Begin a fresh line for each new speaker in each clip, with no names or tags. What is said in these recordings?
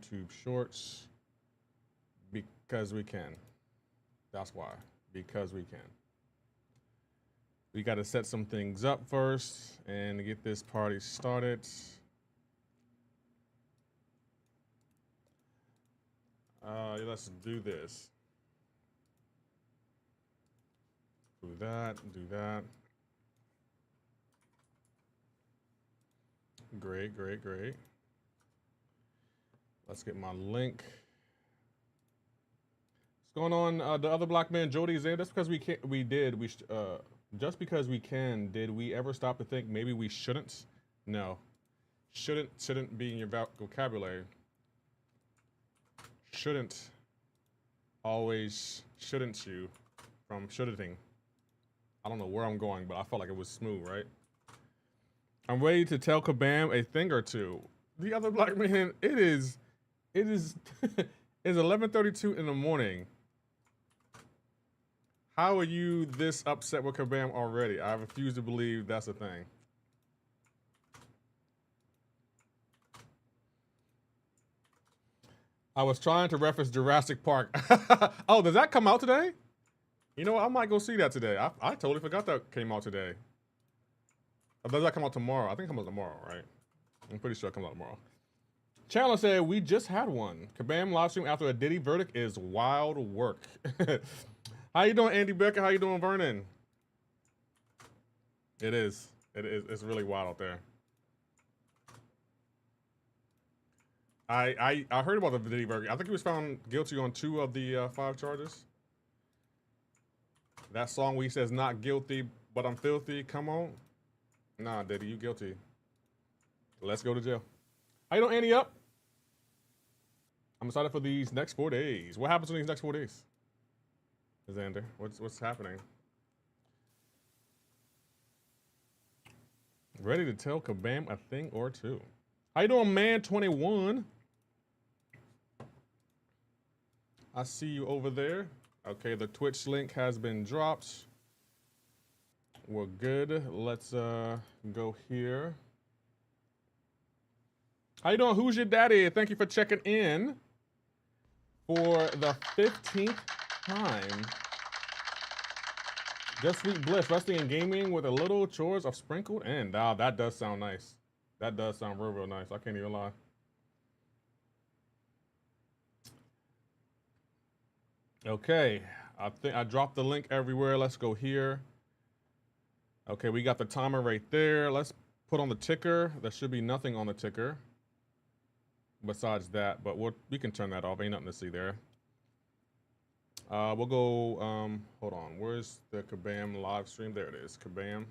YouTube Shorts because we can. That's why. Because we can. We got to set some things up first and get this party started. Let's do this. Do that, do that. Great, great, great. Let's get my link. What's going on? The other black man, Jody, is there. That's because we can't. Just because we can. Did we ever stop to think maybe we shouldn't? No. Shouldn't be in your vocabulary. Shouldn't. Always shouldn't you from shouldn't. I don't know where I'm going, but I felt like it was smooth, right? I'm ready to tell Kabam a thing or two. The other black man, it is it's 11:32 in the morning. How are you this upset with Kabam already? I refuse to believe that's a thing. I was trying to reference Jurassic Park. Oh, does that come out today? You know what? I might go see that today. I totally forgot that came out today. Or does that come out tomorrow? I think it comes out tomorrow, right? I'm pretty sure it comes out tomorrow. Chandler said, we just had one. Kabam Livestream after a Diddy verdict is wild work. How you doing, Andy Becker? How you doing, Vernon? It is. It's really wild out there. I heard about the Diddy verdict. I think he was found guilty on 2 of the 5 charges. That song where he says not guilty, but I'm filthy. Come on. Nah, Diddy, you guilty. Let's go to jail. How you doing, Andy? Up? I'm excited for these next 4 days. What happens in these next 4 days? Xander, what's happening? Ready to tell Kabam a thing or two. How you doing, man? 21. I see you over there. Okay, the Twitch link has been dropped. We're good. Let's go here. How you doing? Who's your daddy? Thank you for checking in for the 15th time. Just Sweet Bliss, wrestling and gaming with a little chores of sprinkled in. Wow, that does sound nice. That does sound real, real nice. I can't even lie. Okay, I think I dropped the link everywhere. Let's go here. Okay, we got the timer right there. Let's put on the ticker. There should be nothing on the ticker besides that, but we can turn that off. Ain't nothing to see there. We'll go, hold on. Where's the Kabam live stream? There it is, Kabam.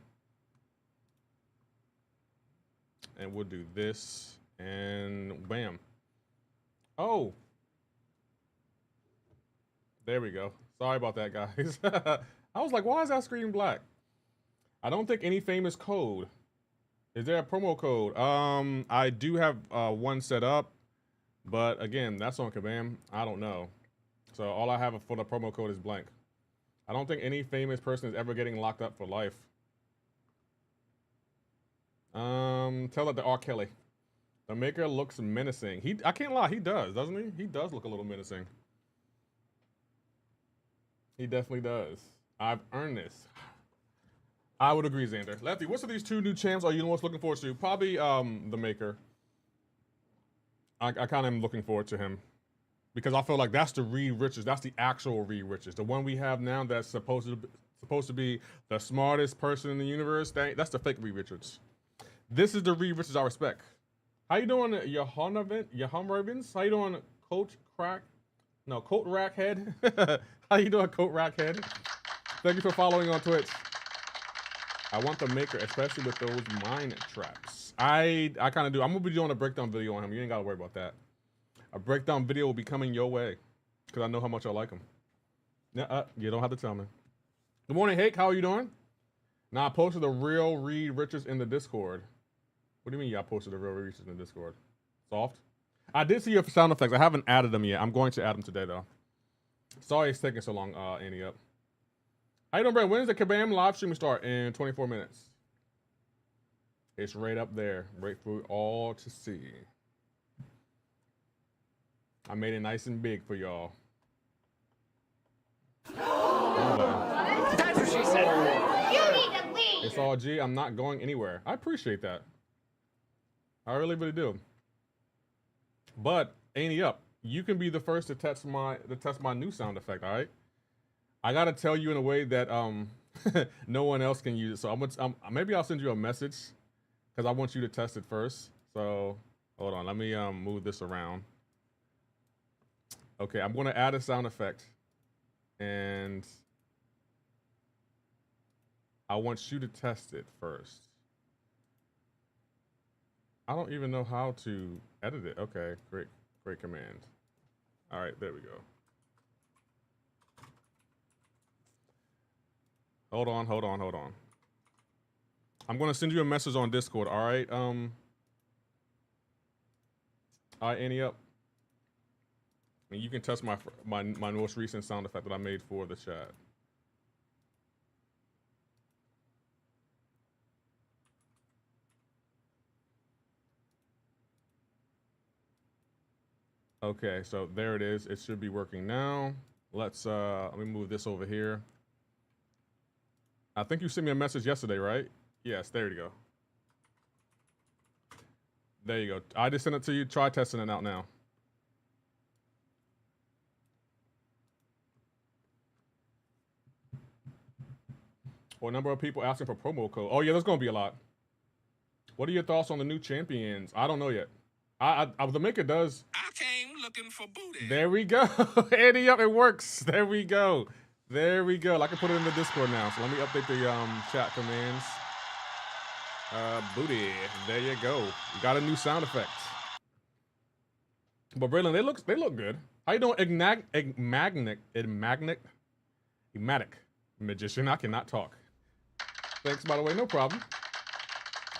And we'll do this, and bam. Oh. There we go. Sorry about that, guys. I was like, why is that screen black? I don't think any famous code. Is there a promo code? I do have one set up, but again, that's on Kabam. I don't know. So all I have for the promo code is blank. I don't think any famous person is ever getting locked up for life. Tell it to R. Kelly. The maker looks menacing. I can't lie, he does, doesn't he? He does look a little menacing. He definitely does. I've earned this. I would agree, Xander. Lefty, what's these 2 new champs are you most looking forward to? Probably the maker. I kind of am looking forward to him. Because I feel like that's the Reed Richards. That's the actual Reed Richards. The one we have now that's supposed to be the smartest person in the universe. That's the fake Reed Richards. This is the Reed Richards I respect. How you doing, Yahum Ravens? How you doing, Coat Rackhead? How you doing, Coat Rackhead? Thank you for following on Twitch. I want the maker, especially with those mine traps. I kind of do. I'm gonna be doing a breakdown video on him. You ain't gotta worry about that. A breakdown video will be coming your way because I know how much I like him. You don't have to tell me. Good morning, Hake. How are you doing? Now I posted the real Reed Richards in the Discord. What do you mean I posted the real Reed Richards in the Discord? Soft? I did see your sound effects. I haven't added them yet. I'm going to add them today though. Sorry it's taking so long, Annie up. How you doing, Brad? When does the Kabam live stream start? In 24 minutes. It's right up there, right for all to see. I made it nice and big for y'all.
That's what she said. You need to leave.
It's all G. I'm not going anywhere. I appreciate that. I really, really do. But Annie up, you can be the first to test my new sound effect. All right. I gotta tell you in a way that no one else can use it. So maybe I'll send you a message because I want you to test it first. So hold on, let me move this around. Okay, I'm gonna add a sound effect, and I want you to test it first. I don't even know how to edit it. Okay, great command. All right, there we go. Hold on. I'm gonna send you a message on Discord. All right, Annie up. And you can test my most recent sound effect that I made for the chat. Okay, so there it is. It should be working now. Let me move this over here. I think you sent me a message yesterday, right? Yes, there you go. There you go. I just sent it to you. Try testing it out now. Or a number of people asking for promo code. Oh yeah, there's gonna be a lot. What are your thoughts on the new champions? I don't know yet. The maker does.
I came looking for booty.
There we go. Andy up, it works. There we go. There we go. I can put it in the Discord now. So let me update the chat commands. Booty. There you go. You got a new sound effect. But Braylon, they look good. How you doing? Enigmatic magician. I cannot talk. Thanks, by the way. No problem.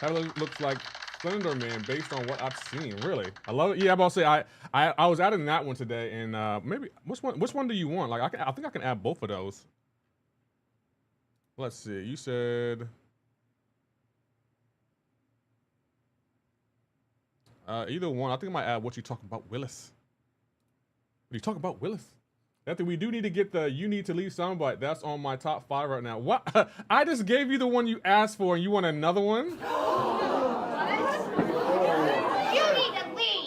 That looks like Slender Man based on what I've seen. Really, I love it. Yeah, I'm about to say I was adding that one today, and maybe which one do you want? Like I think I can add both of those. Let's see. You said either one. I think I might add what you talk about, Willis. What you talk about, Willis? I think we do need to get the "You Need to Leave" soundbite. That's on my top 5 right now. What? I just gave you the one you asked for, and you want another one?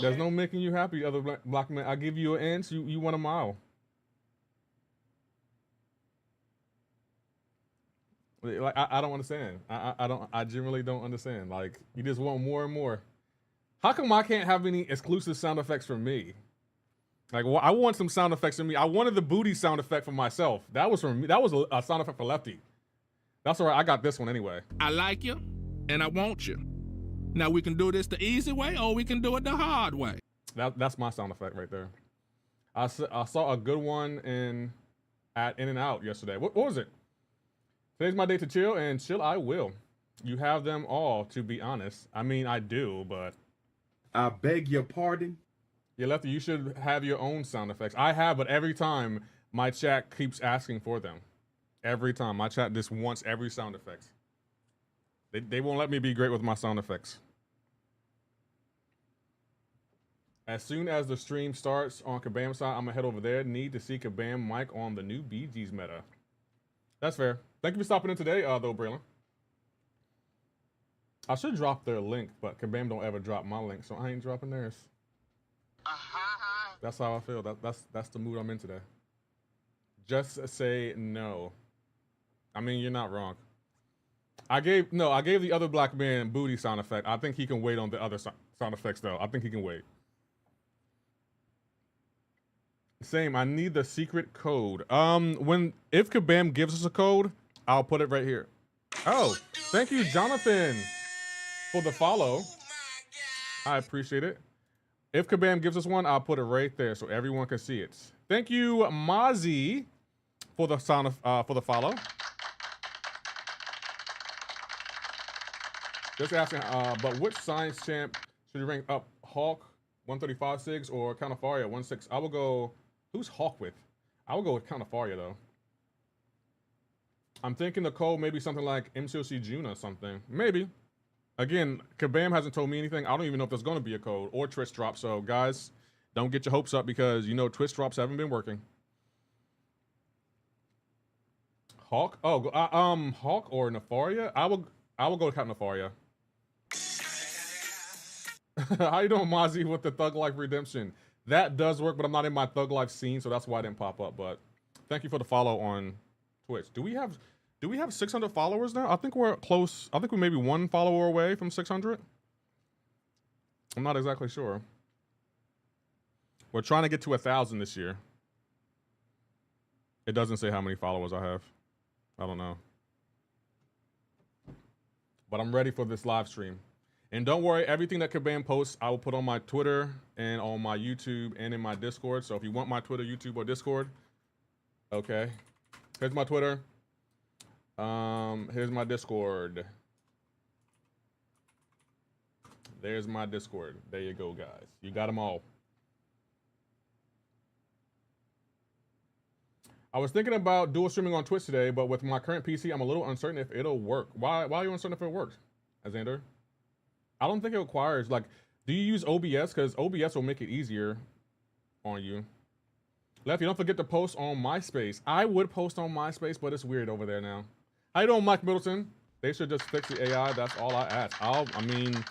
There's no making you happy, other black man. I give you an inch, you want a mile. Like I don't understand. I generally don't understand. Like you just want more and more. How come I can't have any exclusive sound effects for me? Like well, I want some sound effects for me. I wanted the booty sound effect for myself. That was for me. That was a sound effect for Lefty. That's all right. I got this one anyway.
I like you, and I want you. Now we can do this the easy way, or we can do it the hard way.
That's my sound effect right there. I saw a good one in and Out yesterday. What was it? Today's my day to chill, and chill I will. You have them all, to be honest. I mean, I do, but
I beg your pardon.
Yeah, Lefty, you should have your own sound effects. I have, but every time my chat keeps asking for them. Every time my chat just wants every sound effects. They won't let me be great with my sound effects. As soon as the stream starts on Kabam side, I'm gonna head over there. Need to see Kabam mic on the new BG's meta. That's fair. Thank you for stopping in today, though, Braylon. I should drop their link, but Kabam don't ever drop my link, so I ain't dropping theirs. That's how I feel. That's the mood I'm in today. Just say no. I mean, you're not wrong. I gave the other black man booty sound effect. I think he can wait on the other sound effects though. I think he can wait. Same. I need the secret code. If Kabam gives us a code, I'll put it right here. Oh, thank you, Jonathan, for the follow. I appreciate it. If Kabam gives us one, I'll put it right there so everyone can see it. Thank you, Mozzie, for the for the follow. Just asking, but which science champ should you rank up? Hawk 135 SIGs or Counterfaria 16? I will go. Who's Hawk with? I will go with Counterfaria though. I'm thinking the code maybe something like MCoC June or something. Maybe. Again, Kabam hasn't told me anything. I don't even know if there's going to be a code or Twitch drop. So guys, Don't get your hopes up because you know Twitch drops haven't been working. Hawk? Oh, Hawk or Nefaria? I will go with Captain Nefaria. How you doing, Mozzie, with the Thug Life Redemption? That does work, but I'm not in my Thug Life scene, so that's why I didn't pop up. But thank you for the follow on Twitch. Do we have 600 followers now? I think we're close. I think we're maybe one follower away from 600. I'm not exactly sure. We're trying to get to 1,000 this year. It doesn't say how many followers I have. I don't know. But I'm ready for this live stream. And don't worry, everything that Kabam posts, I will put on my Twitter and on my YouTube and in my Discord. So if you want my Twitter, YouTube, or Discord, okay. Here's my Twitter. Here's my Discord. There's my Discord. There you go, guys. You got them all. I was thinking about dual streaming on Twitch today, but with my current PC, I'm a little uncertain if it'll work. Why are you uncertain if it works, Xander? I don't think it requires, like, do you use OBS? Because OBS will make it easier on you. Lefty, don't forget to post on MySpace. I would post on MySpace, but it's weird over there now. How you doing, Mike Middleton? They should just fix the AI. That's all I ask. I mean,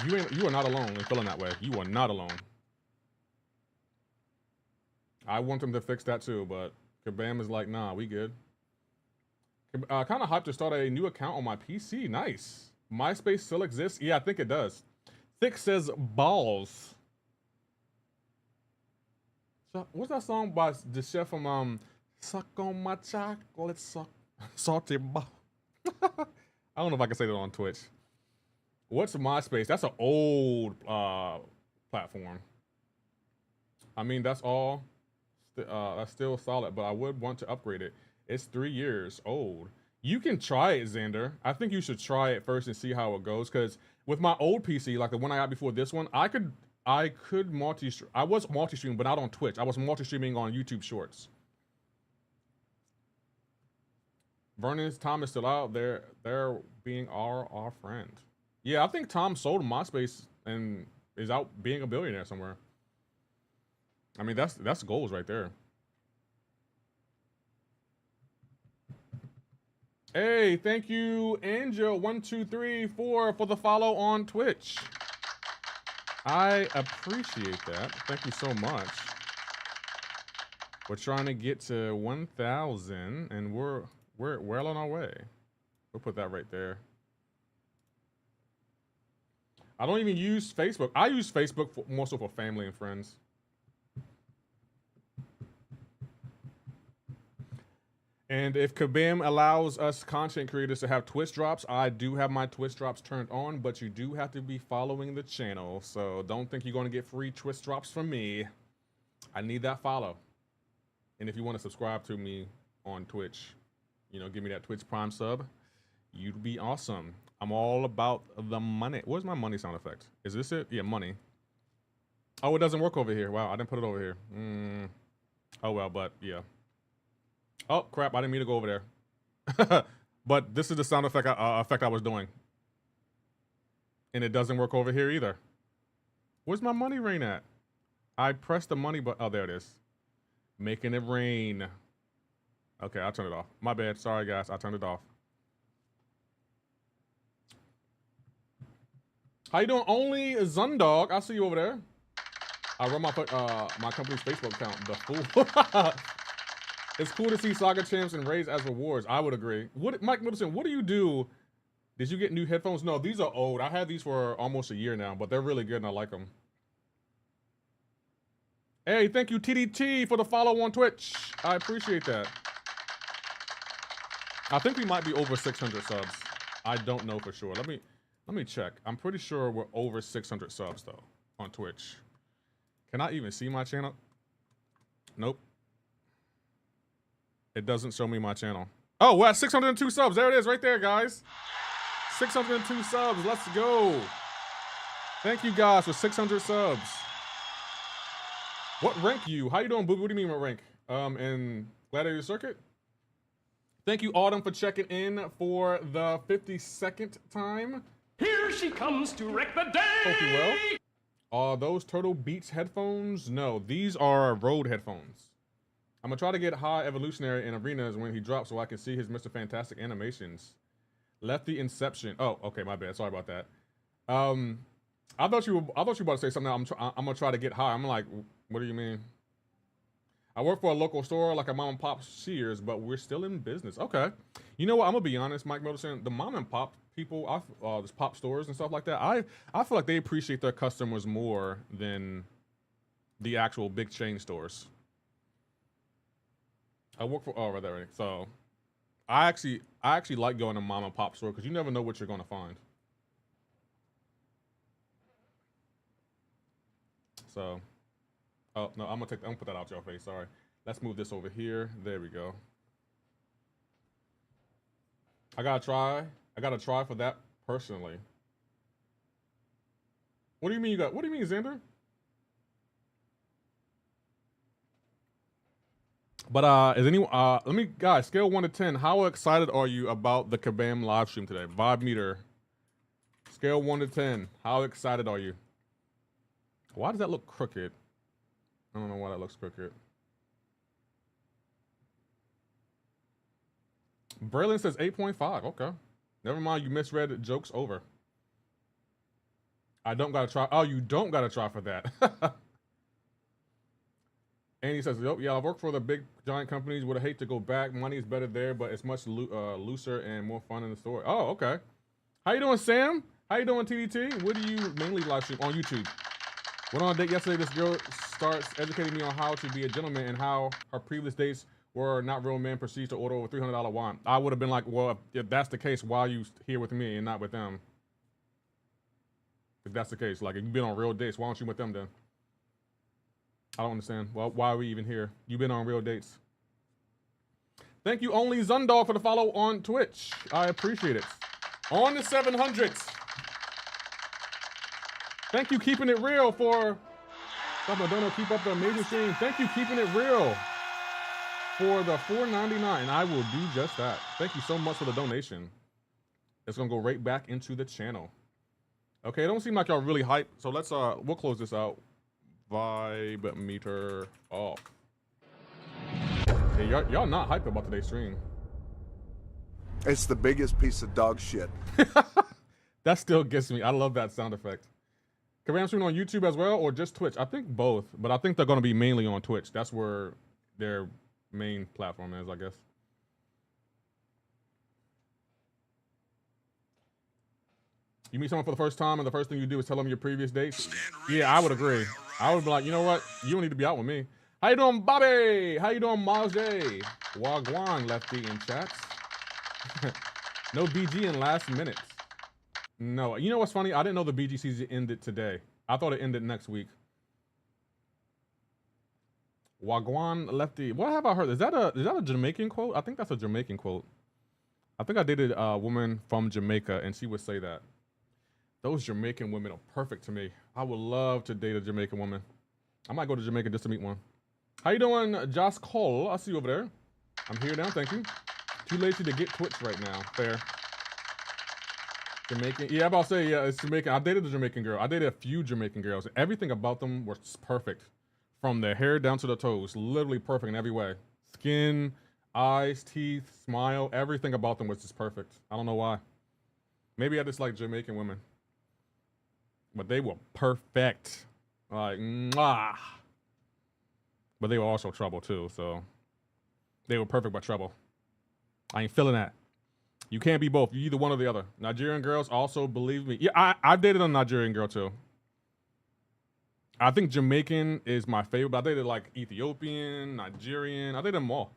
you are not alone in feeling that way. You are not alone. I want them to fix that too, but Kabam is like, nah, we good. Kind of hyped to start a new account on my PC. Nice. MySpace still exists? Yeah, I think it does. Thick says balls. So, what's that song by the chef from Suck on My Chocolate, Suck Salty Ball? I don't know if I can say that on Twitch. What's MySpace? That's an old platform. I mean, that's all. That's still solid, but I would want to upgrade it. It's 3 years old. You can try it, Xander. I think you should try it first and see how it goes. Because with my old PC, like the one I got before this one, I could multi-stream. I was multi-streaming, but not on Twitch. I was multi-streaming on YouTube Shorts. Vernon's Tom is still out there. They're being our friend. Yeah, I think Tom sold MySpace and is out being a billionaire somewhere. I mean, that's goals right there. Hey, thank you, Angel1234 for the follow on Twitch. I appreciate that. Thank you so much. We're trying to get to 1,000, and we're well on our way. We'll put that right there. I don't even use Facebook. I use Facebook more so for family and friends. And if Kabam allows us content creators to have Twitch drops, I do have my Twitch drops turned on, but you do have to be following the channel. So don't think you're going to get free Twitch drops from me. I need that follow. And if you want to subscribe to me on Twitch, you know, give me that Twitch Prime sub. You'd be awesome. I'm all about the money. Where's my money sound effect? Is this it? Yeah, money. Oh, it doesn't work over here. Wow, I didn't put it over here. Oh, well, but yeah. Oh, crap. I didn't mean to go over there. But this is the sound effect I was doing. And it doesn't work over here either. Where's my money rain at? I pressed the money button. Oh, there it is. Making it rain. Okay, I'll turn it off. My bad. Sorry, guys. I turned it off. How you doing? Only Zundog. I see you over there. I run my company's Facebook account. The fool. It's cool to see Saga champs and raids as rewards. I would agree. Mike Middleton, what do you do? Did you get new headphones? No, these are old. I had these for almost a year now, but they're really good and I like them. Hey, thank you, TDT, for the follow on Twitch. I appreciate that. I think we might be over 600 subs. I don't know for sure. Let me check. I'm pretty sure we're over 600 subs though on Twitch. Can I even see my channel? Nope. It doesn't show me my channel. Oh, we're at 602 subs. There it is right there, guys. 602 subs. Let's go. Thank you guys for 600 subs. What rank you? How you doing, Booby? What do you mean what rank? In Gladiator Circuit? Thank you, Autumn, for checking in for the 52nd time.
Here she comes to wreck the day.
Hope you well. Are those Turtle Beats headphones? No, these are Rode headphones. I'm gonna try to get high Evolutionary in arenas when he drops so I can see his Mr. Fantastic animations. Lefty Inception. Oh, okay, my bad. Sorry about that. I thought you were about to say something. I'm gonna try to get high. I'm like, what do you mean? I work for a local store, like a mom and pop Sears, but we're still in business. Okay. You know what? I'm gonna be honest, Mike Middleton. The mom and pop people, this pop stores and stuff like that. I feel like they appreciate their customers more than the actual big chain stores. I work for right there. So I actually like going to mom and pop store because you never know what you're gonna find. So, oh no, I'm gonna put that out your face. Sorry. Let's move this over here. There we go. I gotta try for that personally. What do you mean what do you mean, Xander? But is anyone let me guys, scale 1 to 10. How excited are you about the Kabam live stream today? Vibe meter. Scale 1 to 10. How excited are you? Why does that look crooked? I don't know why that looks crooked. Braylon says 8.5. Okay. Never mind, you misread jokes over. I don't gotta try. Oh, you don't gotta try for that. And he says, yep, yeah, I work for the big giant companies. Would hate to go back. Money is better there, but it's much looser and more fun in the store. Oh, okay. How you doing, Sam? How you doing, TDT? What do you mainly live stream on YouTube? Went on a date yesterday. This girl starts educating me on how to be a gentleman and how her previous dates were not real men. Proceeds to order over $300 wine. I would have been like, well, if that's the case, why are you here with me and not with them? If that's the case, like if you've been on real dates, why aren't you with them then? I don't understand. Well, why are we even here? You've been on real dates. Thank you, Only Zundog, for the follow on Twitch. I appreciate it. On the 700s. Thank you, Keeping It Real, for Dono. Keep up the amazing stream. Thank you, Keeping It Real, for the $4.99. I will do just that. Thank you so much for the donation. It's gonna go right back into the channel. Okay, it don't seem like y'all really hyped, so let's we'll close this out. Vibe meter off. Hey, y'all not hyped about today's stream.
It's the biggest piece of dog shit.
That still gets me. I love that sound effect. Can we stream on YouTube as well, or just Twitch? I think both, but I think they're going to be mainly on Twitch. That's where their main platform is, I guess. You meet someone for the first time, and the first thing you do is tell them your previous dates? Yeah, I would agree. I would be like, you know what? You don't need to be out with me. How you doing, Bobby? How you doing, Miles J? Wagwan, Lefty in chats. No BG in last minute. No, you know what's funny? I didn't know the BG season ended today. I thought it ended next week. Wagwan, Lefty. What have I heard? Is that a Jamaican quote? I think that's a Jamaican quote. I think I dated a woman from Jamaica, and she would say that. Those Jamaican women are perfect to me. I would love to date a Jamaican woman. I might go to Jamaica just to meet one. How you doing, Josh Cole? I see you over there. I'm here now, thank you. Too lazy to get Twitch right now. Fair. Jamaican. Yeah, I'm about to say, yeah, it's Jamaican. I dated a Jamaican girl. I dated a few Jamaican girls. Everything about them was perfect. From their hair down to the toes. Literally perfect in every way. Skin, eyes, teeth, smile. Everything about them was just perfect. I don't know why. Maybe I just like Jamaican women. But they were perfect. Like, mwah. But they were also trouble too, so. They were perfect but trouble. I ain't feeling that. You can't be both. You're either one or the other. Nigerian girls also, believe me. Yeah, I've dated a Nigerian girl too. I think Jamaican is my favorite, but I dated like Ethiopian, Nigerian. I dated them all.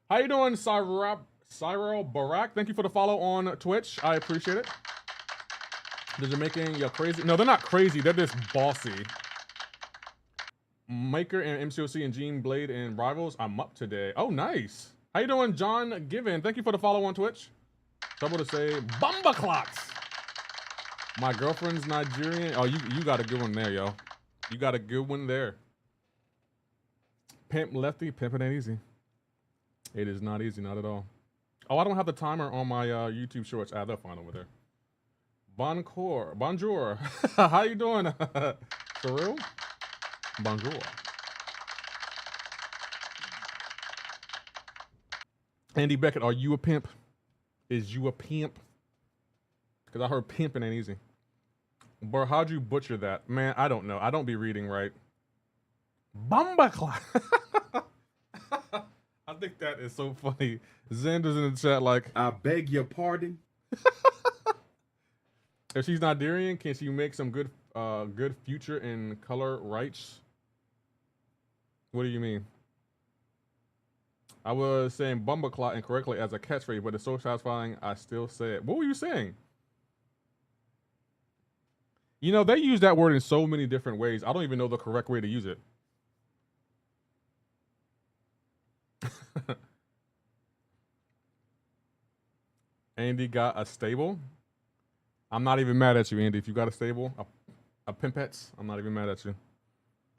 How you doing, Cyril Barak? Thank you for the follow on Twitch. I appreciate it. The Jamaican, you're crazy. No, they're not crazy. They're just bossy. Maker and MCoC and Gene Blade and Rivals. I'm up today. Oh, nice. How you doing, John Given? Thank you for the follow on Twitch. Trouble to say, Bumba Clocks. My girlfriend's Nigerian. Oh, you got a good one there, yo. You got a good one there. Pimp Lefty, pimping ain't easy. It is not easy, not at all. Oh, I don't have the timer on my YouTube shorts. Ah, they'll find over there. Bonjour. How you doing? For real? Bonjour. Andy Beckett, are you a pimp? Is you a pimp? Because I heard pimping ain't easy. Bro, how'd you butcher that? Man, I don't know. I don't be reading right. Bumbaclaw. I think that is so funny. Xander's in the chat like,
I beg your pardon.
if she's Nigerian, can she make some good future in color rights? What do you mean? I was saying bumbaclaw incorrectly as a catchphrase, but it's so satisfying I still say it. What were you saying? You know, they use that word in so many different ways. I don't even know the correct way to use it. Andy got a stable. I'm not even mad at you, Andy. If you got a stable, a pimpets, I'm not even mad at you.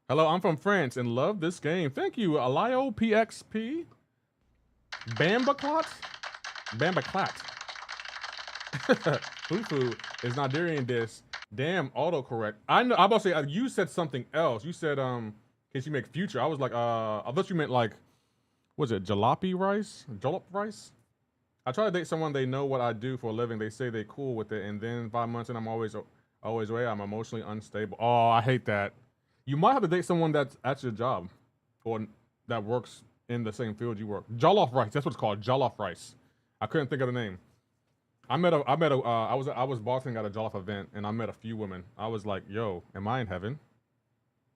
Hello, I'm from France and love this game. Thank you, Alio PXP. Bambaclot? Bambaclat. Fufu is Nigerian dish. Damn, autocorrect. I know. I'm about to say you said something else. You said can she make future? I was like I thought you meant like, was it jalopy rice? Jalop rice? I try to date someone they know what I do for a living. They say they cool with it, and then 5 months and I'm always away. I'm emotionally unstable. Oh, I hate that. You might have to date someone that's at your job, or that works in the same field you work. Jollof rice. That's what it's called. Jollof rice. I couldn't think of the name. I was bossing at a Jollof event, and I met a few women. I was like, yo, am I in heaven?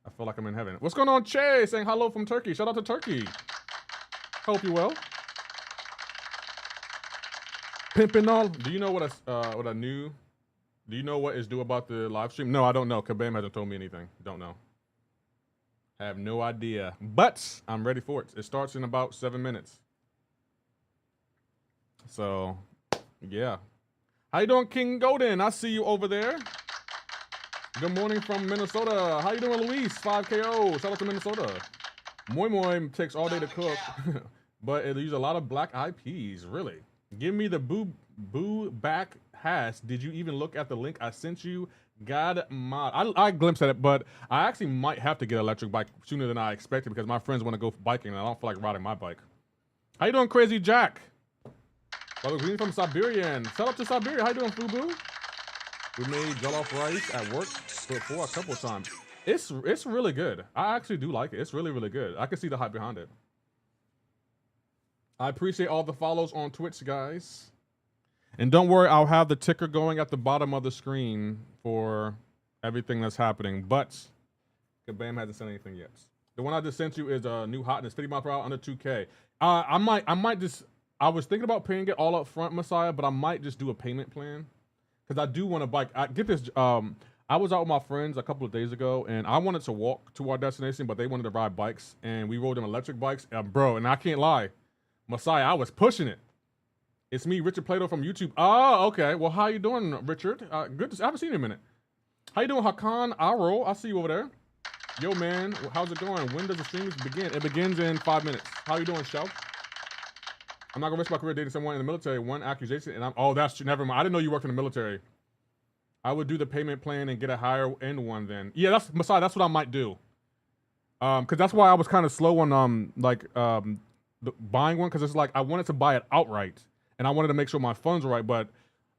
I feel like I'm in heaven. What's going on, Che? Saying hello from Turkey. Shout out to Turkey. Hope you well. Pimpin' all. Do you know what do you know what is due about the live stream? No, I don't know. Kabam hasn't told me anything. Don't know. Have no idea. But I'm ready for it. It starts in about 7 minutes. So, yeah. How you doing, King Golden? I see you over there. Good morning from Minnesota. How you doing, Luis? 5KO. Shout out to Minnesota. Moi Moi takes all day to cook, but it uses a lot of black eyed peas. Really? Give me the boo back hash. Did you even look at the link I sent you? God mod. I glimpsed at it, but I actually might have to get an electric bike sooner than I expected because my friends want to go biking and I don't feel like riding my bike. How you doing, Crazy Jack? Brother Green from Siberian. Shout out to Siberia. How you doing, Fubu? We made jollof rice at work before a couple of times. It's really good. I actually do like it. It's really, really good. I can see the hype behind it. I appreciate all the follows on Twitch, guys. And don't worry, I'll have the ticker going at the bottom of the screen for everything that's happening. But Kabam hasn't sent anything yet. The one I just sent you is a new hotness, 50 miles per hour under 2K. I might just. I was thinking about paying it all up front, Messiah, but I might just do a payment plan because I do want to bike. Get this. I was out with my friends a couple of days ago, and I wanted to walk to our destination, but they wanted to ride bikes, and we rode them electric bikes, bro. And I can't lie, Messiah, I was pushing it. It's me, Richard Plato from YouTube. Oh, okay. Well, how you doing, Richard? Good. I haven't seen you in a minute. How you doing, Hakan Aro? I see you over there. Yo, man, how's it going? When does the stream begin? It begins in 5 minutes. How you doing, Shelf? I'm not gonna risk my career dating someone in the military. One accusation, and oh, that's true. Never mind. I didn't know you worked in the military. I would do the payment plan and get a higher end one then. Yeah, that's Messiah. That's what I might do. Because that's why I was kind of slow on buying one, because it's like I wanted to buy it outright, and I wanted to make sure my funds were right. But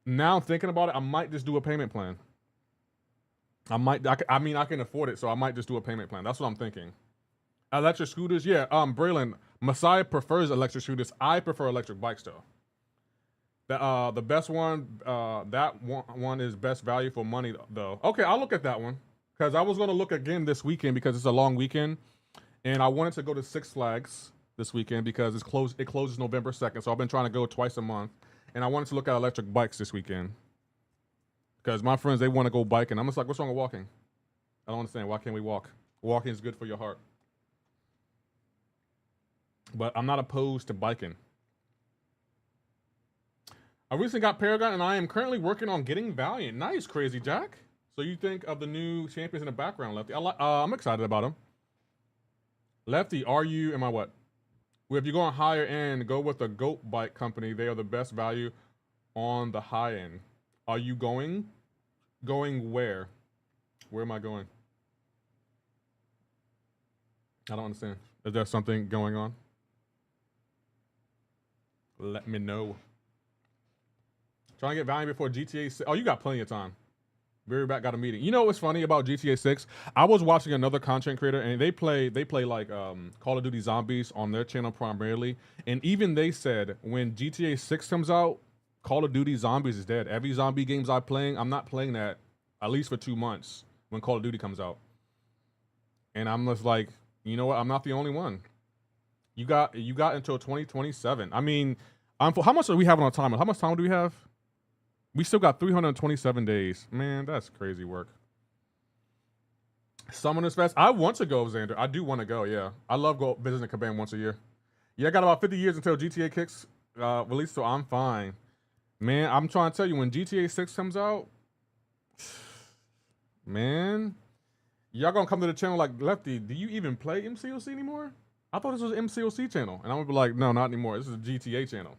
now I'm thinking about it, I might just do a payment plan. I mean, I can afford it, so I might just do a payment plan. That's what I'm thinking. Electric scooters, yeah. Braylon, Messiah prefers electric scooters. I prefer electric bikes though. The best one, that one is best value for money though. Okay, I'll look at that one because I was gonna look again this weekend because it's a long weekend, and I wanted to go to Six Flags this weekend because it's closed. It closes November 2nd, so I've been trying to go twice a month, and I wanted to look at electric bikes this weekend because my friends, they want to go biking. I'm just like, what's wrong with walking? I don't understand. Why can't we walk? Walking is good for your heart. But I'm not opposed to biking. I recently got Paragon, and I am currently working on getting Valiant. Nice, Crazy Jack. So you think of the new champions in the background, Lefty? I'm excited about them. Lefty, am I what? Well, if you're going higher end, go with the GOAT bike company. They are the best value on the high end. Are you going? Going where? Where am I going? I don't understand. Is there something going on? Let me know. Trying to get Valiant before GTA 6. Oh, you got plenty of time. Be right back, got a meeting. You know what's funny about GTA 6? I was watching another content creator and they play like Call of Duty Zombies on their channel primarily. And even they said when GTA 6 comes out, Call of Duty Zombies is dead. Every zombie games I'm playing, I'm not playing that at least for 2 months when Call of Duty comes out. And I'm just like, you know what? I'm not the only one. You got until 2027. I mean, how much are we having on timer? How much time do we have? We still got 327 days. Man, that's crazy work. Summoners Fest. I want to go, Xander. I do want to go, yeah. I love visiting Kabam once a year. Yeah, I got about 50 years until GTA kicks release, so I'm fine. Man, I'm trying to tell you, when GTA 6 comes out, man, y'all gonna come to the channel like, Lefty, do you even play MCoC anymore? I thought this was an MCoC channel. And I'm gonna be like, no, not anymore. This is a GTA channel.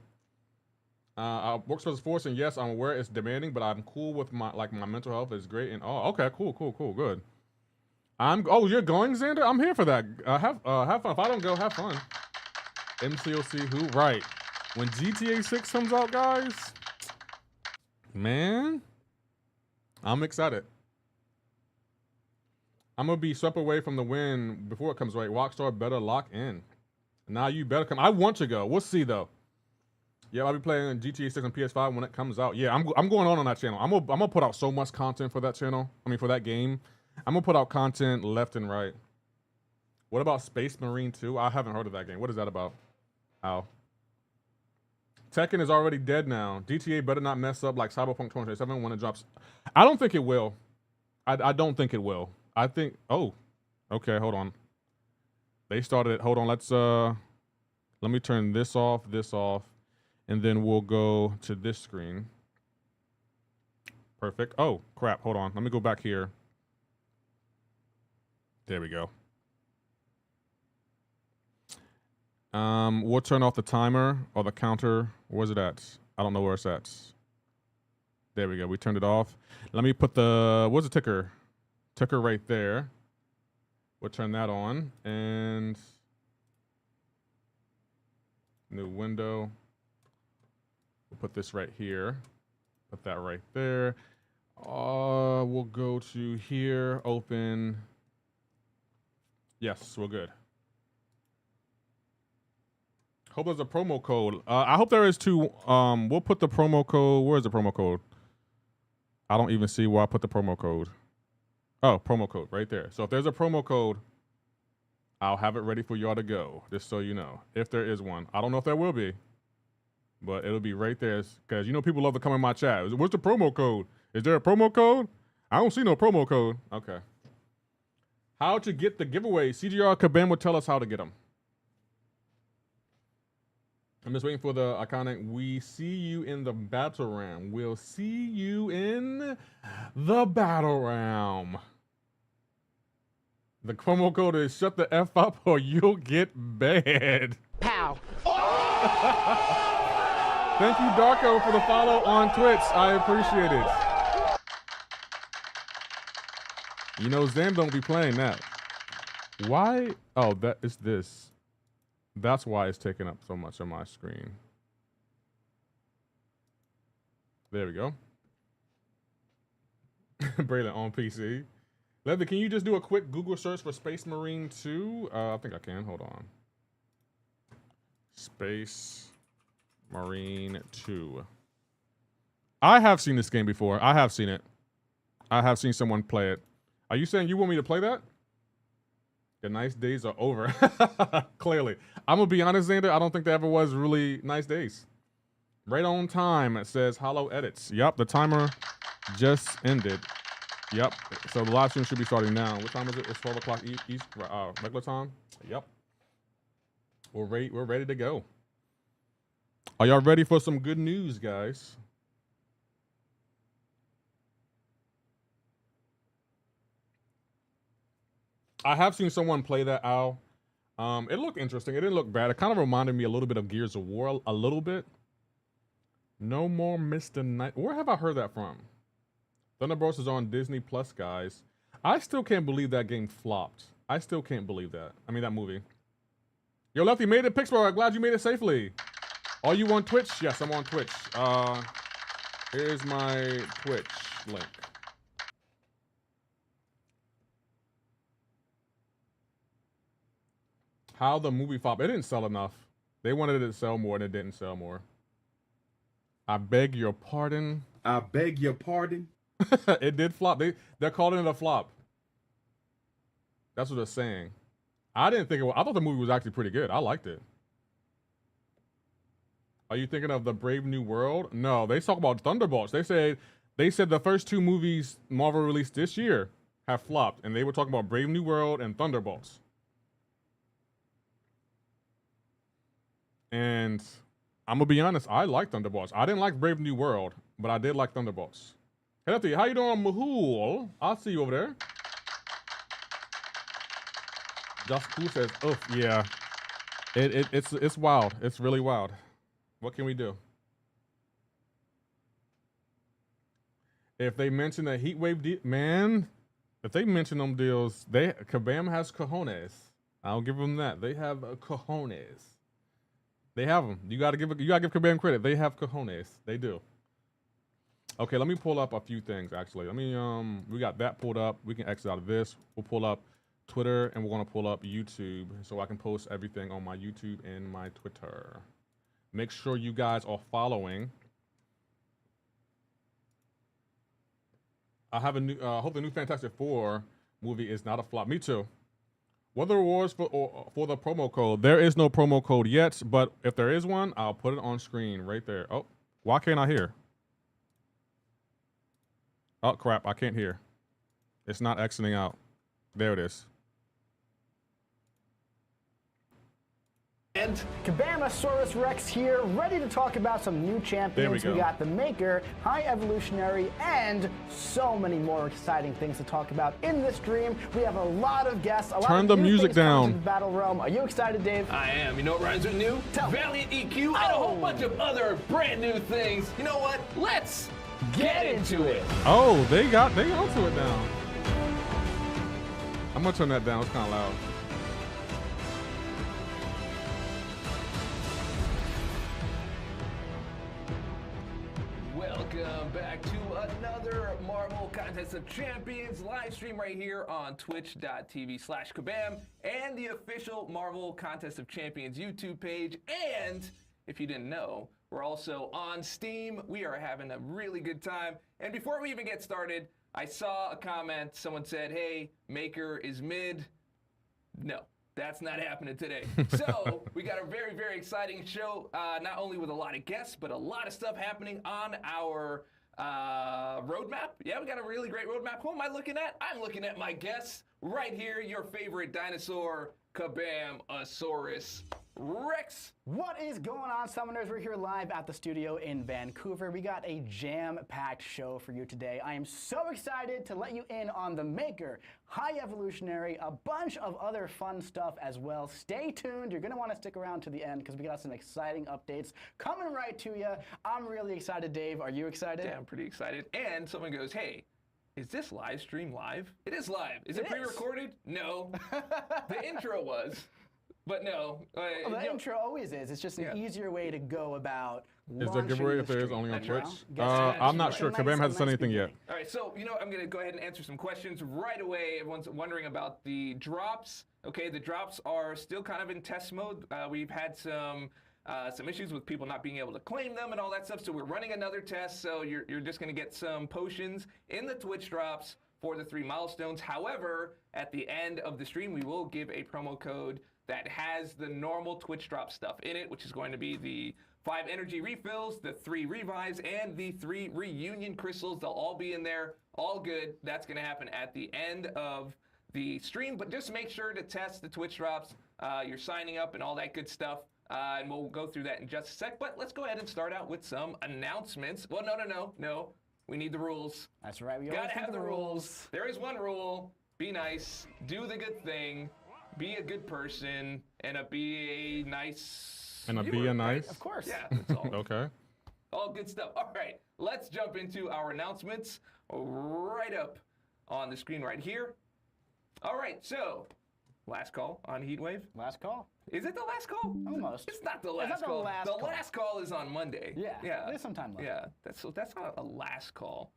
Works versus Force, and yes, I'm aware it's demanding, but I'm cool with my mental health is great. And oh, okay, cool, good. Oh, you're going, Xander? I'm here for that. Have fun. If I don't go, have fun. MCoC who? Right. When GTA 6 comes out, guys, man, I'm excited. I'm gonna be swept away from the win before it comes right. Rockstar better lock in. Now you better come. I want to go. We'll see though. Yeah, I'll be playing GTA 6 on PS5 when it comes out. Yeah, I'm going on that channel. I'm gonna put out so much content for that channel. I mean, for that game. I'm gonna put out content left and right. What about Space Marine 2? I haven't heard of that game. What is that about? How? Tekken is already dead now. GTA better not mess up like Cyberpunk 2077 when it drops. I don't think it will. I don't think it will. I think. Oh, okay. Hold on. They started it. Hold on. Let me turn this off. And then we'll go to this screen. Perfect. Oh, crap. Hold on. Let me go back here. There we go. We'll turn off the timer or the counter. Where's it at? I don't know where it's at. There we go. We turned it off. Let me put what's the ticker? Ticker right there. We'll turn that on. And new window. We'll put this right here. Put that right there. We'll go to here. Open. Yes, we're good. Hope there's a promo code. I hope there is too. We'll put the promo code. Where's the promo code? I don't even see where I put the promo code. Oh, promo code right there. So if there's a promo code, I'll have it ready for y'all to go. Just so you know, if there is one. I don't know if there will be. But it'll be right there, because you know people love to come in my chat. What's the promo code? Is there a promo code? I don't see no promo code. Okay. How to get the giveaway? CGR Kabam will tell us how to get them. I'm just waiting for the iconic. We see you in the battle realm. We'll see you in the battle realm. The promo code is shut the F up or you'll get banned.
Pow.
Thank you, Darko, for the follow on Twitch. I appreciate it. You know, Zam don't be playing that. Why? Oh, that is this. That's why it's taking up so much on my screen. There we go. Braylon on PC. Levy, can you just do a quick Google search for Space Marine 2? I think I can. Hold on. Space Marine 2. I have seen this game before. I have seen it. I have seen someone play it. Are you saying you want me to play that? The nice days are over. Clearly. I'm going to be honest, Xander. I don't think there ever was really nice days. Right on time. It says Hollow Edits. Yep, the timer just ended. Yep. So the live stream should be starting now. What time is it? It's 12 o'clock East regular time. Yep. We're ready to go. Are y'all ready for some good news, guys? I have seen someone play that, Al. It looked interesting. It didn't look bad. It kind of reminded me a little bit of Gears of War, a little bit. No more Mr. Knight. Where have I heard that from? Thunderbolts is on Disney Plus, guys. I still can't believe that game flopped. I still can't believe that. I mean, that movie. Yo, Lefty made it, Pittsburgh. Glad you made it safely. Are you on Twitch? Yes, I'm on Twitch. Here's my Twitch link. How the movie flop? It didn't sell enough. They wanted it to sell more, and it didn't sell more. I beg your pardon.
I beg your pardon.
It did flop. They're calling it a flop. That's what they're saying. I didn't think it was. I thought the movie was actually pretty good. I liked it. Are you thinking of the Brave New World? No, they talk about Thunderbolts. They said the first two movies Marvel released this year have flopped, and they were talking about Brave New World and Thunderbolts. And I'm gonna be honest, I like Thunderbolts. I didn't like Brave New World, but I did like Thunderbolts. Hey, Lefty, how you doing, Mahul? I'll see you over there. Just Cool says, "Oh yeah, it's wild. It's really wild. What can we do?" If they mention a heat wave deal, man, if they mention them deals, Kabam has cojones. I'll give them that. They have cojones. They have them. You gotta give Kabam credit. They have cojones. They do. Okay, let me pull up a few things actually. Let me we got that pulled up. We can exit out of this. We'll pull up Twitter, and we're gonna pull up YouTube so I can post everything on my YouTube and my Twitter. Make sure you guys are following. I have a new. Hope the new Fantastic Four movie is not a flop. Me too. What are the rewards for the promo code? There is no promo code yet, but if there is one, I'll put it on screen right there. Oh, why can't I hear? Oh crap, I can't hear. It's not exiting out. There it is.
And Kabamasaurus Rex here, ready to talk about some new champions.
There we go.
We got the Maker, High Evolutionary, and so many more exciting things to talk about in this stream. We have a lot of guests.
Turn the music down.
To the Battle Realm. Are you excited, Dave?
I am. You know what rhymes with new? Valiant EQ and a whole bunch of other brand new things. You know what? Let's get into it.
Oh, they onto it now. I'm gonna turn that down. It's kind of loud.
Welcome back to another Marvel Contest of Champions live stream right here on twitch.tv/Kabam and the official Marvel Contest of Champions YouTube page. And if you didn't know, we're also on Steam. We are having a really good time. And before we even get started, I saw a comment. Someone said, hey, Maker is mid. No. That's not happening today. So we got a very, very exciting show, not only with a lot of guests, but a lot of stuff happening on our roadmap. Yeah, we got a really great roadmap. Who am I looking at? I'm looking at my guests right here, your favorite dinosaur, Kabamasaurus Rex.
What is going on, Summoners? We're here live at the studio in Vancouver. We got a jam-packed show for you today. I am so excited to let you in on the Maker, High Evolutionary, a bunch of other fun stuff as well. Stay tuned. You're going to want to stick around to the end because we got some exciting updates coming right to you. I'm really excited, Dave. Are you excited?
Yeah, I'm pretty excited. And someone goes, hey, is this live stream live? It is live. Is it pre-recorded? No. The intro was. But no.
Well, the intro always is. It's just an easier way to go about
Is there a giveaway if there is only on Twitch?
Yes,
I'm not sure. Kabam hasn't said anything yet.
All right, so, I'm going to go ahead and answer some questions right away. Everyone's wondering about the drops. Okay, the drops are still kind of in test mode. We've had some issues with people not being able to claim them and all that stuff, so we're running another test. So you're just going to get some potions in the Twitch drops for the 3 milestones. However, at the end of the stream, we will give a promo code that has the normal Twitch drop stuff in it, which is going to be the 5 energy refills, the 3 revives, and the 3 reunion crystals. They'll all be in there, all good. That's going to happen at the end of the stream, but just make sure to test the Twitch drops, your signing up and all that good stuff, and we'll go through that in just a sec. But let's go ahead and start out with some announcements. Well, no. We need the rules.
That's right. We
gotta have the rules. There is one rule. Be nice. Do the good thing. Be a good person, and be a nice
And
viewer,
be a nice?
right? Of course. Yeah, that's all.
Okay.
All good stuff. All right, let's jump into our announcements right up on the screen right here. All right, so Last call on Heatwave.
Last call.
Is it the last call?
Almost.
It's not the
It's
last
not the
call.
last
the
call.
last call is on Monday.
Yeah.
Yeah.
There's some time left.
Yeah. That's not a last call.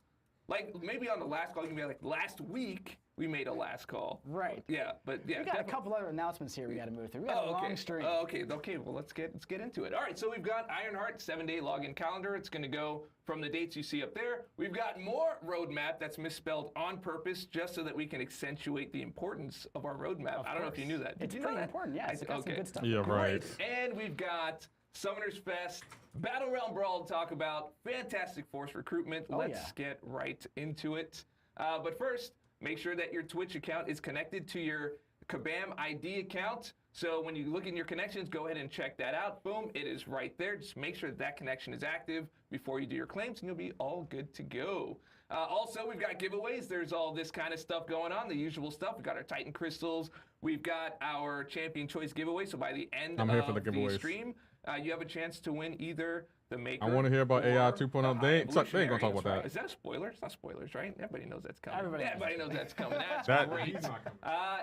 Like maybe on the last call you can be like, last week we made a last call.
Right.
Yeah, but yeah.
We got a couple other announcements here we got to move through. We got a long stream.
Okay. Well, let's get into it. All right. So we've got Ironheart 7-day login calendar. It's going to go from the dates you see up there. We've got more roadmap that's misspelled on purpose, just so that we can accentuate the importance of our roadmap. I don't know if you knew that.
It's
Did you
pretty
know that?
important. Yes, it's got some good stuff.
Yeah, right.
And we've got Summoners Fest, Battle Realm Brawl to talk about, Fantastic Force recruitment. Let's get right into it. But first, make sure that your Twitch account is connected to your Kabam ID account. So when you look in your connections, go ahead and check that out. Boom, it is right there. Just make sure that connection is active before you do your claims, and you'll be all good to go. Also, we've got giveaways. There's all this kind of stuff going on, the usual stuff. We've got our Titan Crystals. We've got our Champion Choice giveaway. So by the end of the stream, you have a chance to win either the Maker.
I want to hear about AI 2.0. They ain't gonna talk about that.
Is that a spoiler? It's not spoilers, right? Everybody knows that's coming.
Everybody
knows that's coming. That's
That-
great.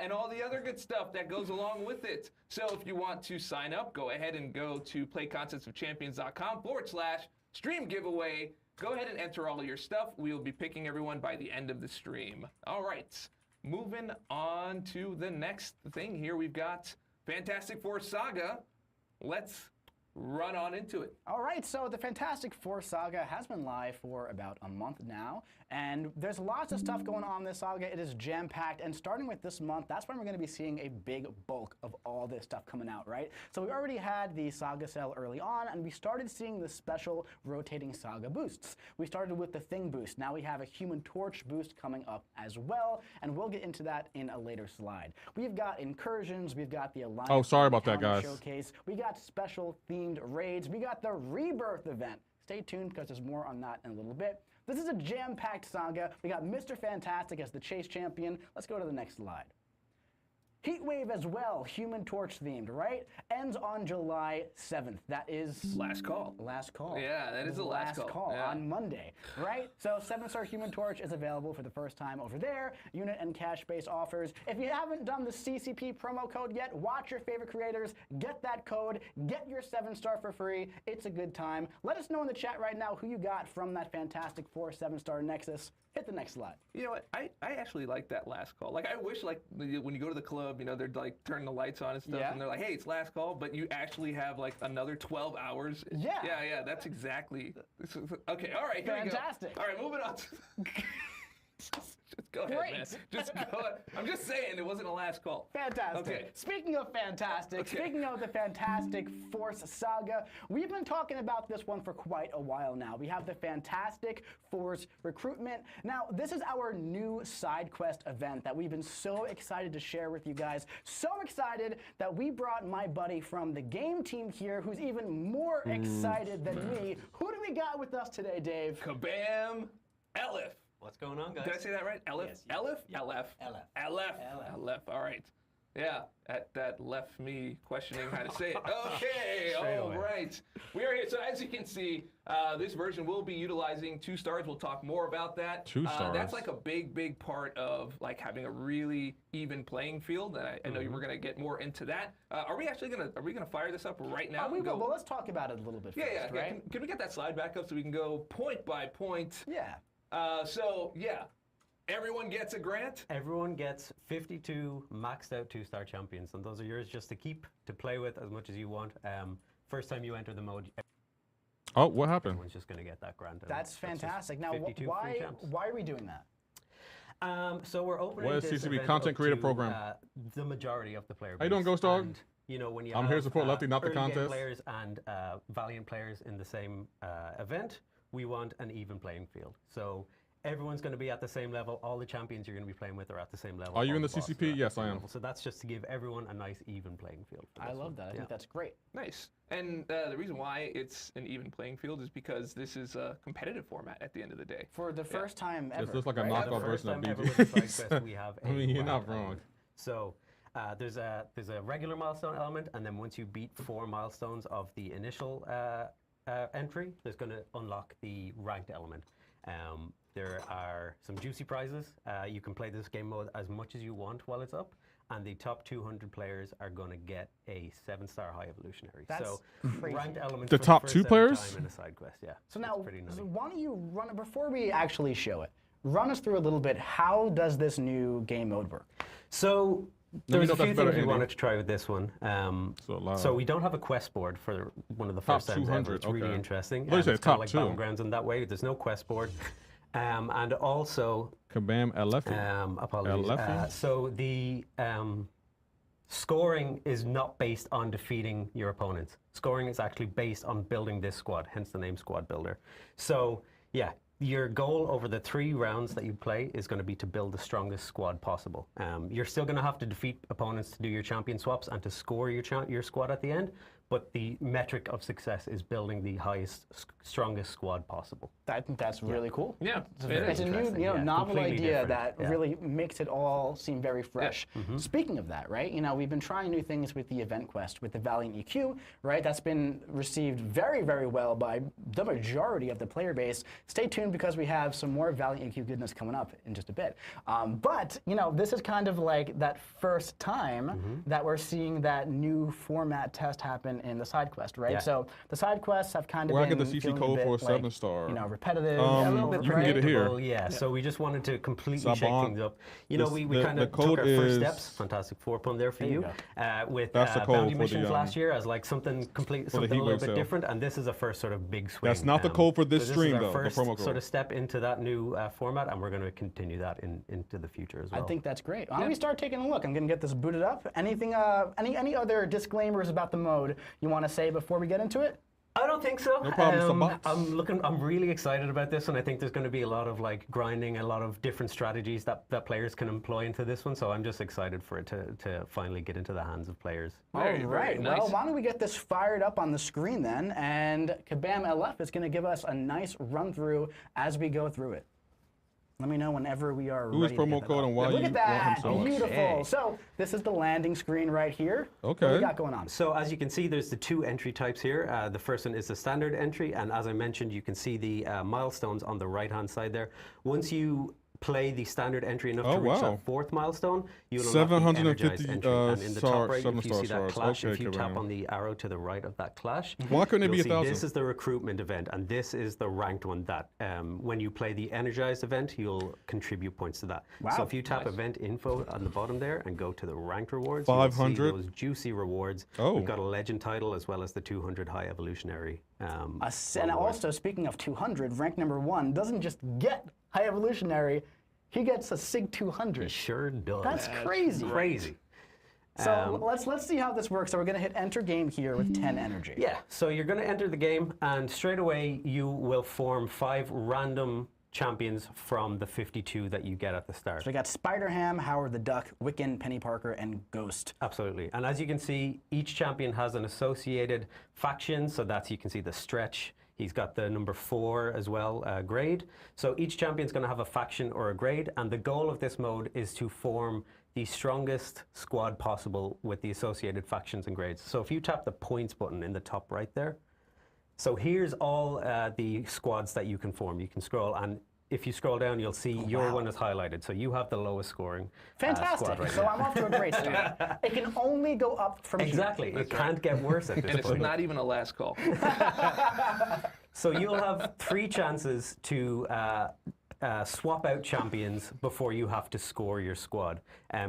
And all the other good stuff that goes along with it. So if you want to sign up, go ahead and go to playconceptsofchampions.com/stream giveaway. Go ahead and enter all of your stuff. We'll be picking everyone by the end of the stream. All right. Moving on to the next thing here, we've got Fantastic Four Saga. Let's run on into it.
All right, so the Fantastic Four Saga has been live for about a month now, and there's lots of stuff going on in this saga. It is jam-packed, and starting with this month, that's when we're going to be seeing a big bulk of all this stuff coming out, right? So we already had the Saga sale early on, and we started seeing the special rotating Saga boosts. We started with the Thing boost. Now we have a Human Torch boost coming up as well, and we'll get into that in a later slide. We've got incursions, we've got the Alliance.
Oh, sorry about that,
Calendar
guys.
Showcase. We got special themed raids. We got the Rebirth event. Stay tuned because there's more on that in a little bit. This is a jam-packed saga. We got Mr. Fantastic as the chase champion. Let's go to the next slide. Heatwave as well, Human Torch themed, right? Ends on July 7th. That is
Last call.
last call.
Yeah, that is the last call. Yeah.
On Monday, right? So 7-star Human Torch is available for the first time over there. Unit and cash-based offers. If you haven't done the CCP promo code yet, watch your favorite creators, get that code, get your 7-star for free. It's a good time. Let us know in the chat right now who you got from that Fantastic Four 7-star Nexus. Hit the next slide.
You know what? I actually like that last call. Like, I wish, like, when you go to the club, you know, they're like turning the lights on and stuff, and they're like, hey, it's last call, but you actually have like another 12 hours.
Yeah.
Yeah, that's exactly. Okay, all right, here
Fantastic.
we go. All right, moving on. Just go ahead,
Great.
man. Just go ahead. I'm just saying it wasn't a last call.
Fantastic.
Okay.
Speaking of fantastic, speaking of the Fantastic Force Saga, we've been talking about this one for quite a while now. We have the Fantastic Force recruitment. Now, this is our new side quest event that we've been so excited to share with you guys. So excited that we brought my buddy from the game team here, who's even more excited than me. Who do we got with us today, Dave?
Kabam Elif.
What's going on, guys?
Did I say that right? Elif?
Yes,
Elif?
yeah.
Elif. Elif. All right. Yeah, that left me questioning how to say it. Okay, all right. We are here. So as you can see, this version will be utilizing 2 stars. We'll talk more about that.
2 stars.
That's like a big part of like having a really even playing field. And I know we're gonna get more into that. Are we gonna fire this up right now?
We will, but let's talk about it a little bit first, right?
Can we get that slide back up so we can go point by point?
Yeah.
Everyone gets a grant?
Everyone gets 52 maxed out 2-star champions, and those are yours just to keep, to play with as much as you want. First time you enter the mode,
Oh, what happened?
everyone's just going to get that grant. and
That's
just
fantastic. Now,
52 free champs.
why are we doing that?
So we're opening
What is
this
CCP
event
Content
up
Creator
to,
Program?
The majority of the player base.
How you doing, Ghost Dog?
And, you know, when you
I'm
have,
here to support Lefty, not the
early game
contest.
players and Valiant players in the same event, we want an even playing field. So everyone's going to be at the same level. All the champions you're going to be playing with are at the same level.
Are you
all
in the
bosses
CCP?
are at the
Yes,
same
I am.
level. So that's just to give everyone a nice even playing field. for
I
this
love
one.
that. I
Yeah.
think that's great.
Nice. And the reason why it's an even playing field is because this is a competitive format at the end of the day.
For the first time ever.
This looks like a
right?
knockoff
The first
version of
time ever with the Side
BG.
Quest, we have
I mean, you're not
rank
wrong.
element. So there's a regular milestone element, and then once you beat 4 milestones of the initial entry, there's going to unlock the ranked element. There are some juicy prizes. You can play this game mode as much as you want while it's up, and the top 200 players are going to get a 7-star High Evolutionary.
That's
so
crazy.
ranked elements
The
for
top
first
2
ever
players?
time in a side quest. Yeah.
So
it's
now,
pretty nutty.
why don't you run it before we actually show it? Run us through a little bit. How does this new game mode work?
So
me
there's
know
a
if that's
few
better,
things we
Andy.
wanted to try with this one. So we don't have a quest board for one of the
Top
first times ever.
200,
It's really
okay.
interesting.
What do you say,
it's kind
top
of like
2?
Battlegrounds in that way. There's no quest board. And also,
Kabam Livestream.
apologies.
Livestream?
So the scoring is not based on defeating your opponents. Scoring is actually based on building this squad, hence the name Squad Builder. So yeah, your goal over the 3 rounds that you play is going to be to build the strongest squad possible. You're still going to have to defeat opponents to do your champion swaps and to score your squad at the end, but the metric of success is building the highest, strongest squad possible.
I think that's really cool.
Yeah,
It's a new,
interesting,
you know,
yeah,
novel
completely
idea
different,
that
yeah.
really makes it all seem very fresh. Speaking of that, right? You know, we've been trying new things with the event quest, with the Valiant EQ, right? That's been received very, very well by the majority of the player base. Stay tuned because we have some more Valiant EQ goodness coming up in just a bit. But you know, this is kind of like that first time that we're seeing that new format test happen in the side quest, right?
Yeah.
So the side quests have kind of
Where I
been
get the CC
feeling
code
bit
for a
like,
7-star.
you know, repetitive,
A little bit
you can get it here.
predictable, yeah. So we just wanted to completely shake
Saban.
things up. You know, we
The
kind of
code
took our first
is-
steps. Fantastic 4-pun there for
There you
you. With
That's the code
bounty
for the,
missions last year as like something
the
a little
Heatwave
bit
sale.
different, and this is a first sort of big swing.
That's not the code for this
so
stream,
is our
though, the
first
promo code.
sort of step into that new format, and we're going to continue that into the future as well.
I think that's great. Why don't we start taking a look? I'm going to get this booted up. Anything, any other disclaimers about the mode you want to say before we get into it?
I don't think so.
No problem, Mr. Box.
I'm really excited about this, and I think there's going to be a lot of like grinding, a lot of different strategies that players can employ into this one. So I'm just excited for it to finally get into the hands of players.
Very,
All
very
right.
nice.
Well, why don't we get this fired up on the screen then? And Kabam LF is going to give us a nice run through as we go through it. Let me know whenever we are
Who is
ready to
promo
get that
code
up.
and why
Look
you
at
want him
that.
so much?
Beautiful.
Okay.
So this is the landing screen right here. What do
Okay.
we got going on?
So as you can see, there's the 2 entry types here. The first one is the standard entry, and as I mentioned, you can see the milestones on the right-hand side there. Once you play the standard entry enough to reach
wow.
that 4th milestone, you'll unlock the energized
750
entry. And in the top right, if you
7-star
see that
stars.
clash,
Okay,
if you tap
Kabam.
on the arrow to the right of that clash,
Why couldn't it be
you'll see
1,000?
this is the recruitment event, and this is the ranked one that when you play the energized event, you'll contribute points to that.
Wow.
So if you tap event info on the bottom there and go to the ranked rewards,
500.
you'll see those juicy rewards.
Oh.
We've got a legend title as well as the 200 high evolutionary.
And
reward.
also, speaking of 200, rank number 1 doesn't just get High Evolutionary, he gets a SIG 200.
Sure does.
That's crazy.
Crazy.
So let's see how this works. So we're going to hit enter game here with 10 energy.
Yeah, so you're going to enter the game, and straight away you will form 5 random champions from the 52 that you get at the start.
So we got Spider-Ham, Howard the Duck, Wiccan, Penny Parker, and Ghost.
Absolutely. And as you can see, each champion has an associated faction, so that's, you can see the stretch. He's got the number 4 as well, grade. So each champion's going to have a faction or a grade, and the goal of this mode is to form the strongest squad possible with the associated factions and grades. So if you tap the points button in the top right there, so here's all the squads that you can form. You can scroll, and if you scroll down, you'll see your one is highlighted. So you have the lowest scoring
Fantastic.
squad right
So
now.
I'm off to a great start. It can only go up from
Exactly. It can't get worse at this
And it's
point.
not even a last call.
So you'll have 3 chances to swap out champions before you have to score your squad.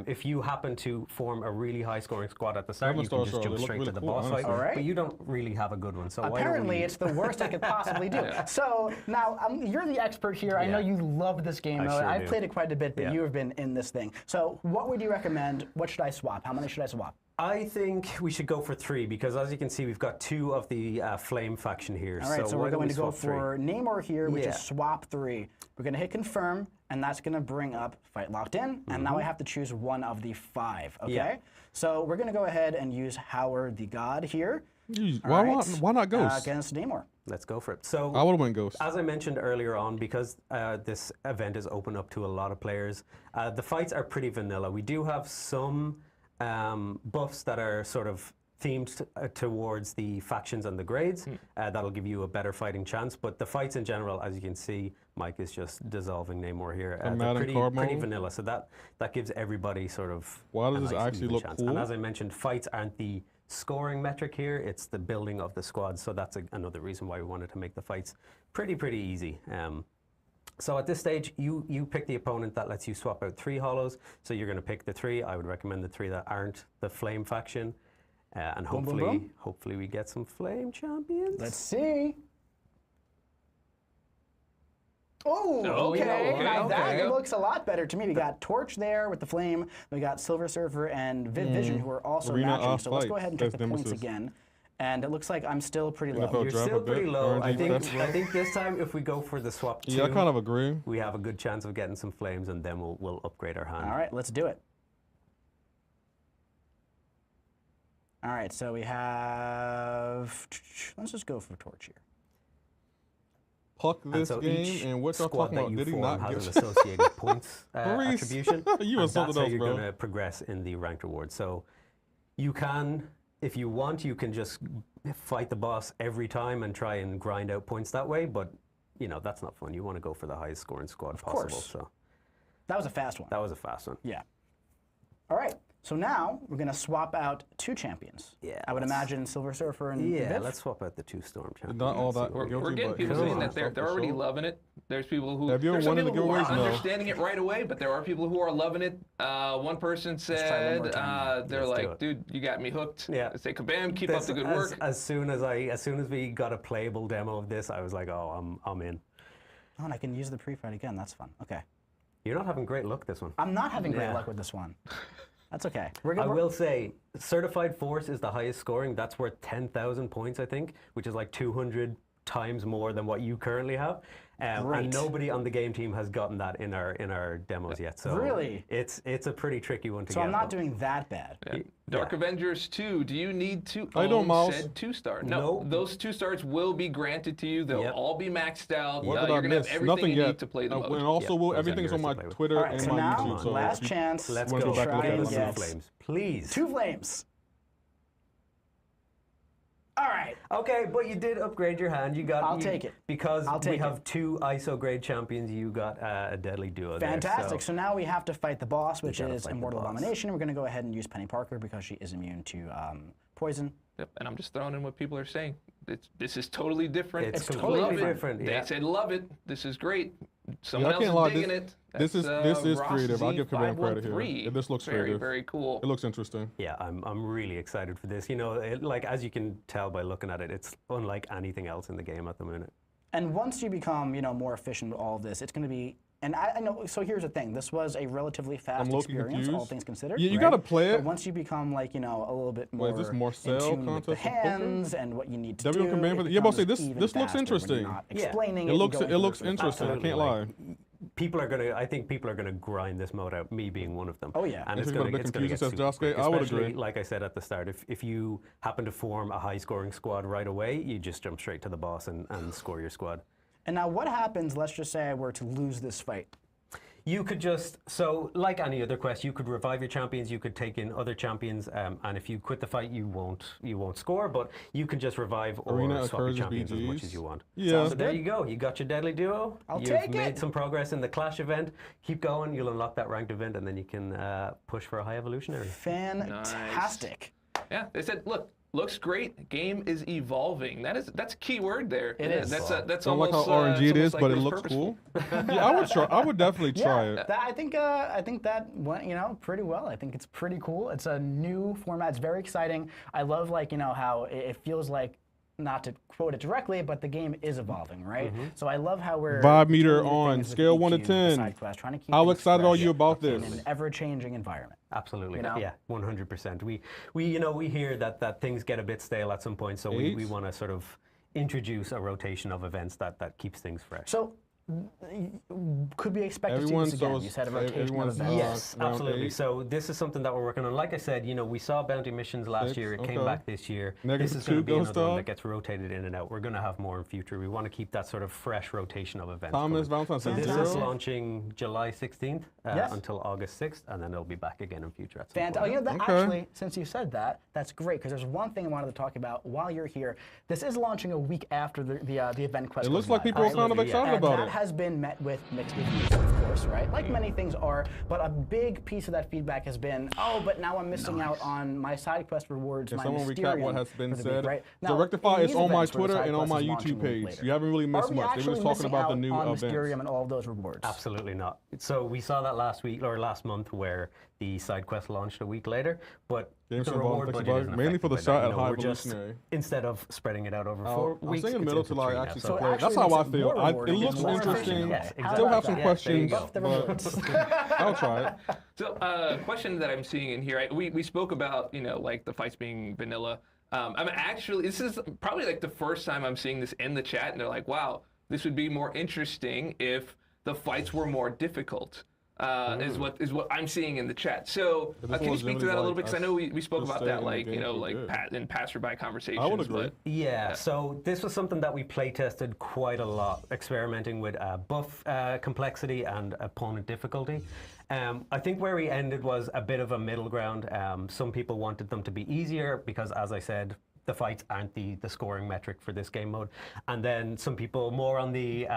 If you happen to form a really high scoring squad at the start, you can
7-star
just
stars,
jump
they look
straight
really
to the
cool,
boss fight.
honestly.
Alright.
But you don't really have a good one. So why don't
Apparently,
we-
it's the worst I could possibly do. So now, you're the expert here. I know
Yeah.
you love this game mode.
sure
I've
do.
played it quite a bit, but
Yeah.
you have been in this thing. So what would you recommend? What should I swap? How many should I swap?
I think we should go for 3 because, as you can see, we've got 2 of the Flame faction here.
All right, so
why
we're
don't
going
we
to go
swap 3?
for Namor here, which
Yeah.
is swap 3. We're going to hit confirm, and that's going to bring up fight locked in. And now I have to choose one of the 5. Okay,
Yeah.
so we're going to go ahead and use Howard the God here.
Why,
All right,
why not Ghost?
against Namor.
Let's go for it. So
I would have went Ghost.
as I mentioned earlier on, because this event is open up to a lot of players, the fights are pretty vanilla. We do have some buffs that are sort of themed towards the factions and the grades. That'll give you a better fighting chance. But the fights in general, as you can see, Mike is just dissolving Namor here. They're pretty vanilla. So that gives everybody sort of
Why does
a
this
nice
actually
even
look
chance.
cool?
And as I mentioned, fights aren't the scoring metric here. It's the building of the squad. So that's another reason why we wanted to make the fights pretty easy. So at this stage, you pick the opponent. That lets you swap out 3 hollows. So you're going to pick the 3. I would recommend the 3 that aren't the flame faction. And hopefully we get some flame champions.
Let's see. Oh, okay. Now that looks a lot better to me. We got Torch there with the flame. We got Silver Surfer and Vision, who are also matching. So let's go ahead and check the points again. And it looks like I'm still pretty low.
You're still pretty low. I think this time if we go for the swap 2,
I kind of agree.
We have a good chance of getting some flames, and then we'll upgrade our hand.
All right, let's do it. All right, so we have. Let's just go for Torch here.
Puck this game, and what y'all talking about? Did he not
has
get
an associated points attribution?
You and something
that's how
else,
you're
bro.
going to progress in the ranked rewards. So you can, if you want, you can just fight the boss every time and try and grind out points that way. But you know that's not fun. You want to go for the highest scoring squad possible.
Course.
So
that was a fast one.
That was a fast one.
Yeah. All right. So now we're going to swap out 2 champions.
Yeah.
I would imagine Silver Surfer and Viv.
Let's swap out the 2 Storm champions.
Not all that.
We're getting people saying that they're already loving it. There's people who
have you ever won in the giveaways?
Are understanding it right away, but there are people who are loving it. One person said they're like, "Dude, you got me hooked."
Yeah.
I say, "Kabam, keep up the good work."
As soon as we got a playable demo of this, I was like, "Oh, I'm in."
Oh, and I can use the pre-fight again. That's fun. Okay.
You're not having great luck this one.
I'm not having great luck with this one. That's okay.
I will say, Certified Force is the highest scoring. That's worth 10,000 points, I think, which is like 200 times more than what you currently have. And nobody on the game team has gotten that in our demos yet. So
really,
it's a pretty tricky one to get.
So I'm not doing that bad.
Yeah. Dark Avengers 2. Do you need to
own
said 2-star? No, those 2 stars will be granted to you. They'll all be maxed out.
What did
you're
I
gonna
miss?
have everything
Nothing
you
yet.
need to play the mode.
And also, everything's on my Twitter
right,
and
so
my
now,
YouTube. So
last chance.
Let's
go
go.
back
and
get
flames, please.
2 flames. All right.
Okay, but you did upgrade your hand.
I'll take it.
Because we have 2 ISO grade champions, you got a deadly duo.
Fantastic.
There,
so now we have to fight the boss, which is Immortal Abomination. We're going to go ahead and use Penny Parker because she is immune to poison.
Yep, and I'm just throwing in what people are saying. This is totally different.
It's totally different.
They said love it. This is great. Someone
I can't
else
lie,
is digging it.
This is creative. I'll give Kabam credit here. This looks creative.
Very cool.
It looks interesting.
Yeah, I'm really excited for this. You know, like as you can tell by looking at it, it's unlike anything else in the game at the minute.
And once you become, more efficient with all of this, it's going to be. And I know. So here's the thing. This was a relatively fast experience,
confused.
all things considered.
Yeah, you got to play it.
But once you become like a little bit more,
is this Marcel
in tune with the
contest
hands and what you need to do.
Yeah, but say this looks interesting.
Explaining
it looks interesting. I can't lie.
I think people are gonna grind this mode out. Me being one of them.
Oh yeah.
And
it's
gonna
get
super quick,
I would agree.
Like I said at the start, if you happen to form a high-scoring squad right away, you just jump straight to the boss and score your squad.
And now what happens? Let's just say I were to lose this fight.
You could like any other quest, you could revive your champions, you could take in other champions, and if you quit the fight, you won't score, but you can just revive or swap your champions as much as you want.
Yeah.
So there you go. You got your deadly duo.
You've
made some progress in the Clash event. Keep going. You'll unlock that ranked event, and then you can push for a high evolutionary.
Fantastic.
Nice. Yeah, they said, look. Looks great. Game is evolving. That's a key word there.
It is.
That's
don't
almost
like how RNG it is,
like
but it looks cool. Yeah, I would try. I would definitely try it.
I think that went pretty well. I think it's pretty cool. It's a new format. It's very exciting. I love how it feels like. Not to quote it directly, but the game is evolving, right? So I love how we're
vibe meter on scale 1 to 10.
Trying to keep
how excited are you about
in
this?
an ever-changing environment.
Absolutely, yeah, 100%. We hear that things get a bit stale at some point, so we want to sort of introduce a rotation of events that keeps things fresh.
So could we expect to see
Everyone
this again?
knows-
You said a rotation of
everyone's,
events.
Yes,
round
absolutely.
8.
So this is something that we're working on. Like I said, we saw bounty missions last
6,
year. It
okay.
came back this year.
Negative
This is going to
2
be
ghost
another one
dog.
that gets rotated in and out. We're going to have more in future. We want to keep that sort of fresh rotation of events.
Thomas,
going.
Valentine's
So
Day
this
zero.
is launching July 16th
Yes.
until August 6th, and then it'll be back again in future at some
Fantastic.
point.
You know, that
Okay.
actually, since you said that, that's great because there's one thing I wanted to talk about while you're here. This is launching a week after the event quest.
It
goes
looks like
live.
people are kind of
Absolutely, yeah.
excited
And
about
that
it.
has been met with mixed reviews, of course, right? Like many things are, but a big piece of that feedback has been, oh, but now I'm missing out on my side quest rewards,
Can
my
someone recap
Mysterium
what has been
for the
said?
week, right?
So
Now,
Rectify
in
is
these
on my
events where the
Twitter
side
and on
quest
my
is launching
YouTube
a week
page.
later,
You haven't really
are
missed
we
much. They were
actually
just talking
missing
about the
out
new
on
events.
Mysterium and all of those rewards?
Absolutely not. So we saw that last week or last month where the side quest launched a week later, but
James
the
from
reward
Bond,
budget isn't
mainly for the
affected by
shot
that.
at
You know,
High
we're just-
Evolutionary.
Instead of spreading it out over
I'll
4
stay
weeks,
in the
it's
middle
into
till I
3 now.
actually
So
play.
actually
That's how I
makes it
feel.
more
It
rewarding
looks
and less
interesting.
Yes,
Still
exactly.
have some
Yeah,
questions,
there you
Buff the
but
rewards.
I'll try it.
So, question that I'm seeing in here, we spoke about, like the fights being vanilla. I'm actually, this is probably like the first time I'm seeing this in the chat, and they're like, wow, this would be more interesting if the fights were more difficult. Is what I'm seeing in the chat. So
This
can you
was
speak to
really
that a little
like
bit? Because I know we spoke
just
about that,
staying in the game for good.
in passerby conversations.
I would agree.
But
Yeah, so this was something that we play tested quite a lot, experimenting with buff complexity and opponent difficulty. I think where we ended was a bit of a middle ground. Some people wanted them to be easier because, as I said, the fights aren't the scoring metric for this game mode. And then some people more on the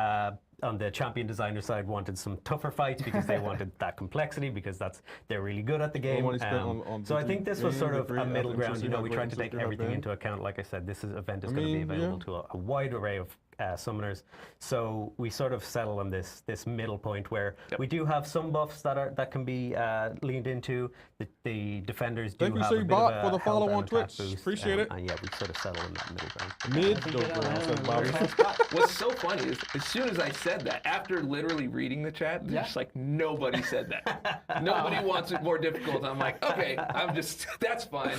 champion designer side wanted some tougher fights because they wanted that complexity because they're really good at the game.
money spent on
So I think this was sort of
degree
a
of
middle ground.
interesting
We tried to take
have
everything
been.
into account. Like I said, this event is going to be
mean,
available
yeah.
to a wide array of summoners. So we sort of settle on this middle point where we do have some buffs that can be leaned into. The defenders do
Thank you,
have a
Sir
bit
Bot,
of a
for the follow
health
on
and attack
Twitch.
boost,
Appreciate it.
And yeah, we sort of settle in that middle ground.
Mid dope, says Bobby.
what's so funny is as soon as I said that, after literally reading the chat, just like nobody said that. Nobody wants it more difficult. I'm like, okay, that's fine.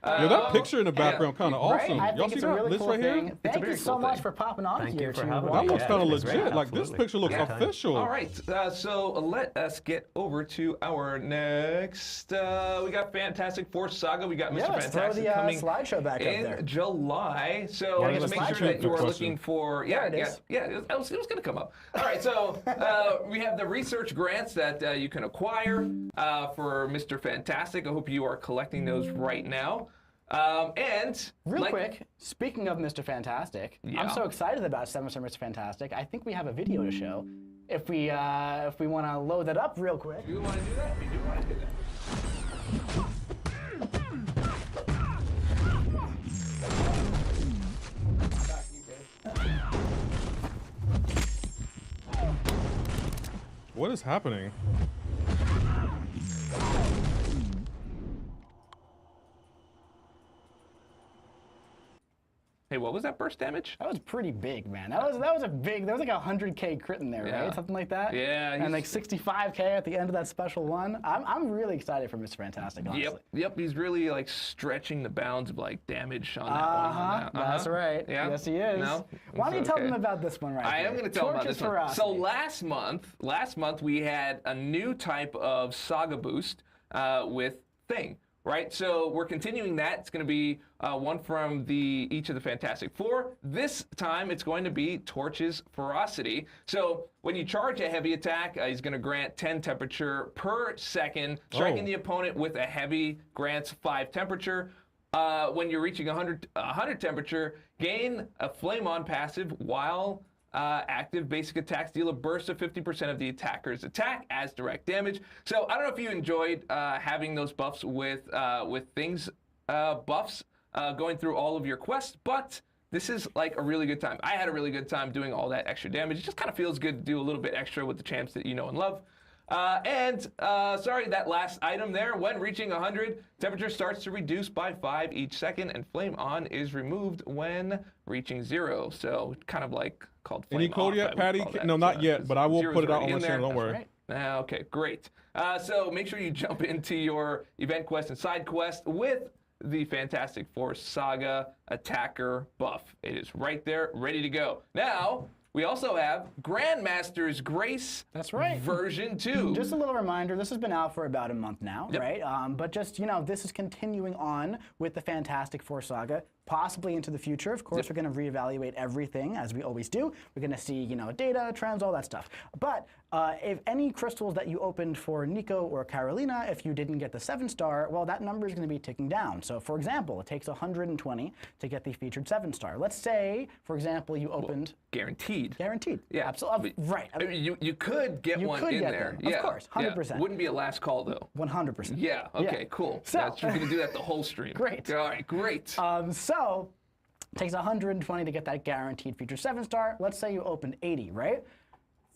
Yeah, that picture in the background kind of
Right?
awesome.
I
Y'all
think
see
it's a
that
really
list
cool
right
thing.
here?
Thank you
very
so
cool
much
thing.
for popping on
Thank
here.
you for
to,
having
That
me.
looks
Yeah,
kind of
it was
legit.
great.
Like this
Absolutely.
picture looks
Yeah.
official.
All right, so let us get over to our next. We got Fantastic Force Saga. We got Mr.
Yeah, let's throw
Fantastic
the
coming
slideshow back up
in
there.
July. So
Yeah,
just
the
make sure
slideshow.
that you
Good
are
question.
looking for.
There it is.
It was going to come up. All right, so we have the research grants that you can acquire for Mr. Fantastic. I hope you are collecting those right now. And
Real quick, speaking of Mr. Fantastic,
Yeah.
I'm so excited about 7 Star Mr. Fantastic. I think we have a video to show. If we want to load that up real quick.
Do you want to do that? We do want to do that.
What is happening?
Hey, what was that burst damage?
That was pretty big, man. That was a big. There was like a 100K crit in there,
Yeah.
right? Something like that.
Yeah,
And
he's-
like 65K at the end of that special one. I'm really excited for Mr. Fantastic, honestly.
Yep. He's really like stretching the bounds of like damage on that one.
That's right.
Yeah.
Yes, he is.
No?
Why don't you
It's
tell
okay.
them about this one right
I
here?
am going to tell them about
Torches
this one.
Ferocity.
So last month we had a new type of Saga boost with Thing. Right, so we're continuing that. It's going to be one from each of the Fantastic Four. This time, it's going to be Torches Ferocity. So when you charge a heavy attack, he's going to grant 10 temperature per second. Striking the opponent with a heavy grants 5 temperature. When you're reaching 100 temperature, gain a flame on passive while active. Basic attacks deal a burst of 50% of the attacker's attack as direct damage. So I don't know if you enjoyed having those buffs with things buffs going through all of your quests, but this is like a really good time. I had a really good time doing all that extra damage. It just kind of feels good to do a little bit extra with the champs that you know and love. Sorry, that last item there, when reaching 100, temperature starts to reduce by 5 each second, and flame on is removed when reaching 0. So kind of like called flame
Any code
off,
yet,
I would
Patty?
call that.
No, not yet, but I will
Zero's
put it out
already
on
in
my channel.
there.
Don't worry.
right.
Okay, great. So make sure you jump into your event quest and side quest with the Fantastic Force Saga Attacker buff. It is right there, ready to go. Now, We also have Grandmaster's Grace.
That's right.
Version 2.
Just a little reminder, this has been out for about a month now, right? But just, you know, this is continuing on with the Fantastic Four saga, possibly into the future. Of course, we're going to reevaluate everything, as we always do. We're going to see, you know, data, trends, all that stuff. But if any crystals that you opened for Nico or Carolina, if you didn't get the 7-star, well, that number is going to be ticking down. So, for example, it takes 120 to get the featured 7-star. Let's say, for example, you opened...
Guaranteed.
Guaranteed.
Yeah.
Absolutely. Right.
I mean, you could get one in there.
Them. Of course, 100%.
Yeah. Wouldn't be a last call, though.
100%.
Yeah, okay, cool.
So,
you're going to do that the whole stream.
Great.
All right, great.
So, it takes 120 to get that guaranteed feature 7-star. Let's say you opened 80, right?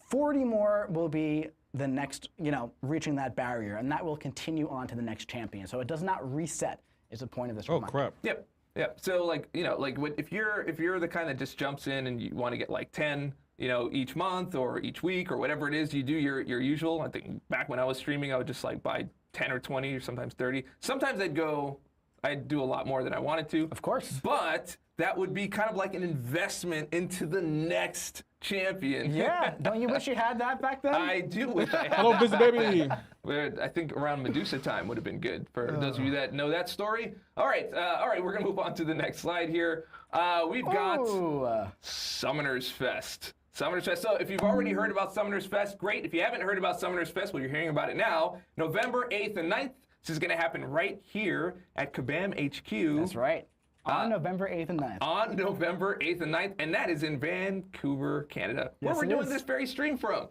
40 more will be the next, you know, reaching that barrier, and that will continue on to the next champion. So it does not reset, is the point of this reminder.
Oh, crap.
Yep. Yep. So, like, you know, like if you're the kind that just jumps in and you want to get like 10, you know, each month or each week or whatever it is, you do your usual. I think back when I was streaming, I would just like buy 10 or 20 or sometimes 30. Sometimes I'd do a lot more than I wanted to.
Of course.
But that would be kind of like an investment into the next champion.
Yeah. Don't you wish you had that back then?
I do wish I had
Hello,
that
busy
back
baby.
then. I think around Medusa time would have been good for those of you that know that story. All right, we're gonna move on to the next slide here. We've got Summoners Fest. Summoners Fest. So if you've already heard about Summoners Fest, great. If you haven't heard about Summoners Fest, well, you're hearing about it now. November 8th and 9th. This is gonna happen right here at Kabam HQ.
That's right. On November 8th and 9th.
On November 8th and 9th, and that is in Vancouver, Canada, where we're doing this very stream from.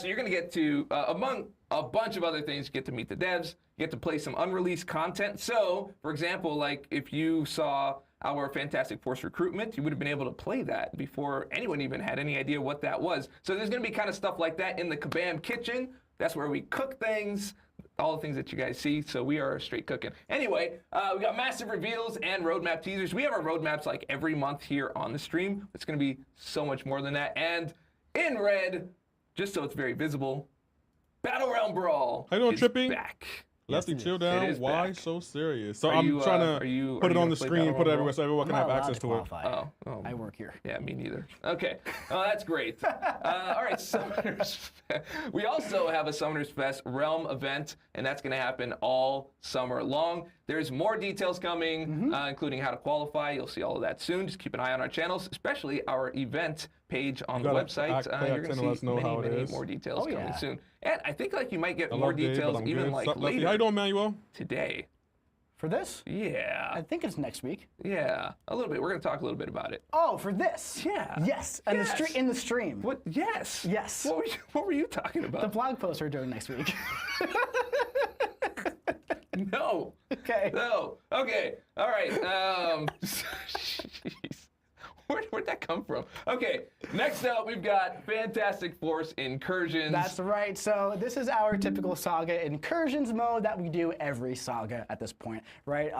So you're going to get to, among a bunch of other things, you get to meet the devs, you get to play some unreleased content. So, for example, like if you saw our Fantastic Force recruitment, you would have been able to play that before anyone even had any idea what that was. So there's going to be kind of stuff like that in the Kabam kitchen. That's where we cook things. All the things that you guys see, so we are straight cooking. Anyway, we got massive reveals and roadmap teasers. We have our roadmaps like every month here on the stream. It's going to be so much more than that. And in red, just so it's very visible, Battle Realm Brawl
How you doing,
is
Trippy?
back.
Lefty, chill down.
It is
Why
back.
so serious? So
Are
I'm
you,
trying
are
to
you-
put
are
it
you
on the
gonna play
screen,
Battle
put it
Realm
everywhere so everyone can
I'm
have
not allowed
access to it.
qualify.
Oh,
I work here.
yeah, me neither. Okay, that's great. All right, Summoners. We also have a Summoners Fest Realm event, and that's going to happen all summer long. There's more details coming, including how to qualify. You'll see all of that soon. Just keep an eye on our channels, especially our event page on the
gotta
website.
pay
You're going
attention,
to
let us
see
know how it
many
is.
more details coming
yeah.
soon. And I think like you might get
I
more
love Dave, but
details
I'm
even
good.
like
Sup, Lefty?
later
How you doing, Manuel?
today.
For this?
Yeah,
I think it's next week.
yeah, a little bit. We're going to talk a little bit about it.
Oh, for this?
Yeah.
Yes. And
Yes.
in the stream.
What? Yes.
Yes.
What were you talking
The
about?
blog post we're doing next week.
No.
Okay.
No. Okay. All right. Jeez. Where'd that come from? Okay. Next up, we've got Fantastic Force Incursions.
That's right. So this is our typical Saga incursions mode that we do every Saga at this point, right?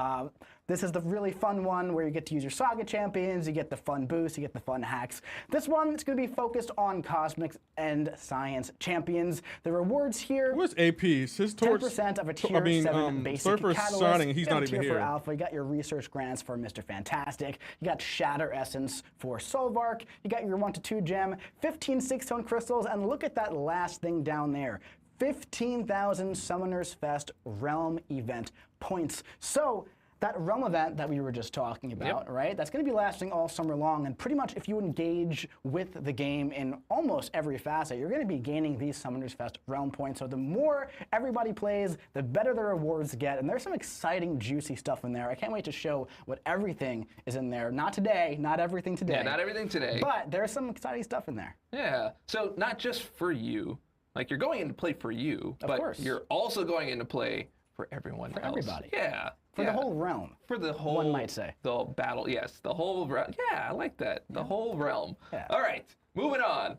This is the really fun one where you get to use your Saga champions, you get the fun boosts, you get the fun hacks. This one is going to be focused on cosmics and science champions. The rewards here.
Where's APs? His torch.
10% of a tier 7 basic
Surfer's
catalyst.
signing, he's
You got
not
a
even
tier for
here.
Alpha. You got your research grants for Mr. Fantastic. You got Shatter Essence for Solvark. You got your 1-2 gem, 15 6-tone crystals, and look at that last thing down there. 15,000 Summoners Fest Realm event points. So that Realm event that we were just talking about, right? That's going to be lasting all summer long, and pretty much if you engage with the game in almost every facet, you're going to be gaining these Summoners Fest Realm points. So the more everybody plays, the better the rewards get, and there's some exciting, juicy stuff in there. I can't wait to show what everything is in there. Not today, not everything today.
Yeah, not everything today.
But there's some exciting stuff in there.
Yeah. So not just for you. Like you're going into play for you,
Of
but
course.
you're also going into play for everyone else.
everybody.
Yeah.
For
yeah.
the whole realm.
For the whole,
one might say.
The battle, yes. The whole realm. Yeah, I like that. The whole realm.
Yeah.
All right, moving on.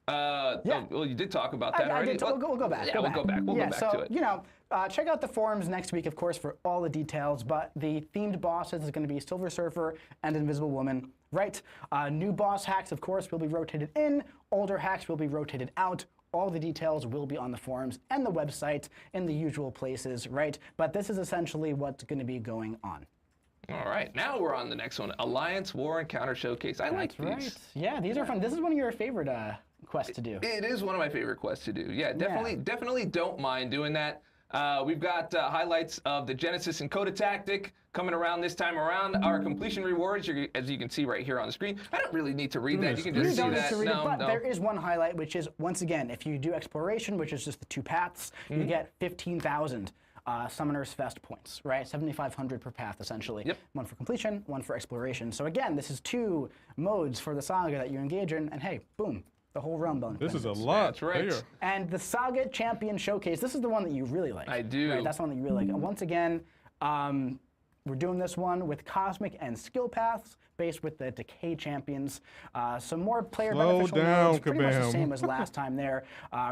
Yeah.
Oh, well, you did talk about that
I
already.
did, we'll go back.
Yeah, we'll go back. We'll
yeah,
go back
so,
to it.
you know, check out the forums next week, of course, for all the details. But the themed bosses is going to be Silver Surfer and Invisible Woman, right? New boss hacks, of course, will be rotated in. Older hacks will be rotated out. All the details will be on the forums and the website in the usual places, right? But this is essentially what's going to be going on.
All right, now we're on the next one. Alliance War Encounter Showcase. I like these.
Right. Yeah, these are fun. This is one of your favorite quests to do.
It is one of my favorite quests to do. Yeah, definitely don't mind doing that. We've got highlights of the Genesis and Coda tactic coming around this time around. Our completion rewards, as you can see right here on the screen. I don't really need to read that. You can just see
don't
that.
Need to read it, but there is one highlight, which is, once again, if you do exploration, which is just the 2 paths, you get 15,000. Summoner's Fest points, right? 7,500 per path, essentially.
Yep.
One for completion, one for exploration. So again, this is 2 modes for the Saga that you engage in, and hey, boom, the whole realm bonus.
This is a lot.
That's right.
There.
And the Saga Champion Showcase, this is the one that you really like.
I do.
Right? That's the one that you really like. And once again, we're doing this one with Cosmic and Skill Paths, based with the Decay Champions. Some more player beneficial nodes, pretty much the same as last time there.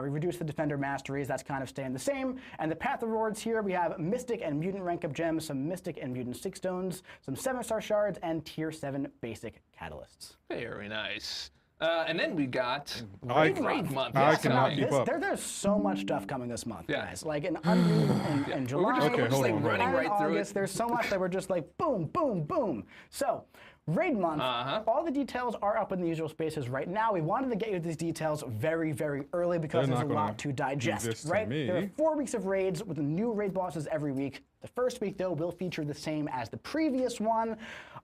We reduced the Defender Masteries, that's kind of staying the same. And the Path rewards here, we have Mystic and Mutant Rank Up Gems, some Mystic and Mutant Stick Stones, some 7-star shards, and Tier 7 basic catalysts.
Very nice. And then we got
Raid
Month.
I cannot keep up.
There's so much stuff coming this month,
Yeah.
guys. Like in Unreal in July,
We're just like running
and
right through
August,
it.
there's so much that we're just like boom, boom, boom. So, Raid Month, all the details are up in the usual spaces right now. We wanted to get you these details very, very early because there's a lot to digest, right? There are 4 weeks of raids with new raid bosses every week. The first week, though, will feature the same as the previous one,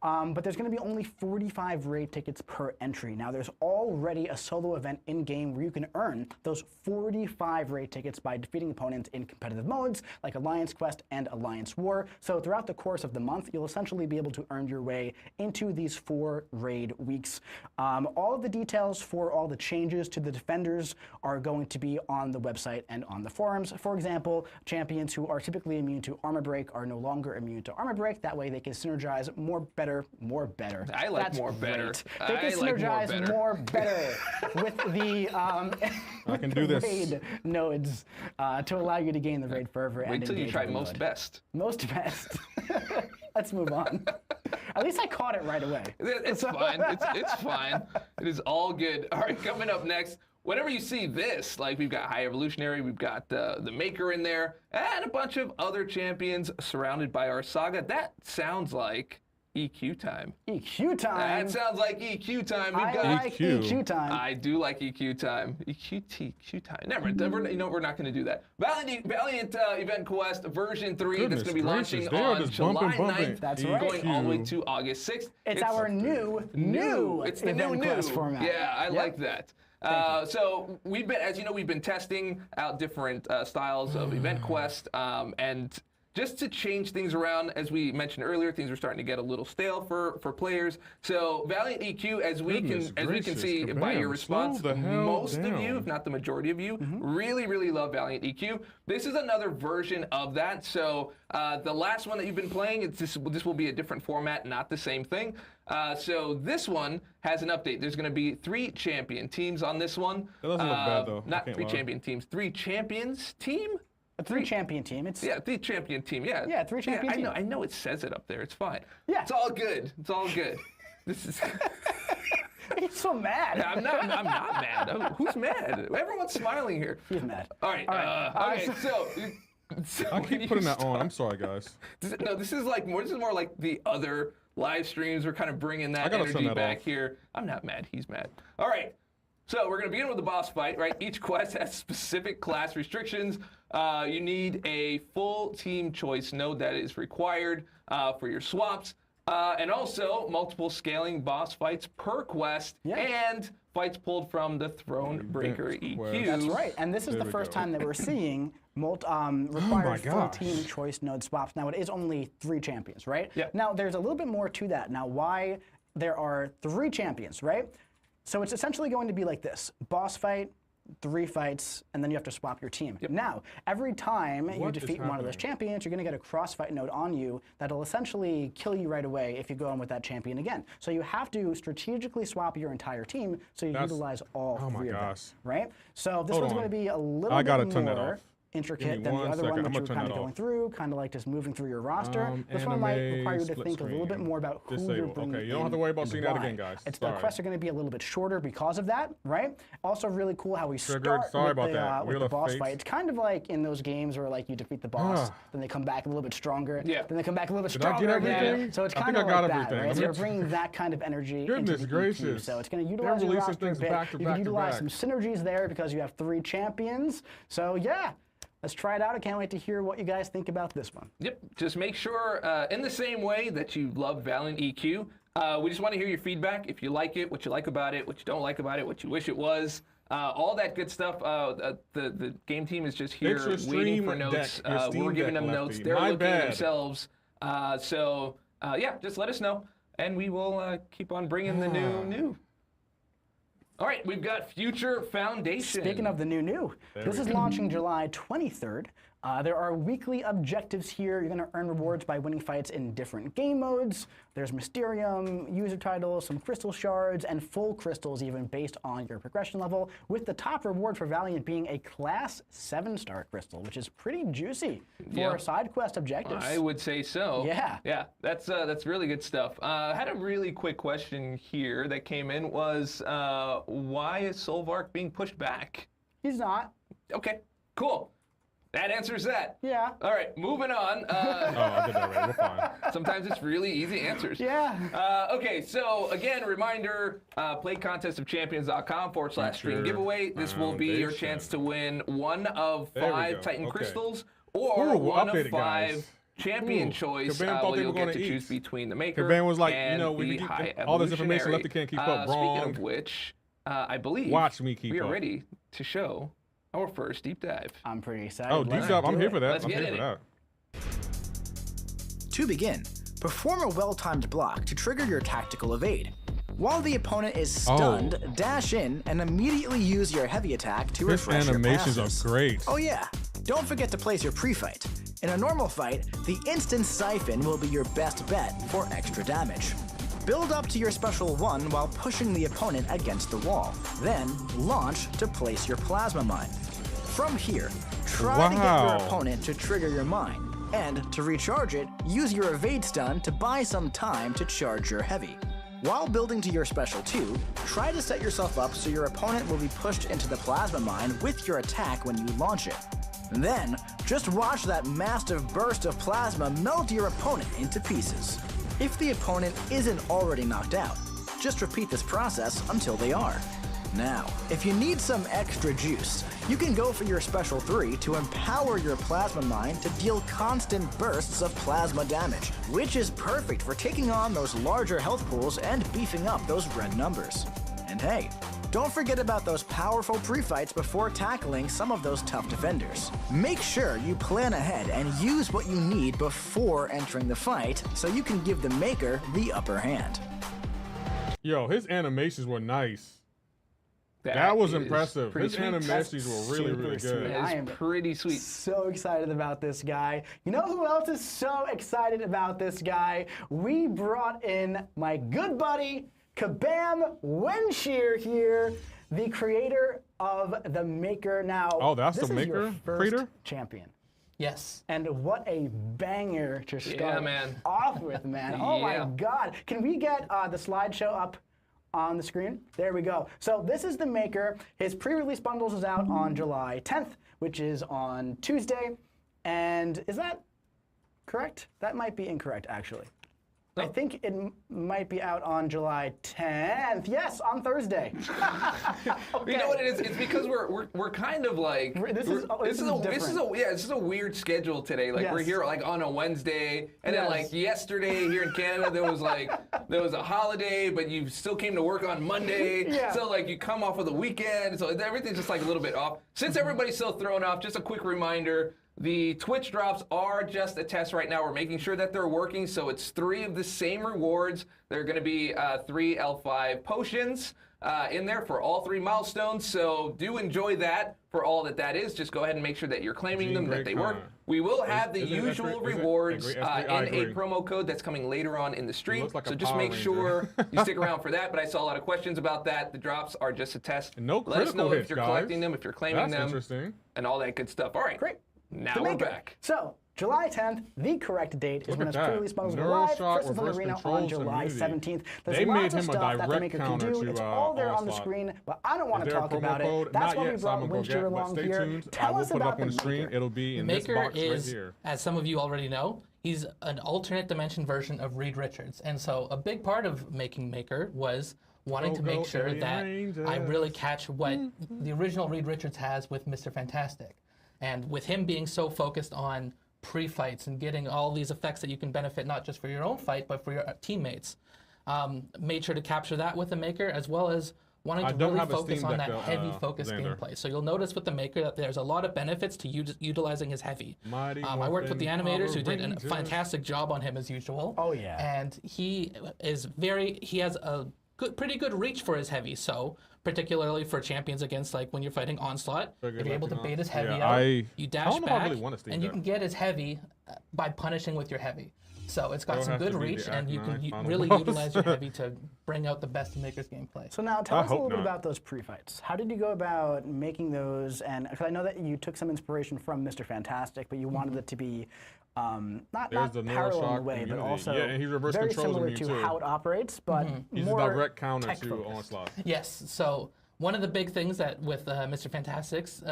but there's going to be only 45 raid tickets per entry. Now, there's already a solo event in-game where you can earn those 45 raid tickets by defeating opponents in competitive modes, like Alliance Quest and Alliance War. So throughout the course of the month, you'll essentially be able to earn your way into these 4 raid weeks. All of the details for all the changes to the defenders are going to be on the website and on the forums. For example, champions who are typically immune to armor break are no longer immune to armor break. That way they can synergize more better.
I like
That's
more better.
Great. They can synergize more better with the
I can do this.
raid nodes to allow you to gain the raid fervor.
Wait till you try most best.
Most best. Let's move on. At least I caught it right away.
It's fine. It's fine. It is all good. All right, coming up next. Whenever you see this, like we've got High Evolutionary, we've got the Maker in there, and a bunch of other champions surrounded by our Saga, that sounds like EQ time.
EQ time?
That sounds like EQ time.
I like EQ time.
I do like EQ time. EQ time. Never. You know, we're not going to do that. Valiant Event Quest version 3 that's going to be launching on July 9th.
That's right.
Going all the way to August 6th.
It's our new
It's the
Event Quest format.
Yeah, I like that. So we've been, as you know, we've been testing out different styles of Event Quest, and just to change things around, as we mentioned earlier, things are starting to get a little stale for players. So Valiant EQ, as we can see by your response, most of you, if not the majority of you, really love Valiant EQ. This is another version of that. So the last one that you've been playing, this will be a different format, not the same thing. So this one has an update. There's going to be 3 champion teams on this one.
That doesn't look bad, though.
Not 3 champion teams, 3 champions team?
A 3 champion team. It's
3 champion team. Yeah.
Yeah, 3 champion team.
I know it says it up there. It's fine.
Yeah.
It's all good. It's all good. This is.
He's so mad.
I'm not mad. Who's mad? Everyone's smiling here.
He's mad.
All right. Okay. So
I keep putting that on. I'm sorry, guys.
This is more like the other live streams. We're kind of bringing that energy back here. I'm not mad. He's mad. All right. So we're going to begin with the boss fight, right? Each quest has specific class restrictions. You need a full team choice node that is required for your swaps. And also multiple scaling boss fights per quest and fights pulled from the Throne Breaker EQ.
That's right. And this is the first time that we're seeing required full team choice node swaps. Now, it is only 3 champions, right?
Yeah.
Now, there's a little bit more to that. Now, why there are 3 champions, right? So it's essentially going to be like this. Boss fight, 3 fights, and then you have to swap your team.
Yep.
Now, every time you defeat one of those champions, you're going to get a crossfight node on you that'll essentially kill you right away if you go in with that champion again. So you have to strategically swap your entire team so you utilize all 3 of them. Right? So this one's going to be a little bit more intricate
Give me
than the
one
other
second.
one,
I'm
which you
gonna
were
turn
kind of
that
going
off.
through, kind of like just moving through your roster. This one might
Anime
require you to
split
think a little bit
screen.
more about who you're
Disable.
bringing
Okay, you don't have to worry about
in
seeing
and
that
why.
again, guys.
It's the
Sorry.
quests are going to be a little bit shorter because of that, right? Also, really cool how we
Triggered.
start
Sorry
with
about
the,
that.
with
Wheel
the
of
boss
Fate.
fight. It's kind of like in those games where like you defeat the boss, then they come back a little bit stronger,
Yeah.
then they come back a little bit
Did I get
stronger again.
everything?
So it's
I
kind
think
of
I got
like that,
everything.
right? So
Let
you're
me-
bringing that kind of energy
Goodness
into the EQ.
gracious.
So it's going to
They're
utilize your
releasing
roster a
things
bit.
back to
You
back
can
to
utilize
back.
some synergies there because you have 3 champions. So yeah, let's try it out. I can't wait to hear what you guys think about this one.
Yep. Just make sure, in the same way that you love Valiant EQ, we just want to hear your feedback. If you like it, what you like about it, what you don't like about it, what you wish it was, all that good stuff. The game team is just here
Fix your
waiting
stream
for notes.
deck, your Steam
We're giving
deck,
them notes.
Lefty.
They're
My
looking at
bad.
themselves. Yeah, just let us know, and we will keep on bringing the new. All right, we've got Future Foundation.
Speaking of the new, this is launching July 23rd. There are weekly objectives here. You're going to earn rewards by winning fights in different game modes. There's Mysterium, user titles, some crystal shards, and full crystals even based on your progression level, with the top reward for Valiant being a Class 7-star crystal, which is pretty juicy for
Yeah.
side quest objectives.
I would say so.
Yeah.
Yeah, that's really good stuff. I had a really quick question here that came in was, why is Solvark being pushed back?
He's not.
Okay, cool. That answers that.
Yeah.
All right, moving on.
Oh, I did that already. We're fine.
Sometimes it's really easy answers.
Yeah.
Okay, so again, reminder, playcontestofchampions.com/stream giveaway. This will be your
Foundation.
chance to win one of
There we
5
go.
Titan
Okay.
crystals or
Ooh,
one
update
of
it,
5
guys.
champion
Ooh,
choice
Kabam thought
where
they
you'll
were
get
gonna
to
eat.
choose between the maker
Kabam was like, you
and
know, we
the
can
high
get all this information
evolutionary.
Lefty can't keep up.
Speaking
Wrong.
of which, I believe
Watch me keep
we are
up.
ready to show our first deep dive.
I'm pretty excited.
Oh, deep
Let's
dive. I'm
do
here
it.
for that.
Let's
I'm
get
here
in
for
it.
that.
To begin, perform a well-timed block to trigger your tactical evade. While the opponent is stunned, dash in and immediately use your heavy attack to
His
refresh your
animations
passes.
are great.
Oh yeah, don't forget to place your pre-fight. In a normal fight, the instant siphon will be your best bet for extra damage. Build up to your special 1 while pushing the opponent against the wall. Then, launch to place your plasma mine. From here, try to get your
Wow.
opponent to trigger your mine. And to recharge it, use your evade stun to buy some time to charge your heavy. While building to your special 2, try to set yourself up so your opponent will be pushed into the plasma mine with your attack when you launch it. Then, just watch that massive burst of plasma melt your opponent into pieces. If the opponent isn't already knocked out, just repeat this process until they are. Now, if you need some extra juice, you can go for your special 3 to empower your plasma mine to deal constant bursts of plasma damage, which is perfect for taking on those larger health pools and beefing up those red numbers. And hey, don't forget about those powerful pre-fights before tackling some of those tough defenders. Make sure you plan ahead and use what you need before entering the fight so you can give the maker the upper hand.
Yo, his animations were nice. That was
is
impressive.
pretty
His
sweet.
animations were really,
super
really
sweet.
good.
That
I
is
am
pretty sweet.
So excited about this guy. You know who else is so excited about this guy? We brought in my good buddy, Kabam Livestream here, the creator of the Maker. Now,
Oh, that's
this
the
is your
Maker
first
creator?
champion.
Yes.
And what a banger to start
man.
off with, man. Oh
Yeah.
my God. Can we get the slideshow up on the screen? There we go. So this is the Maker. His pre-release bundles is out on July 10th, which is on Tuesday. And is that correct? That might be incorrect, actually. I think it might be out on July 10th. Yes, on Thursday.
You know what it is? It's because we're kind of like
This is
a weird schedule today. Like we're
Yes.
here like on a Wednesday, and then
Yes.
like yesterday here in Canada there was a holiday, but you still came to work on Monday.
Yeah.
So like you come off of the weekend, so everything's just like a little bit off. Since everybody's still thrown off, just a quick reminder. The Twitch drops are just a test right now. We're making sure that they're working, so it's 3 of the same rewards. They're going to be 3 L5 potions. in there for all 3 milestones, so do enjoy that for all that is. Just go ahead and make sure that you're claiming them, that they work. We will have the usual rewards in a promo code that's coming later on in the stream, so just make sure you stick around for that. But I saw a lot of questions about that. The drops are just a test.
No
Let us know
hits,
if you're
guys.
collecting them, if you're claiming
That's
them,
interesting.
and all that good stuff. All right,
Great.
Now we're back.
So, July 10th, the correct date is when it's pre-release bundles go live.
Neuroshock,
First Info
reverse
Arena
control,
on July
immunity.
17th. There's
They
lots
made
of
him a
stuff that the
direct
maker can
counter
do.
to,
It's all there on the
Onslaught.
screen, but I don't want
Is
to
there a
talk
promo
about
code?
it. That's
Not
why we
yet,
brought
so I'm gonna
Winster
go get, but
along
stay
here.
tuned. I
Tell
will
us
put it
about
up on the
the
screen.
Maker.
It'll be in
The
this
Maker
box right
is,
here.
as some of you already know, he's an alternate dimension version of Reed Richards. And so a big part of making Maker was wanting to make sure
Alien
that
Rangers.
I really catch what the original Reed Richards has with Mr. Fantastic. And with him being so focused on pre-fights and getting all these effects that you can benefit not just for your own fight, but for your teammates, made sure to capture that with the Maker, as well as wanting to really focus on that heavy focused gameplay. So you'll notice with the Maker that there's a lot of benefits to utilizing his heavy. I worked with the animators who did a fantastic job on him as usual.
Oh yeah.
And he has a pretty good reach for his heavy. So particularly for champions against, like when you're fighting Onslaught, if you're able to bait his heavy out, you dash back, and you can get his heavy by punishing with your heavy. So it's got some good reach, and you can really utilize your heavy to bring out the best in Maker's gameplay.
So now tell us a little bit about those pre-fights. How did you go about making those? And because I know that you took some inspiration from Mr. Fantastic, but you wanted it to be not parallel in a way, but also
and he reverse
very
controls
similar
you
to
too.
how it operates, but
He's
more
a direct counter to
tech-focused.
Onslaught.
Yes. So one of the big things that with Mr. Fantastic's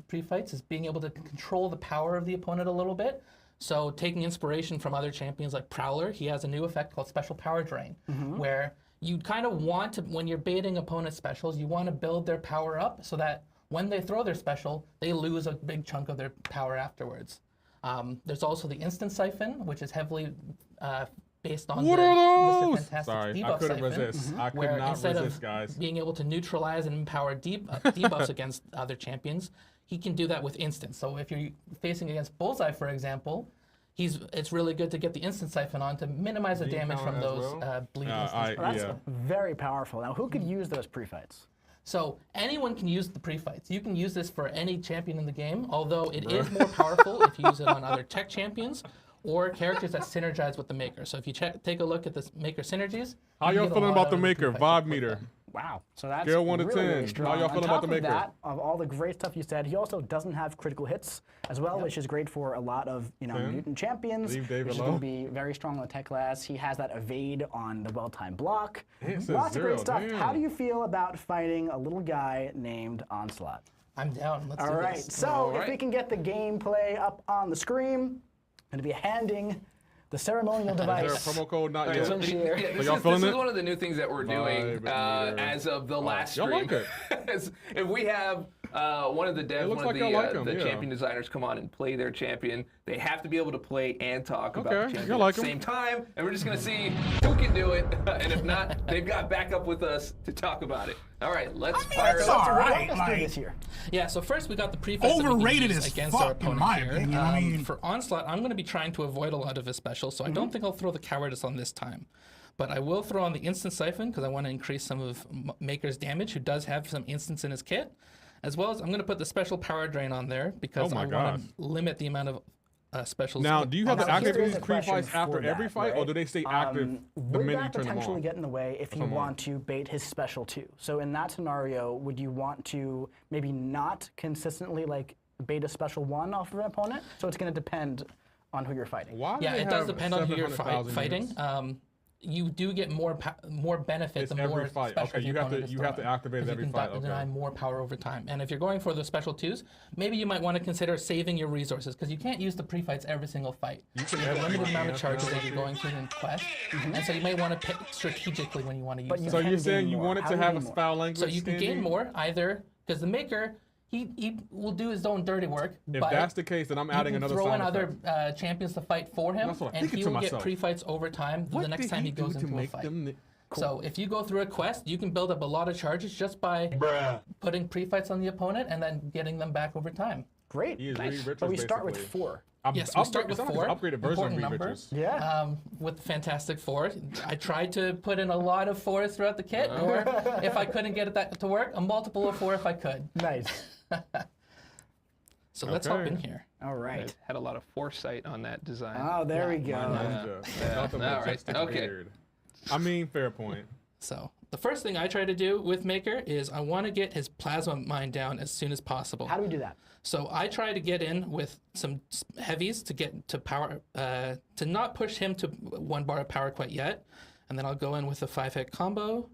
pre-fights is being able to control the power of the opponent a little bit. So taking inspiration from other champions like Prowler, he has a new effect called Special Power Drain, where you kind of want to, when you're baiting opponent specials, you want to build their power up so that when they throw their special, they lose a big chunk of their power afterwards. There's also the Instant Siphon, which is heavily based on Mr. Fantastic's debuff
I couldn't
siphon,
resist. I could
where
not
instead
resist,
of
guys.
being able to neutralize and empower debuffs against other champions, he can do that with instant. So if you're facing against Bullseye, for example, it's really good to get the Instant Siphon on to minimize the damage from those bleed instants.
That's very powerful. Now, who could use those pre-fights?
So anyone can use the pre-fights. You can use this for any champion in the game, although it is more powerful if you use it on other tech champions or characters that synergize with the Maker. So if you take a look at the Maker synergies.
How y'all feeling about the Maker? Vibe meter.
Wow. So that's
Scale 1 to
really,
10.
really strong.
How y'all feeling about the Maker?
On top of that, of all the great stuff you said, he also doesn't have critical hits as well, which is great for a lot of mutant champions, which is going to be very strong on the tech class. He has that evade on the well-timed block. Lots of great stuff. How do you feel about fighting a little guy named Onslaught?
I'm down. Let's do
All right.
this.
So if we can get the gameplay up on the screen, I'm going to be handing the ceremonial device.
Is there a promo code? Not yet.
This is one of the new things that we're doing as of the last stream. If we have one of the devs, one of the champion designers come on and play their champion, they have to be able to play and talk about the champion at the same time, and we're just going to see who can do it, and if not, they've got backup with us to talk about it. All right, let's fire it up.
Let's do this here.
Yeah, so first we got the pre-fights
overrated
that we can use
as
against
fuck,
our opponent
in my
here.
opinion. I mean,
for Onslaught, I'm going to be trying to avoid a lot of his specials, so I don't think I'll throw the Cowardice on this time. But I will throw on the Instant Siphon because I want to increase some of Maker's damage, who does have some instants in his kit. As well as I'm going to put the Special Power Drain on there because I want to limit the amount of specials.
Now, do you have to activate these pre-fights after
for
every
that,
fight, or
right?
do they stay active the
Would
minute you
that
turn them
potentially
on?
get in the way if you want to bait his special too? So in that scenario, would you want to maybe not consistently bait a special one off of an opponent? So it's going to depend on who you're fighting.
Yeah, it does depend on who you're fighting. You do get more benefit the more
fight.
special
Okay, you have to activate it every fight.
You can deny more power over time. And if you're going for the special twos, maybe you might want to consider saving your resources because you can't use the pre-fights every single fight. You have a limited amount of charges that you're going through in quest, and so you may want to pick strategically when you want to use them.
So you're saying you want it to have a foul language?
So you can gain more either because the Maker. He will do his own dirty work.
If that's the case, then I'm adding another
throw in
sound
other
effect.
champions to fight for him, and he will get pre-fights over time the next time he goes into a fight. So if you go through a quest, you can build up a lot of charges just by putting pre-fights on the opponent and then getting them back over time.
Great. So we start with 4.
Yes, we start with
it's not
4.
Like an upgraded version of
important number.
Riches.
Yeah.
With Fantastic 4. I tried to put in a lot of 4s throughout the kit, or if I couldn't get that to work, a multiple of 4 if I could.
Nice.
So let's hop in here.
All right.
Had a lot of foresight on that design.
Oh, there we go.
Nothing
All right,
majestic
okay.
weird. I mean, fair point.
So the first thing I try to do with Maker is I want to get his plasma mine down as soon as possible.
How do we do that?
So I try to get in with some heavies to get to power, to not push him to 1 bar of power quite yet, and then I'll go in with a 5-hit combo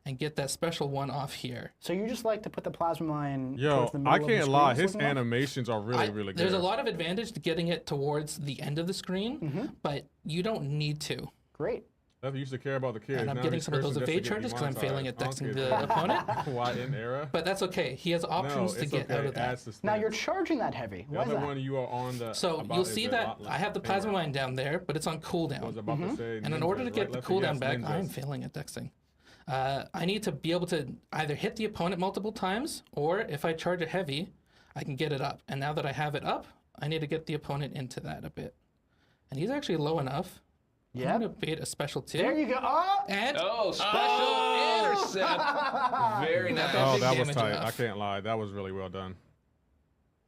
and get that special 1 off here.
So you just like to put the plasma mine
Yo,
towards the middle
I
of the
can't
screen
lie.
it's
His
looking off?
animations are really good.
There's a lot of advantage to getting it towards the end of the screen, but you don't need to.
Great.
Never used to care about the kids.
And I'm
Now
getting
he's
some of those
cursing just to
evade
get
charges because I'm failing at
demonetized.
dexing the opponent.
Why in era?
But that's okay. He has options
No,
to
it's
get
okay.
out of that.
Adds suspense.
Now you're charging that heavy.
The
Why is
other
that?
one you are on the.
So
about
you'll
is
see
a
that
lot less
I have the plasma
era.
mine down there, but it's on
I was
cooldown.
about to say.
And in order to
ninjas,
get
right?
the
Let's
cooldown
yes,
back,
ninjas.
I'm failing at dexing. I need to be able to either hit the opponent multiple times, or if I charge a heavy, I can get it up. And now that I have it up, I need to get the opponent into that a bit. And he's actually low enough.
Yeah.
I'm going to bait a special 2.
There you go. Oh!
And
Oh, special intercept. Very nice.
Oh,
big
that was
damage
tight. I
enough.
can't lie. That was really well done.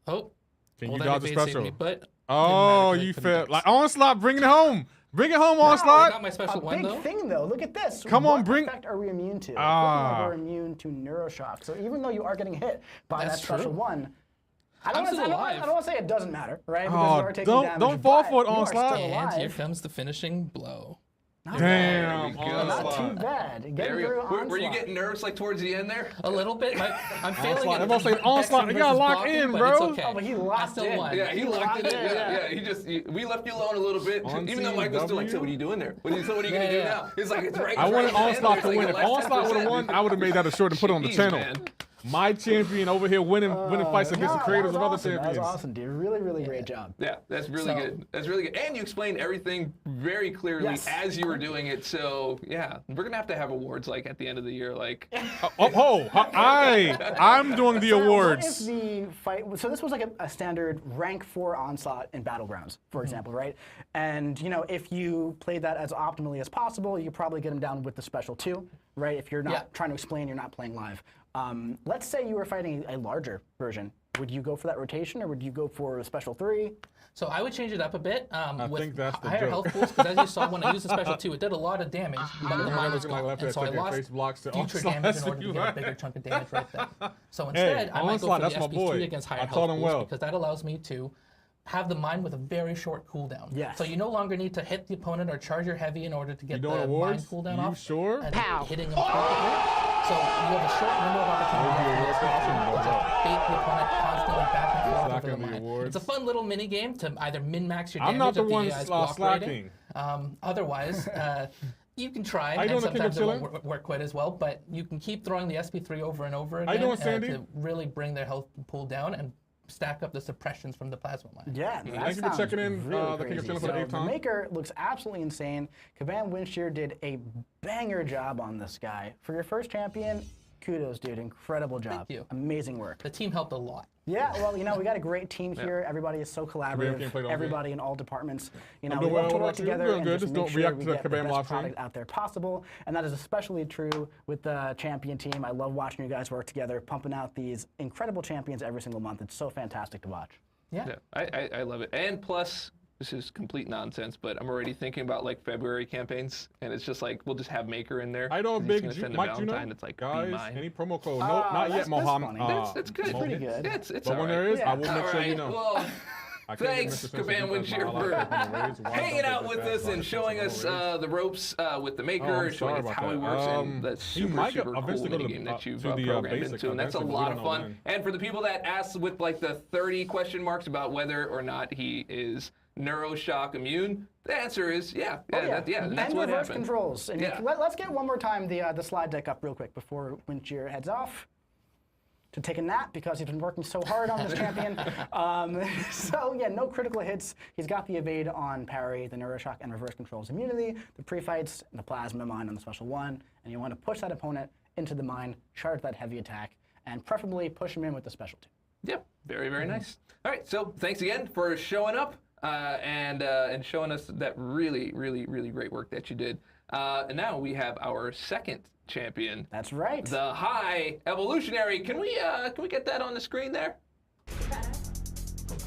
oh,
Can
well,
you
that
dodge the
evade saved
special?
me, but
Oh,
didn't matter 'cause I
you
couldn't
failed.
dex.
Like Onslaught, bring it home. Bring it home,
I
Onslaught.
got my special
A
1
big
though.
thing though. Look at this.
Come on,
what
bring-
effect are we immune to?
Ah.
We're immune to neuroshock. So even though you are getting hit by
That's
that special
true.
1, I
I'm
don't
still alive.
want to say it doesn't matter, right? Because
Oh,
you are taking damage.
don't fall
but
for it,
you are
Onslaught.
still
And here
alive.
comes the finishing blow.
Not
Damn,
There we go.
bad. Not too
Onslaught.
bad.
There
Getting
we
through
go. Were you
Onslaught.
getting nervous like towards the end there?
A little bit. I'm failing
Onslaught.
at
Everyone's saying
dexing
Onslaught. You gotta
versus
lock
blocking,
in,
but
bro.
It's okay.
Oh, but he
I
locked
still
in.
won.
Yeah, he locked it in. Yeah. We left you alone a little bit.
On
Even though
team
Mike was still like,
W?
so what are you doing there? What are you gonna
Yeah,
do
yeah.
now? He's like, it's right.
I
it's
wanted
right
Onslaught
it's
to
like
win.
your
If
last
Onslaught would have
10%.
won, I would have made that a short and put it on the
Jeez,
channel.
man.
My champion over here winning fights against the creators of other champions.
That was awesome, dude. Really, really great job.
Yeah, that's really good. That's really good. And you explained everything very clearly
Yes.
as you were doing it. So yeah, we're gonna have to have awards like at the end of the year, like.
I'm doing the
What
awards.
if the fight? So this was like a standard rank 4 onslaught in Battlegrounds, for example, right? And you know, if you played that as optimally as possible, you probably get him down with the special 2, right? If you're not trying to explain, you're not playing live. Let's say you were fighting a larger version. Would you go for that rotation, or would you go for a special 3?
So I would change it up a bit with
think that's the
higher
joke.
health pools, because as you saw when I used the special 2, it did a lot of damage, but the mine was
looking like
gone.
left
And
hand
so I
second
lost
face blocks to
future
Onslaught.
damage in
That's
order to
you,
get a
right?
bigger chunk of damage right then. So instead, I might go
Onslaught,
for the
that's my boy.
SP3 against higher
I
health
taught him
pools,
well.
because that allows me to have the mine with a very short cooldown.
Yes.
So you no longer need to hit the opponent or charge your heavy in order to get
doing
the mine
awards?
cooldown
You
off.
sure?
And hitting them perfectly. So you have a short window of opportunity to just bait the opponent constantly back and forth over the
Slacking the
mine.
awards.
It's a fun little mini game to either min-max your
I'm
damage
not the
if
one
AI's cooperating.
slacking.
Otherwise, you can try,
How you
and
doing, King of
sometimes it won't
Chillin'?
work quite as well, but you can keep throwing the SP3 over and over
How you
again
doing, Sandy?
to really bring their health pool down and stack up the suppressions from the plasma mine.
Yeah, that
Thank you for
sounds
checking in,
really
the King of
crazy.
Chillin' for the
So
8th time.
Maker looks absolutely insane. Kabam Livestream did a banger job on this guy. For your first champion, kudos, dude. Incredible job.
Thank you.
Amazing work.
The team helped a lot.
Yeah, well, you know, we got a great team here. Everybody is so
can't
collaborative.
play it all
Everybody in all departments. You know,
I'm
we
doing
love to
well. What
work
about you?
together
Doing
and
good.
just
Just
make
don't
sure
react
we
to the
get the
Kabam
best
Livestream.
product out there possible. And that is especially true with the champion team. I love watching you guys work together, pumping out these incredible champions every single month. It's so fantastic to watch.
Yeah.
Yeah, I love it. And plus, this is complete nonsense, but I'm already thinking about like February campaigns, and it's just like we'll just have Maker in there.
I know a
and he's
big
gonna spend the
Mike Juno.
Valentine. It's like
Guys,
be mine.
any promo code? No, not yet,
that's
Mohammed.
funny.
That's good.
Pretty good.
Yeah, it's
But
all
when
right.
there is, I
Yeah.
will make
All
sure
right.
you know.
Well,
I can't get
thanks,
Mr. Simpson
Kabam
because my
Livestream,
life
for
has been erased. Why
hanging
don't
out
they
with
just
us
ask
and
why
showing
it's
us
erased?
the ropes with the Maker,
I'm
showing
sorry
us
about
how he
that.
works, and that's
he
super,
might
super cool
eventually go to
minigame that you've
to the,
programmed
basic
into, and that's a
eventually,
lot
we
of
don't know
fun.
when.
And for the people that asked with like the 30 question marks about whether or not he is neuroshock immune, the answer is yeah. And that's
and
what
reverse
happened.
controls. And
Yeah.
let's get one more time the slide deck up real quick before Wincheer heads off to take a nap because he's been working so hard on this champion. So yeah, no critical hits. He's got the evade on parry, the neuroshock and reverse controls immunity, the pre-fights, and the plasma mine on the special 1, and you want to push that opponent into the mine, charge that heavy attack, and preferably push him in with the special 2.
Yep, very, very nice. All right, so thanks again for showing up. and showing us that really great work that you did. And now we have our second champion.
That's right.
The High Evolutionary. Can we get that on the screen there?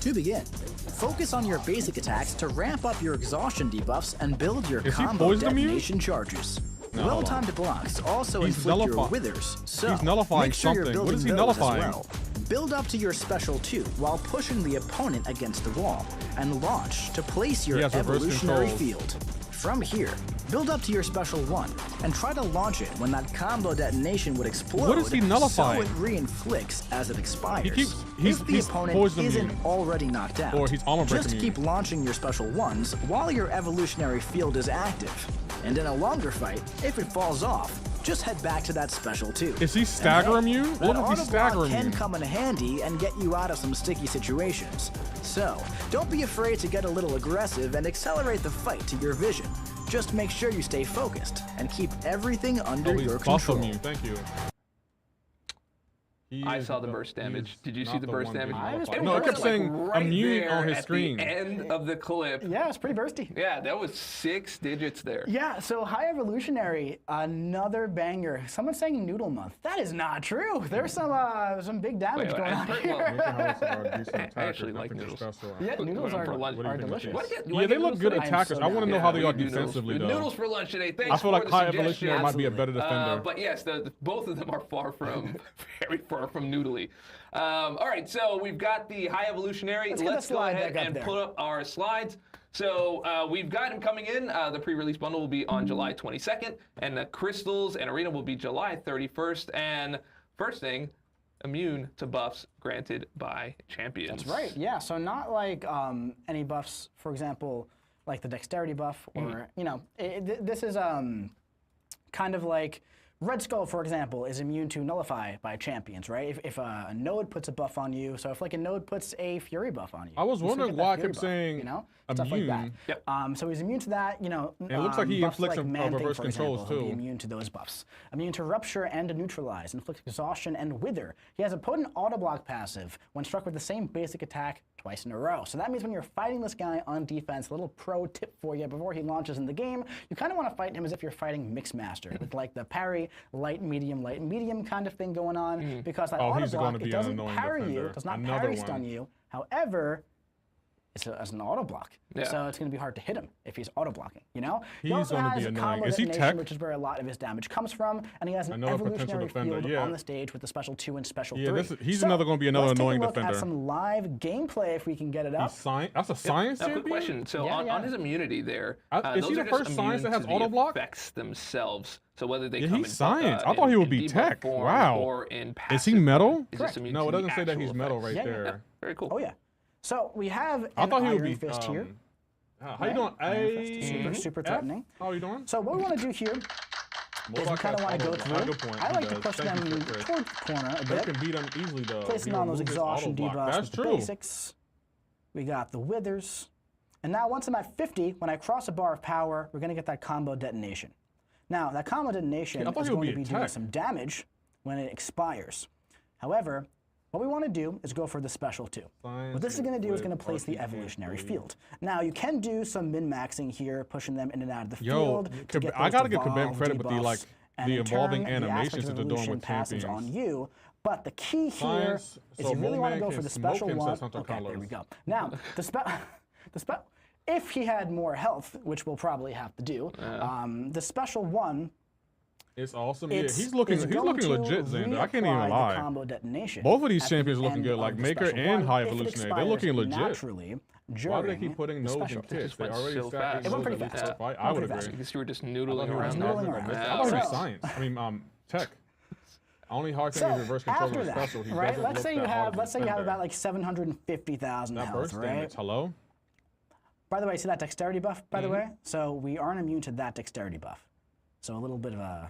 To begin, focus on your basic attacks to ramp up your exhaustion debuffs and build your
Is he
combo
poison immune?
detonation charges.
No,
Well-timed blocks also
He's
inflict your
nullifying-
withers, so
he's nullifying
make sure you're
something. What
building
is he
those
nullifying?
as well. Build up to your special 2 while pushing the opponent against the wall, and launch to place your
He has reverse
evolutionary
controls.
field. From here, build up to your special 1 and try to launch it when that combo detonation would explode.
What is he nullifying?
So it re-inflicts as it expires.
He's
if the opponent
poison
isn't
immune.
already knocked out,
Or he's armor break
just
immune.
keep launching your special 1s while your evolutionary field is active. And in a longer fight, if it falls off, just head back to that special 2.
Is he stagger immune?
That
What if he's
auto
stagger
block can
immune?
come in handy and get you out of some sticky situations. So, don't be afraid to get a little aggressive and accelerate the fight to your vision. Just make sure you stay focused and keep everything under
Oh, he's
your
buff
control.
immune. Thank you.
I saw the burst damage. Did you see the burst damage?
No, it kept saying
right
immune
there
on his
at
screen.
The end of the clip.
Yeah, it's pretty bursty.
Yeah, that was 6 digits there.
Yeah, so High Evolutionary, another banger. Someone's saying Noodle Month. That is not true. There's some big damage
Wait,
going on
well,
here.
I actually like noodles.
Yeah, noodles are delicious.
Yeah, they look good
I am
attackers.
so
I want to
down.
know how they
we
are
do
defensively, though.
Noodles for lunch today. Thanks
I feel
for
like
the
High
suggestion.
Evolutionary might be a better defender.
But yes, both of them are far from, very far from noodly. All right, so we've got the High Evolutionary.
Let's get the
Let's go
slide
ahead
back up
and
there.
put up our slides. So we've got him coming in. The pre-release bundle will be on July 22nd, and the Crystals and Arena will be July 31st. And first thing, immune to buffs granted by champions.
That's right, yeah. So not like any buffs, for example, like the dexterity buff, or, you know, this is kind of like Red Skull, for example, is immune to nullify by champions, right? If a node puts a buff on you, so if like a node puts a fury buff on you.
I was
you still
wondering
get that
why I
fury
kept
buff,
saying
you know? Stuff like that.
immune.
Yep.
So he's immune to that, you know.
And it looks like he
buffs
inflicts
like
some
Man-Thing,
reverse
for
controls,
example, he'll be
too.
immune to those buffs. Immune to Rupture and Neutralize, inflict exhaustion and Wither. He has a potent auto block passive when struck with the same basic attack twice in a row. So that means when you're fighting this guy on defense, a little pro tip for you before he launches in the game, you kind of want to fight him as if you're fighting Mixmaster with like the parry, light, medium kind of thing going on, because that auto
he's going
block,
to
it
be an
doesn't
annoying
parry you,
defender.
it does not
Another
parry
one.
stun you. However, it's as an auto block,
Yeah.
so it's going to be hard to hit him if he's auto blocking. You know, he
He's
also
gonna
has
be
a
annoying.
combo
Is he
detonation,
tech?
which is where a lot of his damage comes from, and he has an
Another potential
evolutionary
defender,
field
yeah.
on the stage with the special 2 and special
Yeah,
3.
he's
So,
another going to be another
let's
annoying
take a look
defender.
at some live gameplay if we can get it up.
That's a science
Now,
champion?
quick question. So
Yeah,
on his immunity there,
Is he
those
the
are just
first science that
immune
has
to the
auto block?
effects themselves. So whether they
Yeah,
come
he's
in
science. I
in-
thought he would
in
be
debuff
tech.
form
Wow.
Or in
Is he
passive
metal?
form. Is this immune
No,
to
it
the
doesn't say that he's
actual
metal
effects?
right
Yeah, yeah,
there.
Very cool.
Oh yeah. So we have
I
an
thought he would
Iron
be.
Fist here.
How you doing?
Iron Fist, super,
A
super
F?
threatening.
How are you doing?
So what we want to do here is we kind of want to go through.
Good point.
I
He
like to
does.
push
Thank
them
you, Chris.
towards the corner a
They
bit.
can beat him easily, though.
Placing
He
on those
removed his
exhaustion
auto block.
debuffs
That's
with the
true.
basics. We got the withers. And now once I'm at 50, when I cross a bar of power, we're going to get that combo detonation. Now, that combo detonation
Yeah, I thought
is
he would
going
be
to be doing
attacked.
some damage when it expires. However, what we want to do is go for the special 2. What this is going to do is going to place the evolutionary field. Now, you can do some min-maxing here, pushing them in and out of the
Yo,
field. to get
I
those
gotta give Kabam
evolved
credit with the,
debuffs,
like,
and
the
in
evolving
turn, the aspect
animations
of
that they're doing
evolution
with
passes
champions.
on you. But the key here
Science,
is
so
you really want to
Mo Man
go for
can
the
smoke
special
him, says
one.
Hunter
Okay, there
Carlos.
we go. Now, if he had more health, which we'll probably have to do, the special 1.
It's awesome. Yeah,
It's,
he's looking
is going to
legit, Xander. I can't even
reapply the
lie.
combo detonation
Both of these
at the
champions are looking
end
good, like
of the
Maker
special
and
one
High
if it
Evolutionary. They're looking
expires
legit.
naturally
Why do they
during
keep putting
the
nodes
special.
and kits?
just
They
went
already
so
stacked
fast.
these
It went
nodes
pretty
that we
fast.
still fight.
It
I
went
would
pretty
agree.
fast.
Because you were just
I
noodling
thought he was
around.
noodling
noodling
around.
around. I thought he was
So-
science. I mean, tech. Only hard thing
So
is reverse control
after
is
that,
special. He
right?
doesn't
Let's
look
say
that
you
hard
have,
to
let's say you have
defend
about
there.
like 750,000
That
health,
burst
right?
damage. Hello?
By the way, see that dexterity buff, by the way? So we aren't immune to that dexterity buff. So a little bit of a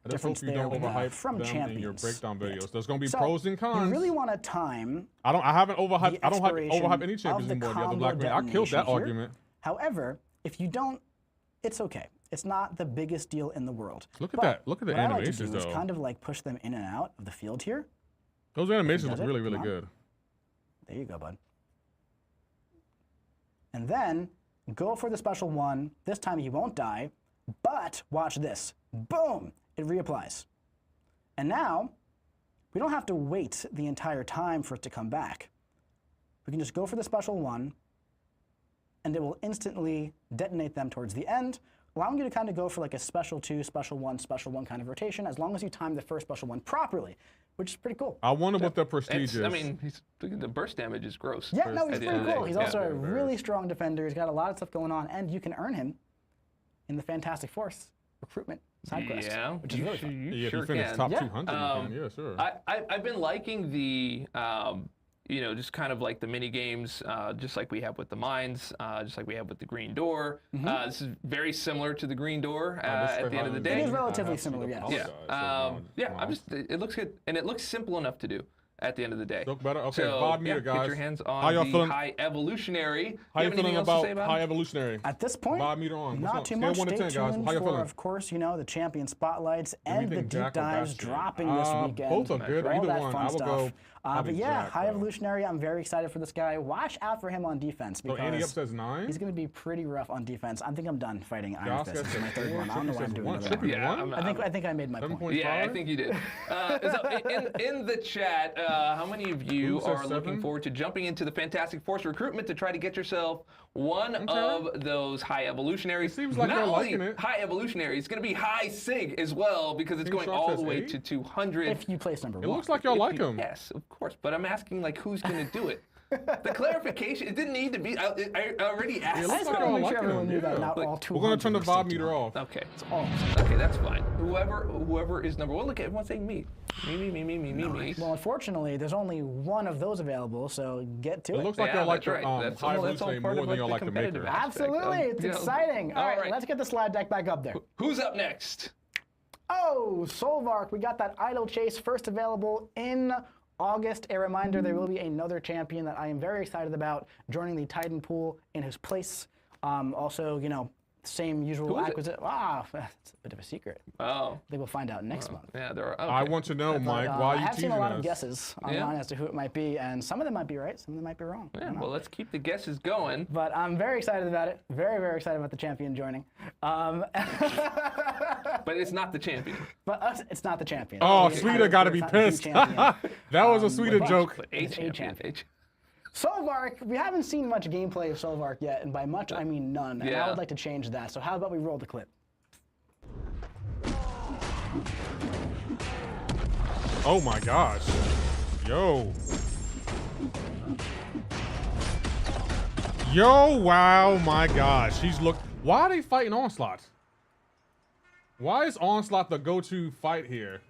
I just
difference
hope you
there
don't
with,
overhype
from
them
champions.
in your breakdown videos.
Yes.
There's going to be
So
pros and cons.
you really want to time
I haven't overhyped.
the
I don't
expiration
overhype any
of
champions
the
anymore. The other
combo
black man. I killed that
detonation here.
argument.
However, if you don't, it's okay. It's not the biggest deal in the world.
Look at
But
that. Look at the
what
animations,
I like to do
though.
is kind of like push them in and out of the field here.
Those animations
does
look
it.
really, really
Come on.
good.
There you go, bud. and then go for the special one. This time he won't die, but watch this. Boom! It reapplies. And now, we don't have to wait the entire time for it to come back. We can just go for the special one, and it will instantly detonate them towards the end, allowing you to kind of go for like a special 2, special 1 kind of rotation, as long as you time the first special one properly, which is pretty cool.
I wonder what the prestige is.
I mean, the burst damage is gross.
Yeah, no, he's
At the
pretty
end of the
cool.
day.
He's
Yeah.
also a really strong defender. He's got a lot of stuff going on, and you can earn him in the Fantastic Force recruitment side quest,
Yeah,
which is really fun.
Yeah, if
sure
you finish
can.
top
Yeah.
200, you can. Yeah, sure.
I've been liking the, you know, just kind of like the mini games, just like we have with the mines, just like we have with the Green Door. This is very similar to the Green Door at the end of the day.
It is relatively similar, yes.
Yeah, I'm just, it looks good, and it looks simple enough to do at the end of the day.
Look better. Okay,
So,
VOD meter,
Get
guys.
your hands
How
on
y'all
the
feeling?
High Evolutionary.
How you
have anything
feeling
else to
about
say about
High
it?
Evolutionary?
At this point,
VOD meter on. What's
not
up?
too
Scale
much.
1 to
Stay
10, guys.
tuned
How you
for,
feeling?
of course, you know, the champion spotlights and the
think
deep
Jack or
dives
Bastion?
dropping this weekend.
Both are good.
All
Either
that
one.
fun
I will
stuff.
go
But
probably
yeah,
Jack,
High
though.
Evolutionary, I'm very excited for this guy. Watch out for him on defense
So Andy up
because
says 9.
he's going to be pretty rough on defense. I think I'm done fighting Iron
Josh
Fist. This is
says
my third
4.
one. I don't know why I'm
Trippy
doing
says
another
1.
one.
Trippy 1?
I think I made my point.
7.5?
Yeah, I think you did. So in the chat, how many of you
Who says
are looking
7?
forward to jumping into the Fantastic Force recruitment to try to get yourself one of those High Evolutionaries?
It seems like
Not
you're
only
liking it.
High Evolutionary, it's going to be High Sig as well because it's
King
going
Shark
all
says
the way
8?
to 200.
If you place number
It
one.
looks like y'all like him.
Yes, of course. But I'm asking, like, who's going to do it? The clarification, it didn't need to be, I already asked.
It
I
looks
just
like
want to
y'all
make
like
sure everyone
him.
knew that
Yeah.
not
Like,
all 200
We're going to turn the
were
VOD
still
meter
200.
off.
Okay.
Oh,
Okay, that's fine. Whoever is number one. Look, everyone's saying me. Me.
well, unfortunately, there's only one of those available, so get to
It
it.
looks like
Yeah,
y'all like
that's
the
right. That's all
High Evolutionary
part
more
of,
than y'all
the
like the
competitive
Maker.
aspect.
Absolutely, it's
You know,
exciting. All right,
right.
let's get the slide deck back up there.
Who's up next?
Oh, Solvark, we got that Idle Chase first available in August. A reminder, there will be another champion that I am very excited about joining the Titan pool in his place. Also, you know, same usual
Who is it?
acquisition. Ah, it's a bit of a secret.
Oh,
I think we'll find out next month.
yeah, there are. Okay.
I want to know, Mike, why
I
are you
have seen
teasing
a lot
us?
of guesses online as to who it might be, and some of them might be right, some of them might be wrong. I
Yeah,
don't know.
well, let's keep the guesses going.
But I'm very excited about it. Very, very excited about the champion joining.
But it's not the champion.
But us, it's not the champion.
Oh,
It's
Sweeta
not-
got to
it's
be
not the
pissed.
champion.
That was a Sweeta
but-
joke.
But
It's a
champion.
champion. Solvark, we haven't seen much gameplay of Solvark yet, and by much I mean none. And I
Yeah.
would like to change that. So how about we roll the clip?
Oh my gosh. Yo. Yo, wow, my gosh. Why are they fighting Onslaught? Why is Onslaught the go-to fight here?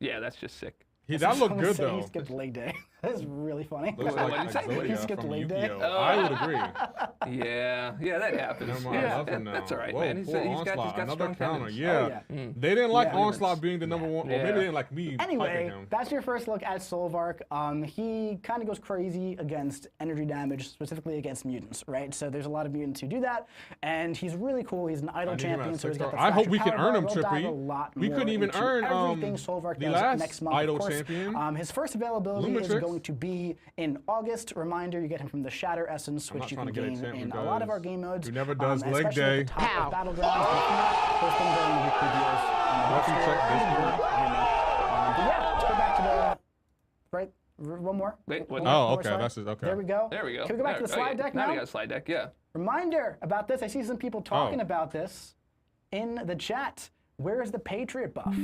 Yeah, that's just sick.
That looked
Someone
good,
said
though.
He skipped leg day. That's really funny.
Looks
What
like
did he say?
Exodia
He skipped
from
leg day.
Yu-Gi-Oh. I would agree.
Yeah, that happens.
Never mind, I
Yeah,
love him now.
that's all right,
Whoa,
man. He's
poor
got
Onslaught, another
strong
counter.
tendons.
Yeah.
Oh, yeah.
They didn't like
Yeah.
Onslaught being the number one, or maybe
Yeah.
they didn't like me piping
Anyway,
him.
that's your first look at Solvark. He kind of goes crazy against energy damage, specifically against mutants, right? So there's a lot of mutants who do that, and he's really cool. He's an idle
need him
champion,
at
so he's got
6
the
I hope
fracture
we can
power
earn him,
bar. We'll dive a
Trippy.
lot
We
more
couldn't even
into
earn
everything Solvark
the
does
last
next month,
idle
of course.
champion.
His first availability is
Lumatrix.
going to be in August. Reminder, you get him from the Shatter Essence,
I'm
which you
not
can
trying to get
gain
it
in
sent
a lot of our
because
game modes.
who never does leg
especially at
day.
the top of Battlegrounds. But if not, those things are in the weekly deals.
Welcome to check Discord.
But yeah, let's go back to the right. One more.
Wait,
One
what?
more,
Oh,
one more
okay,
slide.
that's it, okay.
There we go.
There we go.
Can we go back to the slide deck now?
Now we got a slide deck, yeah.
Reminder about this. I see some people talking
Oh.
about this in the chat. Where's the Patriot buff?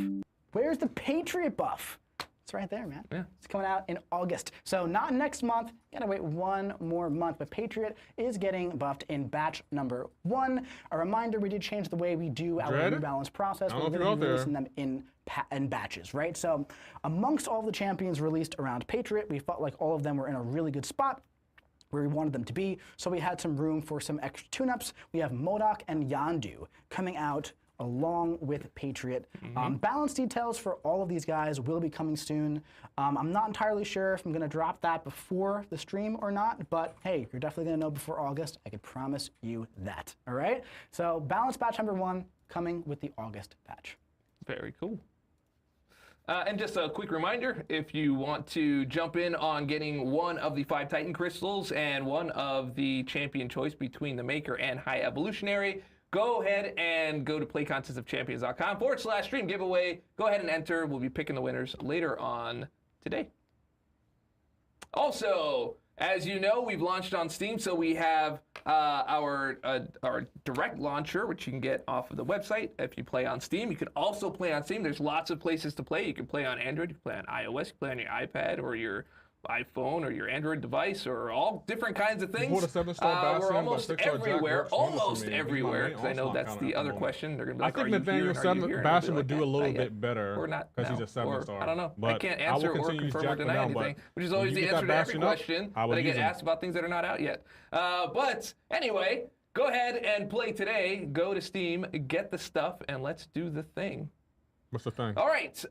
Where's the Patriot buff? It's right there, man.
Yeah.
It's coming out in August. So not next month. Gotta wait one more month. But Patriot is getting buffed in batch number 1. A reminder, we did change the way we do our
Dread?
rebalance process.
I don't know
We're
if you're
going
out
to be
there.
releasing them in batches, right? So amongst all the champions released around Patriot, we felt like all of them were in a really good spot where we wanted them to be. So we had some room for some extra tune-ups. We have MODOK and Yondu coming out along with Patriot. Balance details for all of these guys will be coming soon. I'm not entirely sure if I'm gonna drop that before the stream or not, but hey, you're definitely gonna know before August. I can promise you that, all right? So balance batch number 1 coming with the August batch.
Very cool. And just a quick reminder, if you want to jump in on getting one of the 5 Titan crystals and one of the champion choice between the Maker and High Evolutionary, go ahead and go to playcontestofchampions.com/stream giveaway. Go ahead and enter. We'll be picking the winners later on today. Also, as you know, we've launched on Steam, so we have our direct launcher, which you can get off of the website if you play on Steam. You can also play on Steam. There's lots of places to play. You can play on Android, you can play on iOS, you can play on your iPad or your iPhone or your Android device or all different kinds of things. We're almost everywhere, because I know that's the other question. They're going to be like,
I think Nathaniel Bastion would do a little bit better because he's a 7-star.
I don't know. I can't answer or confirm or deny anything, which is always the answer to every question that I get asked about things that are not out yet. But anyway, go ahead and play today. Go to Steam, get the stuff, and let's do the thing.
What's the thing?
All right,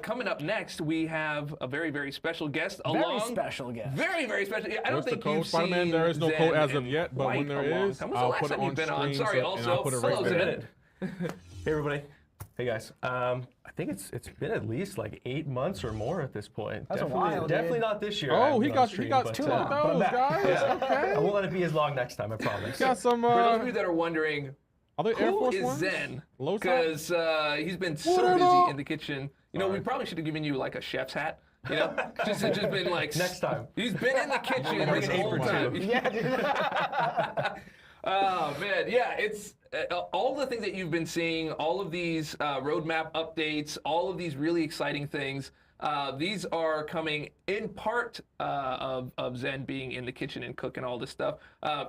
coming up next, we have a very, very special guest.
Very special guest.
Very, very special. I don't think you've
Spider-Man,
seen
there is no
Zen
code as of yet, but when there is,
I'll put it on stream. Sorry, also, hello, Zen.
Hey, everybody. Hey, guys. I think it's been at least like 8 months or more at this point.
That's a while,
definitely not this year.
Oh, he got 2 of those, guys.
Yeah.
Okay.
I won't let it be as long next time, I promise.
Got some.
For those of you that are wondering,
are they Air
who
Force
is
Ones?
Zen?
Low
Because he's been so busy in the kitchen. You know, we probably should have given you like a chef's hat. You know, just been like
next time.
He's been in the kitchen this whole time.
Yeah.
Oh man, yeah, it's all the things that you've been seeing, all of these roadmap updates, all of these really exciting things. These are coming in part of Zen being in the kitchen and cooking all this stuff.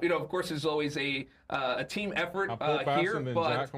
You know, of course, there's always a team effort here, but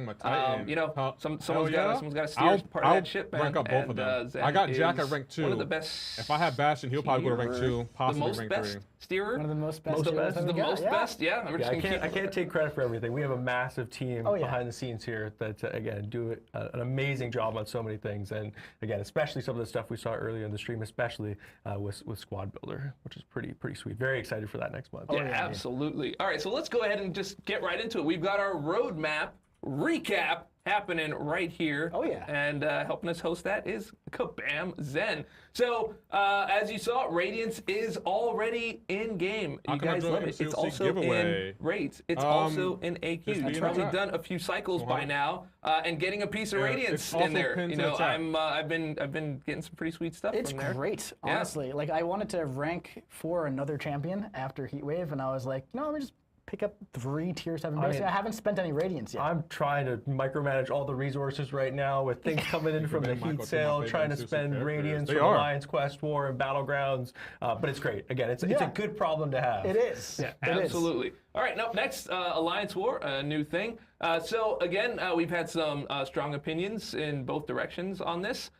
you know, someone's got to steer part of that ship.
Rank up both of them. I got Jack at rank 2.
One of the best.
If I had Bastion, he'll probably go to rank 2, possibly rank 3.
Steerer.
One of the most best.
The most best. Yeah.
I can't take credit for everything. We have a massive team behind the scenes here that again do an amazing job on so many things, and again, especially some of the stuff we saw earlier in the stream, especially with Squad Builder, which is pretty sweet. Very excited for that next month.
Yeah, absolutely. All right, so let's go ahead and just get right into it. We've got our roadmap recap happening right here.
Oh yeah.
And helping us host that is Kabam Zen. So as you saw, Radiance is already in game. You guys love it. It's also in raids. It's also in AQ. You've probably done a few cycles by now, and getting a piece of Radiance in there. You know, I've been getting some pretty sweet stuff
it's
from there.
Great, honestly. Yeah. Like I wanted to rank for another champion after Heatwave, and I was like, no, let me just pick up 3 tier 7 base. I haven't spent any Radiance yet.
I'm trying to micromanage all the resources right now with things coming in from the Heat sale, trying to spend Radiance from Alliance Quest War and Battlegrounds. But it's great. Again, it's a good problem to have.
It is.
Yeah, absolutely. All right, now next, Alliance War, a new thing. So again, we've had some strong opinions in both directions on this.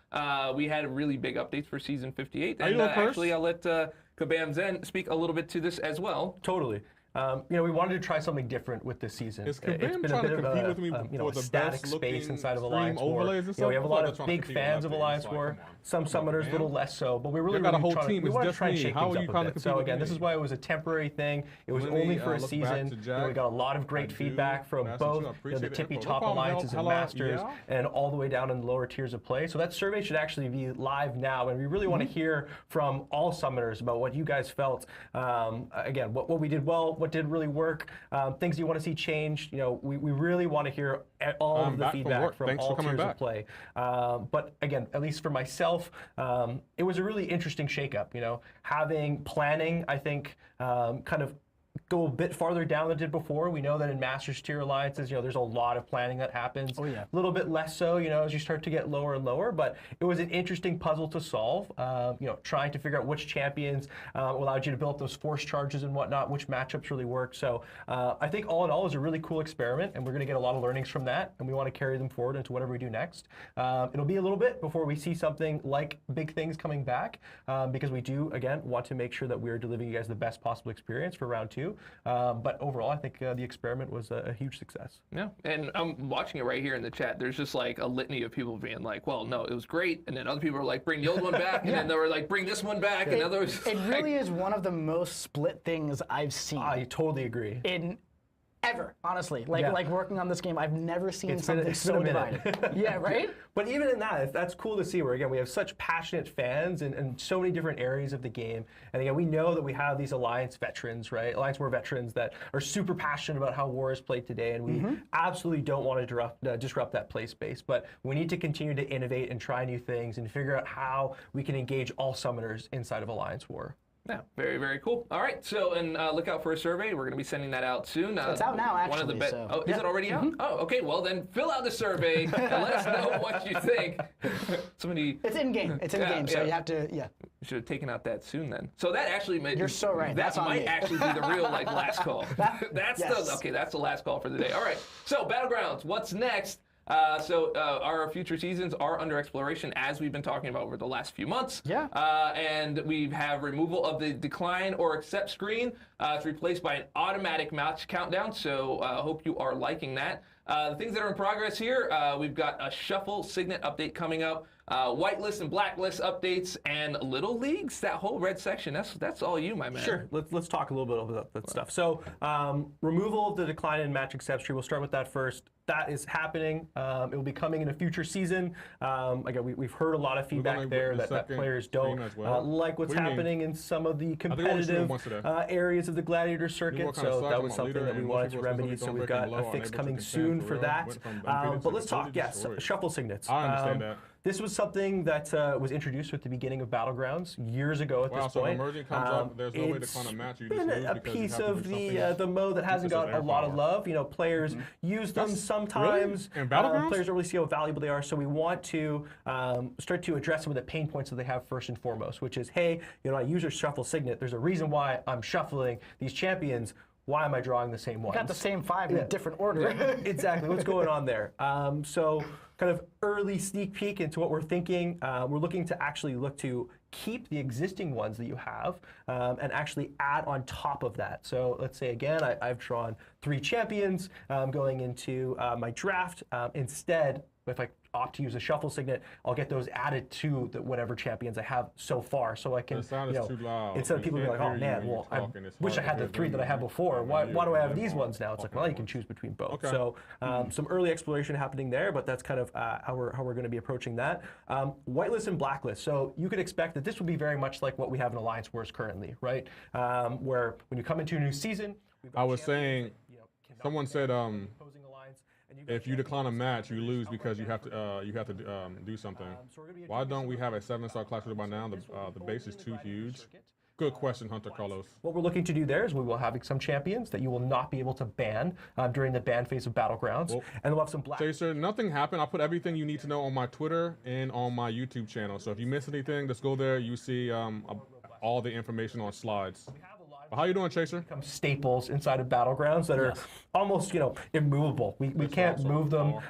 We had really big updates for Season 58. And actually, I'll let Kabam Zen speak a little bit to this as well.
Totally. You know, we wanted to try something different with this season.
It's been a bit of
a static space inside of Alliance War. You know, we have a lot of big fans of Alliance War. Some summoners, a little less so, but we really
got a whole team.
We want to
just
try and
me.
shake
How
things
are you
up a bit. So again, this is why it was a temporary thing. It was only for a season. You know, we got a lot of great feedback from both the tippy top alliances and masters, and all the way down in the lower tiers of play. So that survey should actually be live now, and we really want to hear from all summoners about what you guys felt. Again, what we did well, what did really work. Things you want to see changed. You know, we really want to hear all of the feedback from all tiers of play. But again, at least for myself, it was a really interesting shakeup. You know, having planning, I think, kind of go a bit farther down than it did before. We know that in Masters tier alliances, you know, there's a lot of planning that happens.
Oh yeah.
A little bit less so, you know, as you start to get lower and lower. But it was an interesting puzzle to solve. You know, trying to figure out which champions allowed you to build up those force charges and whatnot, which matchups really work. So I think all in all, it was a really cool experiment, and we're going to get a lot of learnings from that, and we want to carry them forward into whatever we do next. It'll be a little bit before we see something like big things coming back, because we do again want to make sure that we're delivering you guys the best possible experience for round 2. But overall, I think the experiment was a huge success.
Yeah, and I'm watching it right here in the chat. There's just like a litany of people being like, well, no, it was great. And then other people are like, bring the old one back. And then they were like, bring this one back. And others.
It really is one of the most split things I've seen.
I totally agree.
ever, honestly. Like working on this game, I've never seen something so
been
divided. Yeah, right?
But even in that, that's cool to see where, again, we have such passionate fans in so many different areas of the game. And again, we know that we have these Alliance veterans, right? Alliance War veterans that are super passionate about how War is played today. And we absolutely don't want to disrupt that play space. But we need to continue to innovate and try new things and figure out how we can engage all summoners inside of Alliance War.
Yeah, very, very cool. All right, so and look out for a survey. We're going to be sending that out soon.
It's out now, actually.
Is it already out? Oh, okay. Well, then fill out the survey and let us know what you think.
It's in game. It's in game, so you have to. Yeah.
You should have taken out that soon then. So that actually
You're so right.
That might actually be the real last call. That's the last call for the day. All right. So Battlegrounds, what's next? Our future seasons are under exploration, as we've been talking about over the last few months.
Yeah.
And we have removal of the decline or accept screen. It's replaced by an automatic match countdown, so hope you are liking that. The things that are in progress here, we've got a shuffle signet update coming up, whitelist and blacklist updates, and little leagues. That whole red section, that's all you, my man.
Sure. Let's talk a little bit about that stuff. So removal of the decline and match accept tree. We'll start with that first. That is happening. It will be coming in a future season. Again, we've heard a lot of feedback there that players don't like what's happening in some of the competitive areas of the Gladiator circuit. So that was something that we wanted to remedy. So we've got a fix coming soon for that. But let's talk, shuffle signets.
I understand that.
This was something that was introduced at the beginning of Battlegrounds years ago at this point.
So if emerging comes up, there's no way to kind of match. You just lose
a piece of the mode that hasn't got a lot of love. You know, players use them sometimes.
Really? And Battlegrounds?
Players don't really see how valuable they are. So we want to start to address some of the pain points that they have first and foremost, which is, hey, you know, I use your shuffle signet. There's a reason why I'm shuffling these champions. Why am I drawing the same ones?
You got the same 5 in a different order.
Exactly. What's going on there? So kind of early sneak peek into what we're thinking. We're looking to actually look to keep the existing ones that you have and actually add on top of that. So let's say, again, I've drawn 3 champions going into my draft. Instead, if I opt to use a shuffle signet, I'll get those added to whatever champions I have so far. So I can, instead of people being like, oh man, well, I wish I had the 3 that I had before. Why do I have these ones now? It's like, well, you can choose between both. Okay. So some early exploration happening there, but that's kind of how we're going to be approaching that. Whitelist and blacklist. So you could expect that this would be very much like what we have in Alliance Wars currently, right? Where when you come into a new season,
I was saying, someone said, if you decline a match, you lose because you have to do something. Why don't we have a 7-star class by now? The base is too huge. Good question, Hunter Carlos.
What we're looking to do there is we will have some champions that you will not be able to ban during the ban phase of Battlegrounds, and we'll have some black.
Chaser, nothing happened. I put everything you need to know on my Twitter and on my YouTube channel. So if you miss anything, just go there. You see all the information on slides. How you doing, Chaser?
Become staples inside of Battlegrounds that are almost, immovable. We can't move them.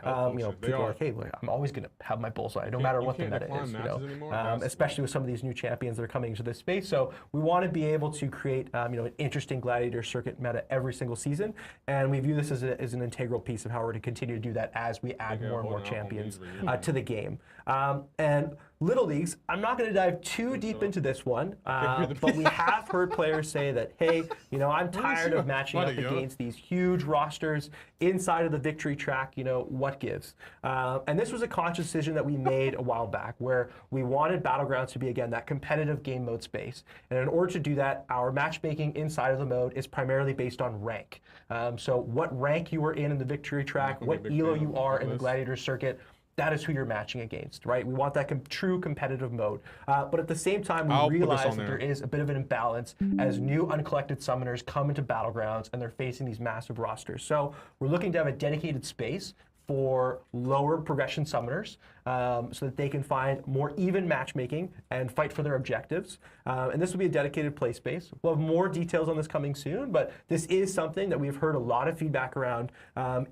People are like, hey, I'm always going to have my bullseye, no matter what the meta is. Especially with some of these new champions that are coming into this space. So we want to be able to create, an interesting Gladiator circuit meta every single season, and we view this as an integral piece of how we're to continue to do that as we add more and more champions to the game. And Little Leagues, I'm not going to dive too deep into this one, but we have heard players say that, hey, I'm tired of matching up against these huge rosters inside of the victory track, what gives? And this was a conscious decision that we made a while back, where we wanted Battlegrounds to be, again, that competitive game mode space. And in order to do that, our matchmaking inside of the mode is primarily based on rank. So what rank you are in the victory track, what elo you are in the Gladiator circuit, that is who you're matching against, right? We want that true competitive mode. But at the same time, we realize that there is a bit of an imbalance as new uncollected summoners come into Battlegrounds and they're facing these massive rosters. So we're looking to have a dedicated space for lower progression summoners so that they can find more even matchmaking and fight for their objectives. And this will be a dedicated play space. We'll have more details on this coming soon, but this is something that we've heard a lot of feedback around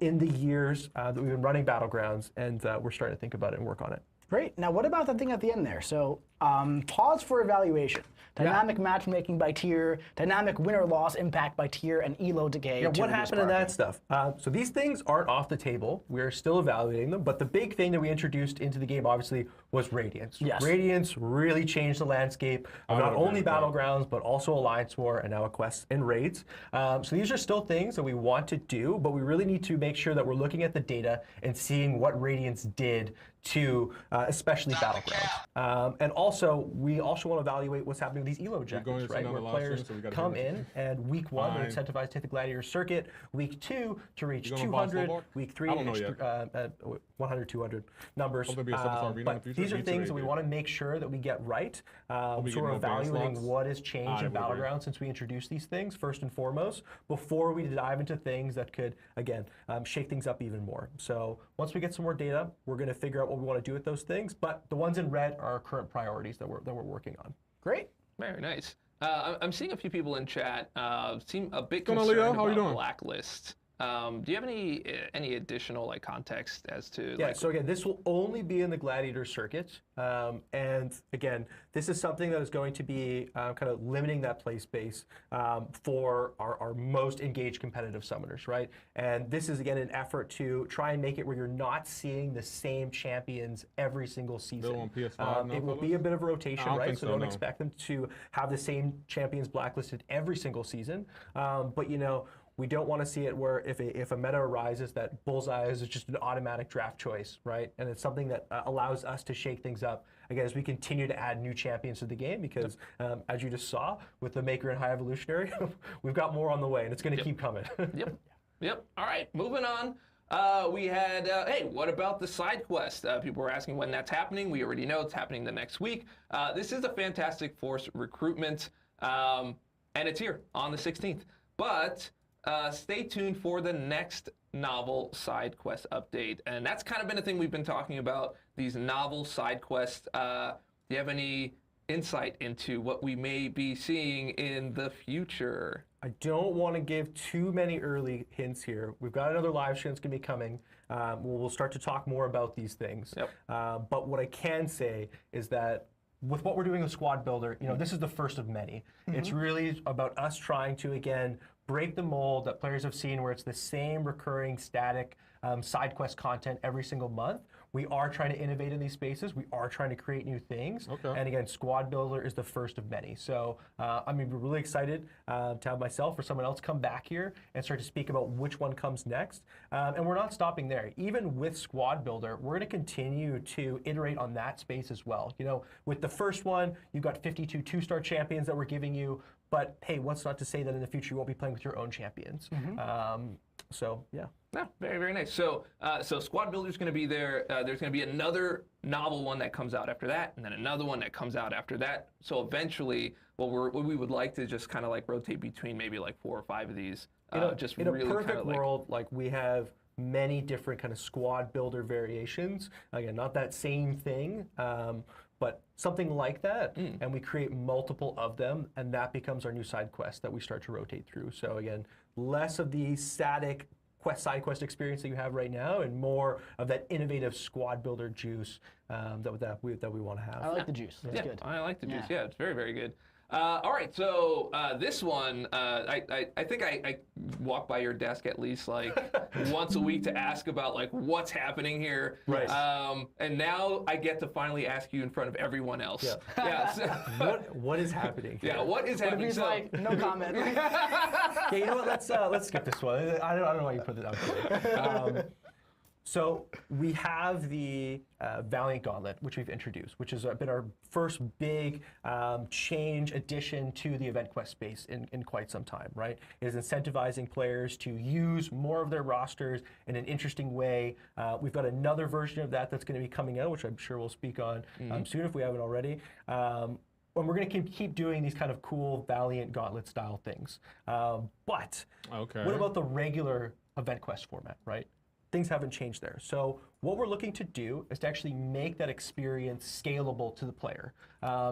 in the years that we've been running Battlegrounds, and we're starting to think about it and work on it.
Great. Now, what about the thing at the end there? So, pause for evaluation. Dynamic matchmaking by tier, dynamic win or loss impact by tier, and elo decay.
Yeah, what happened to that stuff? So these things aren't off the table. We're still evaluating them. But the big thing that we introduced into the game, obviously, was Radiance.
Yes.
Radiance really changed the landscape of not only Battlegrounds, but also Alliance War and now Quests and Raids. So these are still things that we want to do, but we really need to make sure that we're looking at the data and seeing what Radiance did to especially Battlegrounds. And also, we also want to evaluate what's happening with these elo objectives, right? Where players come in and week 1, they're incentivized to hit the Gladiator circuit, week 2 to reach 200, week 3 to reach 100, 200 numbers. But these are things that we want to make sure that we get right. So we're evaluating what has changed in Battlegrounds since we introduced these things, first and foremost, before we dive into things that could, again, shake things up even more. So once we get some more data, we're going to figure out what we want to do with those things. But the ones in red are our current priorities that we're working on.
Great.
Very nice. I'm seeing a few people in chat seem a bit concerned about Blacklist. Do you have any additional context as to?
Yeah. So again, this will only be in the Gladiator circuit, and again, this is something that is going to be kind of limiting that play space for our most engaged competitive summoners, right? And this is again an effort to try and make it where you're not seeing the same champions every single season.
On PS5
it will be a bit of a rotation, right? So don't expect them to have the same champions blacklisted every single season, but you know. We don't want to see it where if a meta arises that Bullseye is just an automatic draft choice, right? And it's something that allows us to shake things up, again, as we continue to add new champions to the game because, as you just saw, with the Maker and High Evolutionary, we've got more on the way, and it's going to keep coming.
Yep. All right, moving on. We had, hey, what about the side quest? People were asking when that's happening. We already know it's happening the next week. This is a Fantastic Force recruitment, and it's here on the 16th. But stay tuned for the next novel side quest update. And that's kind of been a thing we've been talking about, these novel side quests. Do you have any insight into what we may be seeing in the future?
I don't want to give too many early hints here. We've got another live stream that's going to be coming. We'll start to talk more about these things. But what I can say is that with what we're doing with Squad Builder, you know, this is the first of many. It's really about us trying to, again, break the mold that players have seen where it's the same recurring static side quest content every single month. We are trying to innovate in these spaces. We are trying to create new things. And again, Squad Builder is the first of many. So I'm really excited to have myself or someone else come back here and start to speak about which one comes next. And we're not stopping there. Even with Squad Builder, we're going to continue to iterate on that space as well. You know, with the first one, you've got 52 2-star champions that we're giving you. But hey, what's not to say that in the future you won't be playing with your own champions? So yeah.
Yeah, very, very nice. So, Squad Builder is going to be there. There's going to be another novel one that comes out after that, and then another one that comes out after that. So eventually, what we would like to just kind of rotate between maybe 4 or 5 of these. Just
in
really
a perfect world, we have many different kind of Squad Builder variations. Again, not that same thing. But something like that, and we create multiple of them, and that becomes our new side quest that we start to rotate through. So again, less of the static side quest experience that you have right now, and more of that innovative Squad Builder juice that we want to have.
I like the juice. That's good.
I like the juice. Yeah, it's very, very good. All right, so this one, I think I walk by your desk at least once a week to ask about what's happening here.
Right.
And now I get to finally ask you in front of everyone else. Yeah.
So what is happening here?
Yeah, what is happening?
He's no comment.
Okay, you know what? Let's skip this one. I don't know why you put this out there. So we have the Valiant Gauntlet, which we've introduced, which has been our first big change addition to the event quest space in quite some time, right? It is incentivizing players to use more of their rosters in an interesting way. We've got another version of that that's going to be coming out, which I'm sure we'll speak on soon if we haven't already. And we're going to keep doing these kind of cool Valiant Gauntlet style things. But what about the regular event quest format, right? Things haven't changed there. So what we're looking to do is to actually make that experience scalable to the player.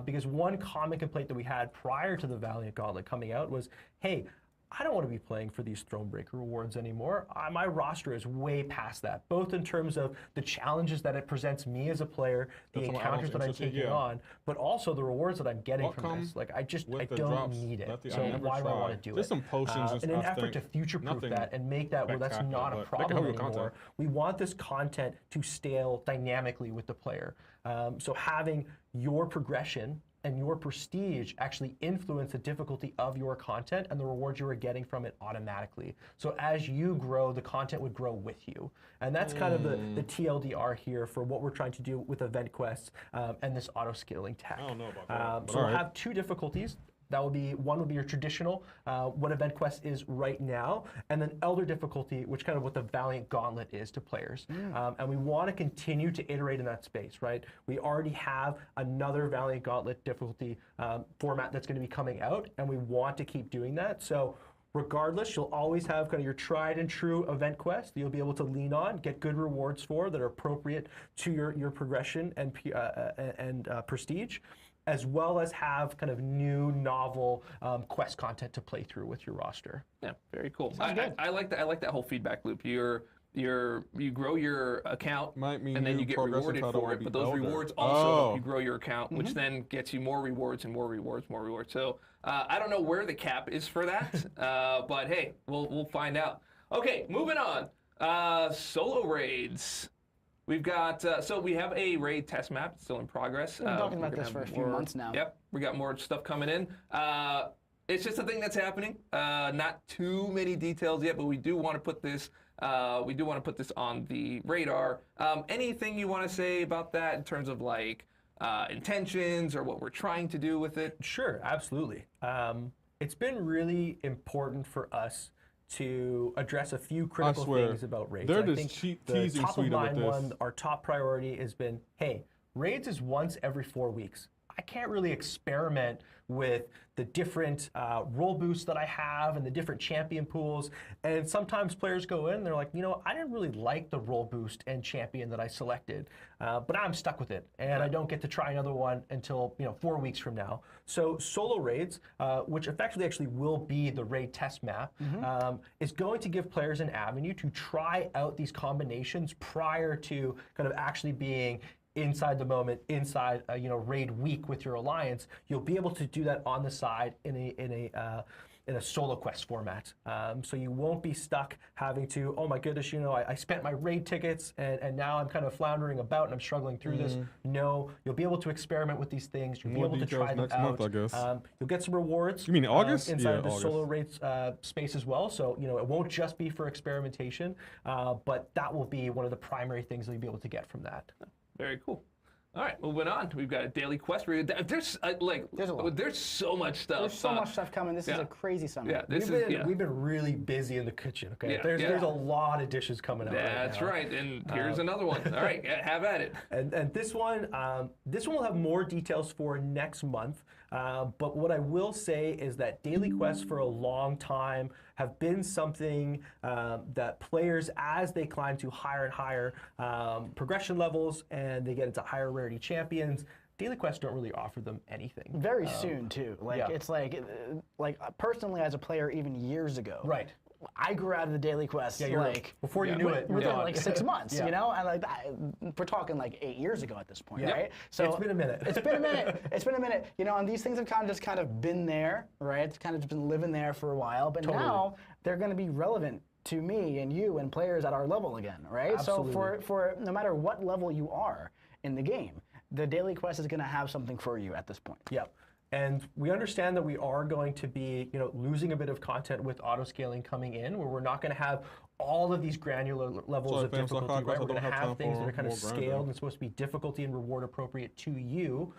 Because one common complaint that we had prior to the Valiant Gauntlet coming out was, hey, I don't want to be playing for these Thronebreaker rewards anymore. My roster is way past that, both in terms of the challenges that it presents me as a player, the encounters that I'm taking on, but also the rewards that I'm getting from this. Like, I don't need it. So why do I want to do it?
There's some potions
in an effort to future-proof that and make that where that's not a problem anymore. We want this content to scale dynamically with the player. So having your progression and your prestige actually influence the difficulty of your content and the rewards you are getting from it automatically. So as you grow, the content would grow with you. And that's kind of the TLDR here for what we're trying to do with event quests and this auto-scaling tech.
I don't know about that.
So we'll have two difficulties. That would be, one would be your traditional, what Event Quest is right now, and then Elder difficulty, which kind of what the Valiant Gauntlet is to players. And we want to continue to iterate in that space, right? We already have another Valiant Gauntlet difficulty format that's going to be coming out, and we want to keep doing that. So regardless, you'll always have kind of your tried and true event quest that you'll be able to lean on, get good rewards for that are appropriate to your progression and prestige, as well as have kind of new, novel quest content to play through with your roster.
Yeah, very cool. I like that. I like that whole feedback loop. You grow your account, and then you get rewarded for it. But those rewards also help you grow your account, which then gets you more rewards and more rewards, more rewards. So I don't know where the cap is for that, but hey, we'll find out. Okay, moving on. Solo raids. We've got, so we have a raid test map. It's still in progress.
We've been talking about this for a few months now.
Yep, we got more stuff coming in. It's just a thing that's happening. Not too many details yet, but we do want to put this. We do want to put this on the radar. Anything you want to say about that in terms of like intentions or what we're trying to do with it?
Sure, absolutely. It's been really important for us to address a few critical things about raids.
They're
I
just
think
teasing
the top of mind
with
one, our top priority has been, hey, raids is once every 4 weeks. I can't really experiment with the different role boosts that I have and the different champion pools. And sometimes players go in and they're like, you know, I didn't really like the role boost and champion that I selected, but I'm stuck with it. And I don't get to try another one until 4 weeks from now. So solo raids, which effectively actually will be the raid test map, is going to give players an avenue to try out these combinations prior to kind of actually being inside the moment, inside raid week with your alliance. You'll be able to do that on the side in a solo quest format. So you won't be stuck having to, oh my goodness, I spent my raid tickets and now I'm kind of floundering about and I'm struggling through this. No, you'll be able to experiment with these things. You'll be able to try them out.
Month, I guess.
You'll get some rewards.
You mean August?
Inside the solo raid space as well. So it won't just be for experimentation, but that will be one of the primary things that you'll be able to get from that.
Very cool. All right, moving on. We've got a daily quest. There's a lot. There's so much stuff.
There's so much stuff coming. This is a crazy summer.
Yeah,
we've been really busy in the kitchen. Okay,
Yeah,
there's a lot of dishes coming out.
That's right. And here's another one. All right, have at it.
And this one will have more details for next month. But what I will say is that daily quests for a long time have been something that players, as they climb to higher and higher progression levels and they get into higher rarity champions, daily quests don't really offer them anything.
Very soon too. It's like personally as a player, even years ago.
Right.
I grew out of the daily quest
before you knew it.
Within like 6 months, and we're talking like 8 years ago at this point, right?
So it's been a minute.
It's been a minute. It's been a minute. And these things have kind of been there, right? It's kind of just been living there for a while, but now they're going to be relevant to me and you and players at our level again, right?
Absolutely.
So for no matter what level you are in the game, the daily quest is going to have something for you at this point.
Yep. And we understand that we are going to be, losing a bit of content with auto-scaling coming in, where we're not going to have all of these granular levels of difficulty, right? We're going to have things that are kind of scaled and supposed to be difficulty and reward appropriate to you.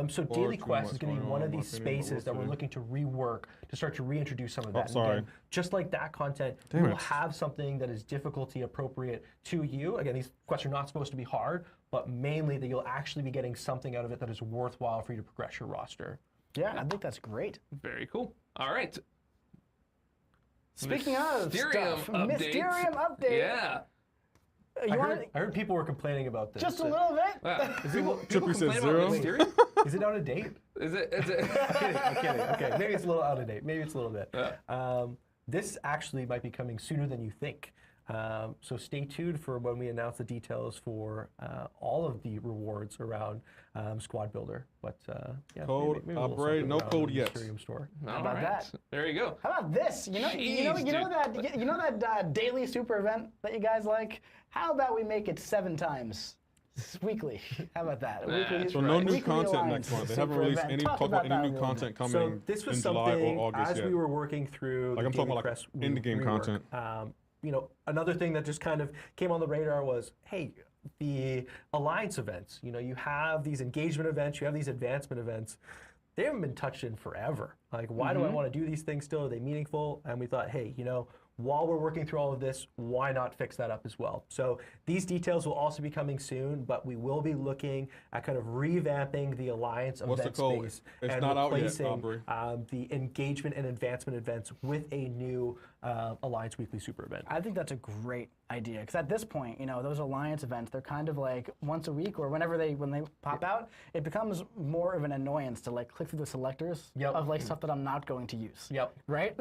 So Daily Quest is going to be one of these spaces that we're looking to rework to start to reintroduce some of that. And again, just like that content, we'll have something that is difficulty appropriate to you. Again, these quests are not supposed to be hard, but mainly that you'll actually be getting something out of it that is worthwhile for you to progress your roster.
Yeah, I think that's greit.
Very cool. All right.
Speaking of stuff,
Mysterium
update.
Yeah.
I heard people were complaining about this.
Just a little bit.
Wow.
Trippy said 0.
Is it out of date?
Is it?
I'm kidding. Okay, maybe it's a little out of date. Maybe it's a little bit. this actually might be coming sooner than you think. So stay tuned for when we announce the details for all of the rewards around Squad Builder. But yeah,
code
maybe
upgrade, no code yet.
Store.
How about that?
There you go.
How about this? You know that daily super event that you guys like? How about we make it 7 times? Weekly. How about that?
So no new content next month. They haven't released any new content coming
so this was
in
something,
July or August
as
yet.
we were working through
Like I'm talking about like in-the-game content.
You know, another thing that just kind of came on the radar was, hey, the alliance events. You know, you have these engagement events, you have these advancement events. They haven't been touched in forever. Like, why do I want to do these things still? Are they meaningful? And we thought, hey, you know, while we're working through all of this, why not fix that up as well? So these details will also be coming soon, but we will be looking at kind of revamping the Alliance event space and replacing the engagement and advancement events with a new Alliance Weekly Super event.
I think that's a great idea, because at this point, you know, those Alliance events, they're kind of like once a week or whenever when they pop out, it becomes more of an annoyance to like click through the selectors of like stuff that I'm not going to use. Right?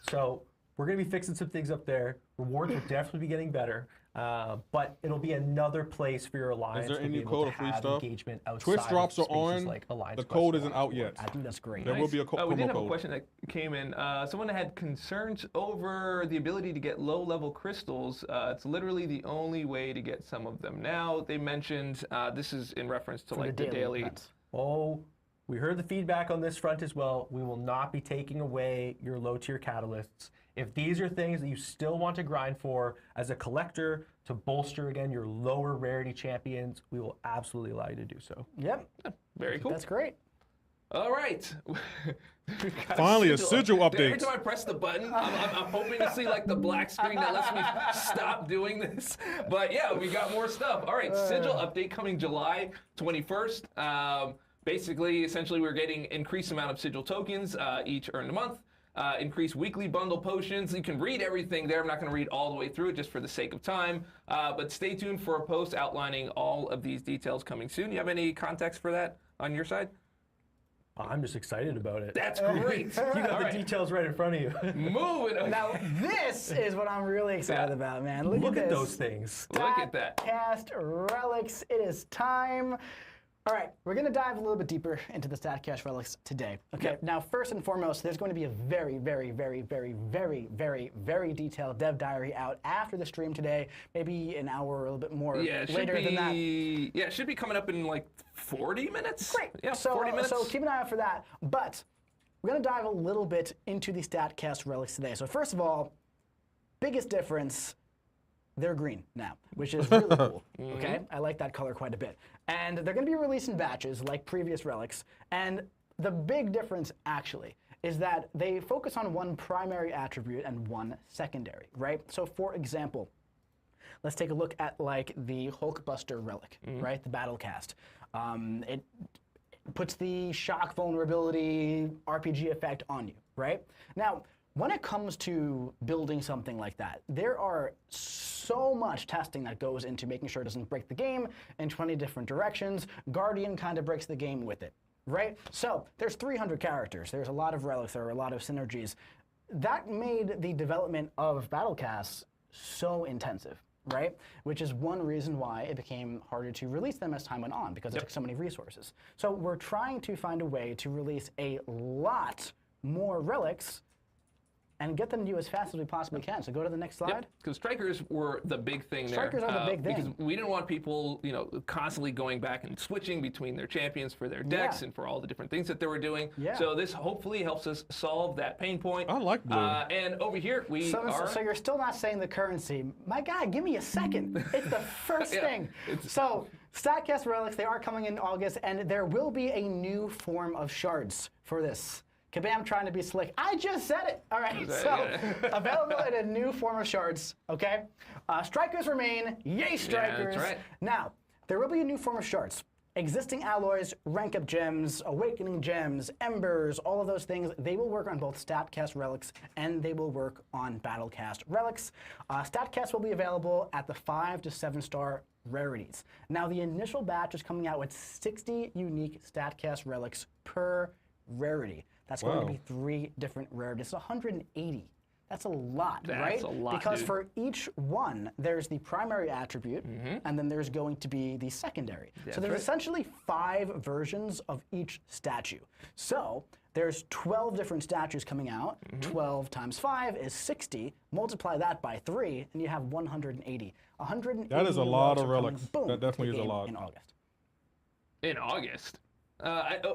So we're going to be fixing some things up there. Rewards will definitely be getting better, but it'll be another place for your alliance.
Is there any code of free stuff?
Engagement
Twitch drops are on.
Like
the code isn't out yet.
I think that's great.
There will be a promo code.
We did have a question that came in. Someone had concerns over the ability to get low-level crystals. It's literally the only way to get some of them now. They mentioned this is in reference to like the daily.
Events.
Oh, we heard the feedback on this front as well. We will not be taking away your low-tier catalysts. If these are things that you still want to grind for as a collector to bolster, again, your lower rarity champions, we will absolutely allow you to do so.
Yep.
Very cool.
That's great.
All right.
Finally, a sigil update.
Every time I press the button, I'm hoping to see like the black screen that lets me stop doing this. But yeah, we got more stuff. All right, sigil update coming July 21st. Basically, essentially, we're getting increased amount of sigil tokens each earned a month. Increase weekly bundle potions. You can read everything there. I'm not going to read all the way through it just for the sake of time. But stay tuned for a post outlining all of these details coming soon. You have any context for that on your side?
I'm just excited about it.
That's great.
You got the details right in front of you.
Moving on.
Now, this is what I'm really excited about, man. Look
at those things.
Look at that.
Cast Relics. It is time. All right, we're going to dive a little bit deeper into the StatCast Relics today. Okay, now first and foremost, there's going to be a very, very, very, very, very, very, very detailed dev diary out after the stream today, maybe an hour or a little bit more later than that.
Yeah, it should be coming up in like 40 minutes.
Great.
Yeah,
so,
40 minutes.
So keep an eye out for that. But we're going to dive a little bit into the StatCast Relics today. So first of all, biggest difference, they're green now, which is really cool. Okay, I like that color quite a bit. And they're going to be released in batches like previous relics. And the big difference actually is that they focus on one primary attribute and one secondary, right? So for example, let's take a look at like the Hulkbuster relic, right? The battle cast. It puts the shock vulnerability RPG effect on you, right? Now, when it comes to building something like that, there are so much testing that goes into making sure it doesn't break the game in 20 different directions. Guardian kind of breaks the game with it, right? So there's 300 characters. There's a lot of relics. There are a lot of synergies. That made the development of Battlecasts so intensive, right? Which is one reason why it became harder to release them as time went on, because it took so many resources. So we're trying to find a way to release a lot more relics and get them to you as fast as we possibly can. So go to the next slide.
Because strikers were the big thing there.
Strikers are the big thing.
Because we didn't want people, you know, constantly going back and switching between their champions for their decks and for all the different things that they were doing. So this hopefully helps us solve that pain point.
I like blue.
And over here we are.
So you're still not saying the currency. My guy, give me a second. It's the first thing. So StatCast Relics, they are coming in August, and there will be a new form of shards for this. Kabam trying to be slick. I just said it. All right, so available in a new form of shards, okay? Strikers remain. Yay, strikers.
Yeah, that's right.
Now, there will be a new form of shards. Existing alloys, rank up gems, awakening gems, embers, all of those things, they will work on both StatCast Relics and they will work on Battlecast Relics. StatCast will be available at the 5 to 7 star rarities. Now, the initial batch is coming out with 60 unique StatCast Relics per rarity. That's going to be 3 different rarities. 180. That's a lot,
That's
right?
a lot,
because
dude.
for each one, there's the primary attribute, and then there's going to be the secondary. So there's essentially 5 versions of each statue. So there's 12 different statues coming out. 12 times 5 is 60. Multiply that by 3, and you have 180. 180.
That is a lot of
coming,
relics.
boom,
That definitely
to the
is a
game
lot.
in August.
In August.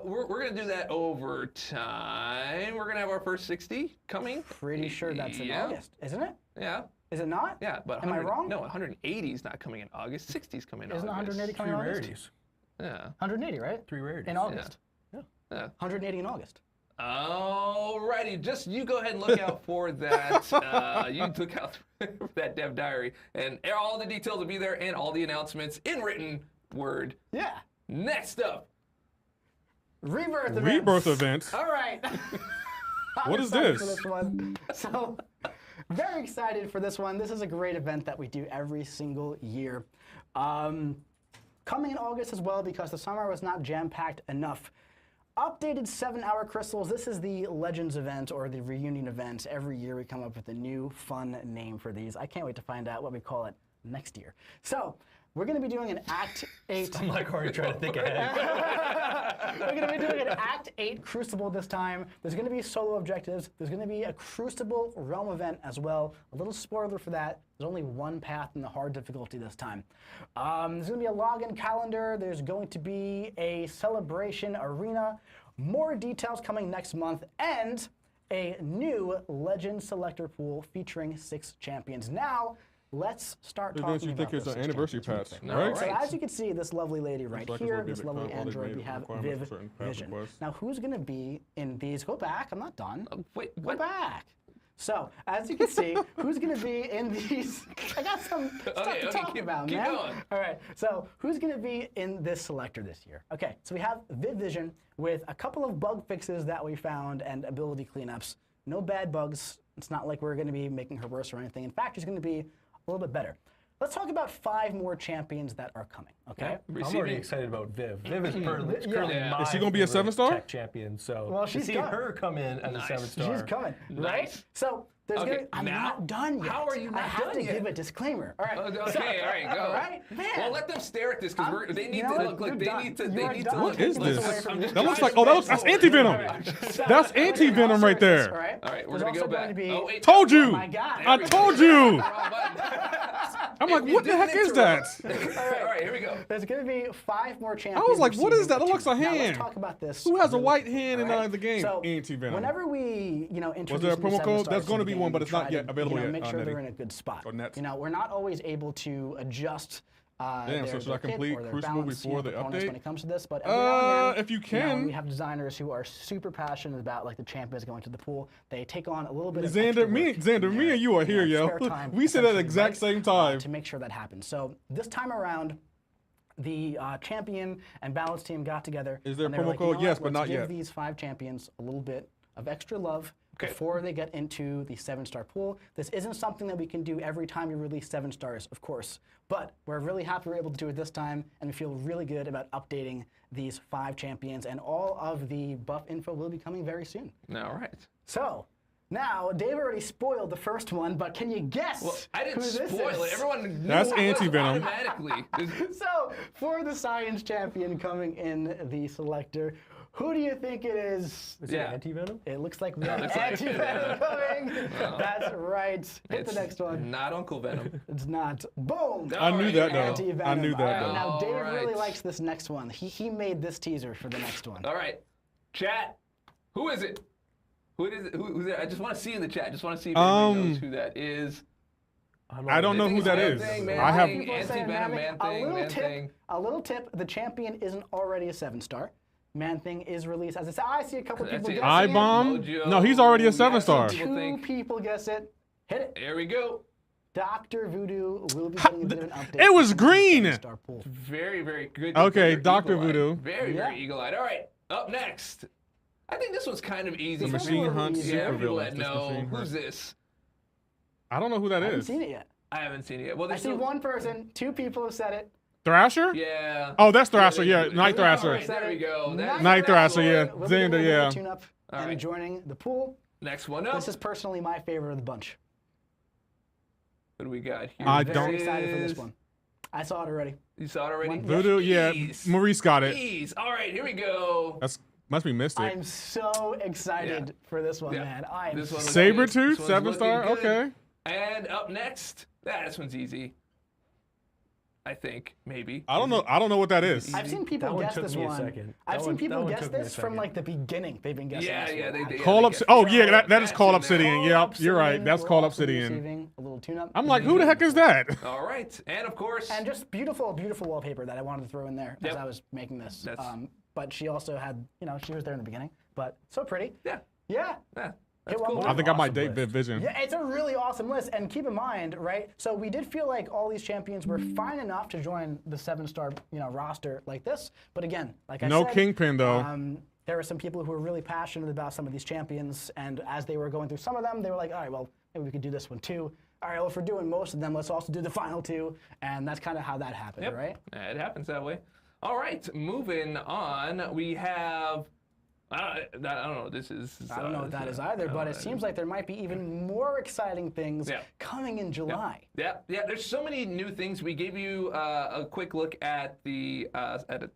We're going to do that over time. We're going to have our first 60 coming.
Pretty sure that's in August, isn't it?
Yeah.
Is it not?
Yeah, but
Am I wrong?
No, 180 is not coming in August. 60 is coming in
Isn't
August.
180 coming in August?
Yeah.
180, right?
3 rarities.
In August.
Yeah.
180 in August.
Alrighty, just you go ahead and look out for that. You look out for that dev diary, and all the details will be there, and all the announcements in written word.
Yeah.
Next up,
Rebirth events.
Rebirth events.
All right.
What is
excited
this?
For this one. So, very excited for this one. This is a great event that we do every single year. Coming in August as well because the summer was not jam-packed enough. Updated 7-hour crystals. This is the Legends event or the reunion event. Every year we come up with a new fun name for these. I can't wait to find out what we call it next year. So, we're going to be doing an Act 8.
I'm like already trying to think ahead.
We're going to be doing an Act 8 Crucible this time. There's going to be solo objectives. There's going to be a Crucible Realm event as well. A little spoiler for that. There's only one path in the hard difficulty this time. There's going to be a login calendar. There's going to be a celebration arena. More details coming next month. And a new Legend Selector pool featuring 6 champions. Now, let's start talking
You think
about
it's
those
an
6
anniversary
champions.
patch,
No,
right?
So as you can see, this lovely lady right
Selectors
here,
will be
this
the
lovely
content
android, we
made
have
requirement for
Viv
certain path
Vision.
requests.
Now, who's going to be in these? Go back. I'm not done.
wait,
Go
what?
back. So, as you can see, who's going to be in these? I got some stuff to talk about,
keep
man.
going.
All right. So, who's going to be in this selector this year? Okay. So we have Viv Vision with a couple of bug fixes that we found and ability cleanups. No bad bugs. It's not like we're going to be making her worse or anything. In fact, she's going to be a little bit better. Let's talk about 5 more champions that are coming. Okay.
I'm already excited about Viv. Viv is currently my
Is she gonna be a
favorite
7-star?
tech champion. So
Well,
to
she's
see
coming.
her come in as a 7-star.
She's coming, right?
Nice.
So there's
Okay,
gonna. I'm
now-
not done yet.
how are you
I
not
have
done
to
yet?
give a disclaimer. All right.
Okay,
so,
all right, go.
All right, man.
Well, let them stare at this because they need to look.
You're
Look, they
done.
need to.
You
They
are
need
done.
to
What
look.
is
Take this
this?
away from me.
That looks like that's anti-venom. That's anti-venom right there.
All right.
All right, we're
There's
gonna go
also
back.
going to be.
Oh wait.
Told you.
Oh my God.
I told you.
Wrong button.
I'm like,
You
what the heck
didn't
is that?
All right, here we go.
There's going to be 5 more champions.
I was like, what is that? That
receiving
looks a
two. Now,
hand.
let's talk about this.
Who has a
really
white
quickly,
hand in
all right?
the game?
So,
Anti-venom.
whenever we, introduce
Was there a
new
promo
7
code?
stars
There's
to
gonna
the
be
game,
one, but
we
it's not
try
yet
to,
available yet
Make
on
sure they're
Netty.
in a good spot.
Or Net.
We're not always able to adjust.
Damn, so should I complete Crucible before the update?
When it comes to this, but every now and then,
if you can.
we have designers who are super passionate about like the champions going to the pool. They take on a little bit of
Xander,
extra
me,
work
Xander,
in
me
their,
and you are here, yo.
spare time,
We said at the
essentially,
exact
right?
same time.
To make sure that happens. So this time around, the champion and balance team got together.
Is there
and
a
they were
promo
like,
code?
you know
Yes,
what?
but not
Let's
yet.
give these 5 champions a little bit of extra love before they get into the 7-star pool. This isn't something that we can do every time you release 7 stars, of course. But we're really happy we're able to do it this time, and we feel really good about updating these 5 champions, and all of the buff info will be coming very soon.
All right.
So, now, Dave already spoiled the first one, but can you guess
Well, I didn't
who this
spoil
is?
it. Everyone knew
That's
it was
anti-venom.
automatically.
So, for the science champion coming in the selector, who do you think it is?
Is it anti-venom?
It looks like we have
looks like
anti-venom coming. That's right. Hit
It's
the next one.
Not Uncle Venom.
It's not. Boom.
I knew that though.
Anti-venom.
I knew
All
that
right,
though.
now, Dave really
Alright.
likes this next one. He made this teaser for the next one.
All right, chat. Who is it? Who is it? Who's it? I just want to see in the chat. I just want to see if anybody knows who that is.
I don't know who that is. I have.
People are saying
Man
Man
Thing.
Thing, Man Thing.
A little tip, the champion isn't already a 7-star. Man Thing is released as I see a couple people guessing
I
it.
bomb.
Mojo.
No, he's already a
Yeah,
7-star.
people
2
think-
people guess it. Hit it.
There we go.
Dr. Voodoo will be getting a bit of an update.
It was
on the
green.
7-star pool.
Very, very good.
Okay,
Very
Dr.
eagle-eyed.
Voodoo.
Very,
Yeah.
very eagle-eyed. All right, up next. I think this one's kind of easy.
The
This
machine
one's
hunts
easy.
Yeah,
super
people that
villains.
know. Who's this?
I don't know who that
I haven't
is.
seen it yet.
I haven't seen it yet. Well,
I
there's
see
still-
1 person, 2 people have said it.
Thrasher?
Yeah.
Oh, that's Thrasher.
they
Yeah,
do it.
Night
All
Thrasher.
right, there we go. That is
Night Thrasher. Yeah,
Will be getting
Xander.
a
Yeah.
tune-up
All
and
right.
joining the pool.
Next one up.
This is personally my favorite of the bunch.
What do we got here?
I
Very
don't.
excited for this one. I saw it already.
You saw it already?
Voodoo, yeah. Maurice got it.
Jeez. All right, here we go.
Must be Mystic.
I'm so excited for this one, man.
Sabretooth, 7-star. Okay.
And up next, this one's easy. I think, maybe.
I don't know. I don't know what that is.
I've seen people guess this one. I've seen people guess this from like the beginning. They've been guessing.
Yeah, they
Call Up. Oh yeah, that is Call Obsidian. Yep, you're right. That's Call Obsidian.
A little tune-up.
I'm like, who the heck is that?
All right, and of course,
and just beautiful, beautiful wallpaper that I wanted to throw in there as I was making this. But she also had, she was there in the beginning. But so pretty. Yeah.
That's cool.
I think I might date Viv Vision.
Yeah, it's a really awesome list. And keep in mind, right? So we did feel like all these champions were fine enough to join the 7-star, roster like this. But again, like I said,
no Kingpin though.
There were some people who were really passionate about some of these champions, and as they were going through some of them, they were like, all right, well, maybe we could do this one too. All right, well, if we're doing most of them, let's also do the final two. And that's kind of how that happened, right?
It happens that way. All right, moving on, we have. I don't know. This is.
I don't know what that is either, but it seems like there might be even more exciting things coming in July.
Yeah. There's so many new things. We gave you a quick look at the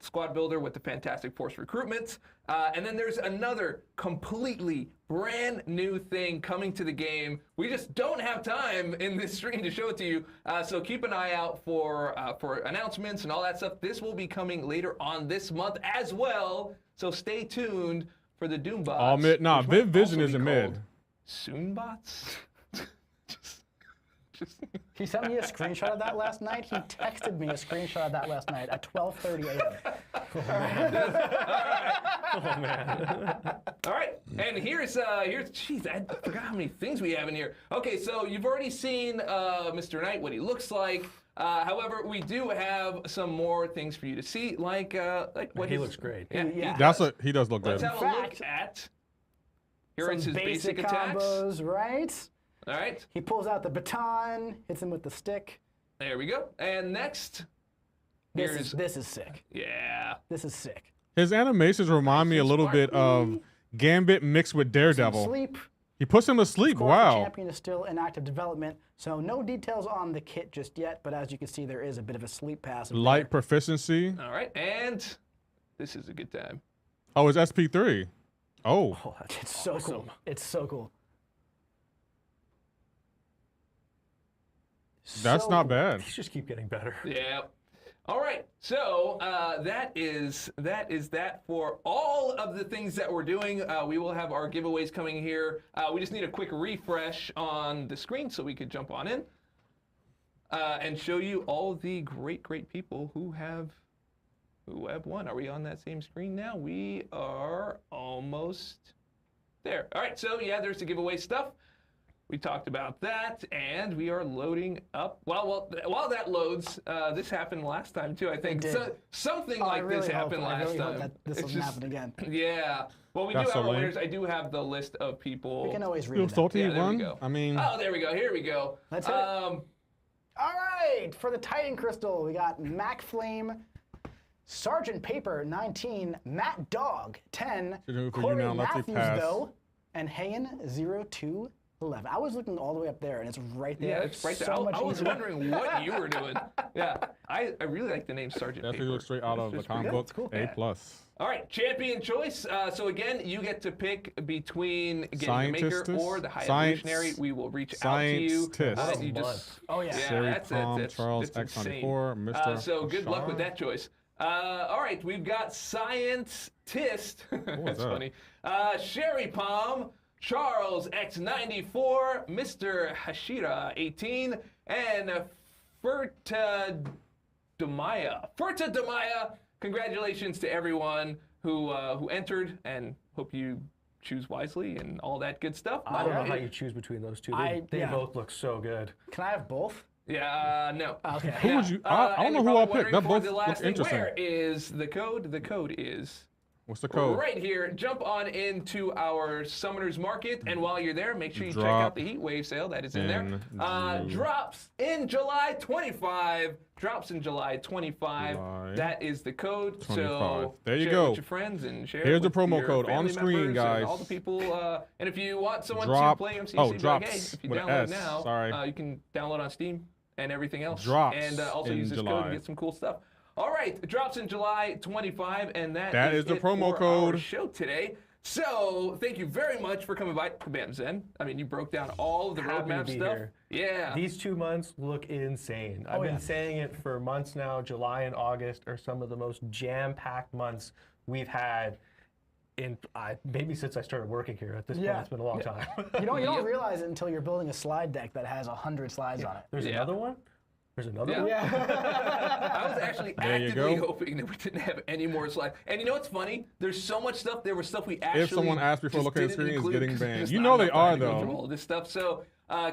squad builder with the Fantastic Force recruitments, and then there's another completely brand new thing coming to the game. We just don't have time in this stream to show it to you, so keep an eye out for announcements and all that stuff. This will be coming later on this month as well. So stay tuned for the Doombots.
Oh, mid. Nah, Viv Vision isn't mid.
Soonbots?
He sent me a screenshot of that last night. He texted me a screenshot of that last night at 12:30 a.m.
Oh man. All right, and here's jeez, I forgot how many things we have in here. Okay, so you've already seen Mr. Knight, what he looks like. However, we do have some more things for you to see, like what
he looks great.
Yeah.
That's what he does look good.
Let's have a look at. Here is his basic attacks.
Combos, right?
All right.
He pulls out the baton, hits him with the stick.
There we go. And next,
this is sick.
Yeah.
This is sick.
His animations remind me a little bit of Gambit mixed with Daredevil.
Sleep.
He puts him to sleep. Wow.
The champion is still in active development, so no details on the kit just yet. But as you can see, there is a bit of a sleep pass.
Light proficiency.
All right, and this is a good time.
Oh, it's SP3. Oh.
It's so cool. It's so cool.
That's not bad.
These just keep getting better.
Yeah. All right. So that is that for all of the things that we're doing. We will have our giveaways coming here. We just need a quick refresh on the screen so we could jump on in and show you all the great people who have won. Are we on that same screen now? We are almost there. All right. So yeah, there's the giveaway stuff. We talked about that, and we are loading up. Well, while that loads, this happened last time too, I think. So, something like this happened last time.
Hope that this doesn't happen again.
Yeah. Well, we do have our winners. I do have the list of people.
We can always read it.
Salty
there
won?
we go.
I mean.
Oh, there we go. Here we go.
Let's hit it. All right. For the Titan Crystal, we got Mac Flame, Sergeant Paper 19, Matt Dog 10, Corey Matthews though, and Hayen 02. 11. I was looking all the way up there, and it's right there.
Yeah, it's right there.
So
I was wondering what you were doing. Yeah, I really like the name Sergeant Paper.
Definitely looks straight out of the comic book.
Cool.
A+.
All right, champion choice. So again, you get to pick between getting the Maker or the High Evolutionary. We will reach out to you.
Oh yeah.
Sherry Palm, Charles X94, Mr.
So good luck with that choice. All right, we've got Scientist. That's funny. Sherry Palm, Charles X94, Mr. Hashira 18, and Furta Demaya. Congratulations to everyone who entered, and hope you choose wisely and all that good stuff.
I don't know how you choose between those two. They both look so good.
Can I have both?
Yeah, no.
Okay.
Who would you? I don't know who I'll pick. That both looks interesting.
Where is the code? The code is.
What's the code?
Right here. Jump on into our Summoners Market, and while you're there, make sure you check out the Heat Wave sale that is in there. Drops in July 25. Drops in July 25. That is the code. 25. So
there you
share
go.
It with your friends and share.
Here's
it with
the promo
your
code on the screen,
members
guys.
And all the people. And if you want someone to play MCoC,
drops.
Like, hey, if you
with
download
S.
now,
Sorry.
you can download on Steam and everything else.
Drops
and also use this code to get some cool stuff. All right, it drops in July 25, and that is the promo code. Our show today. So thank you very much for coming by, Kabam Zen. I mean, you broke down all of the roadmap stuff.
Here.
Yeah.
These 2 months look insane. I've been saying it for months now. July and August are some of the most jam-packed months we've had in maybe since I started working here. At this point, it's been a long time.
You don't realize it until you're building a slide deck that has 100 slides on it.
There's another one? There's another one?
I was actually actively hoping that we didn't have any more slides. And you know what's funny? There's so much stuff. There was stuff we actually
if someone asked before looking at the screen, is getting banned.
You
know they are, though.
All this stuff. So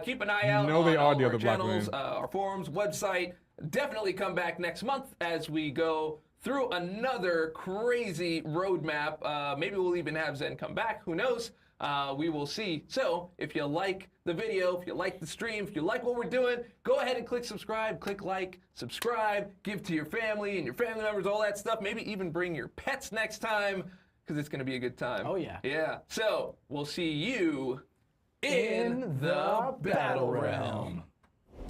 keep an eye out
on
they are
the
our
other
channels, our forums, website. Definitely come back next month as we go through another crazy roadmap. Maybe we'll even have Zen come back. Who knows? We will see. So if you like the video, if you like the stream, if you like what we're doing, go ahead and click subscribe, click like, subscribe, give to your family and your family members, all that stuff. Maybe even bring your pets next time because it's going to be a good time.
Oh, yeah.
Yeah. So we'll see you in the Battle Realm.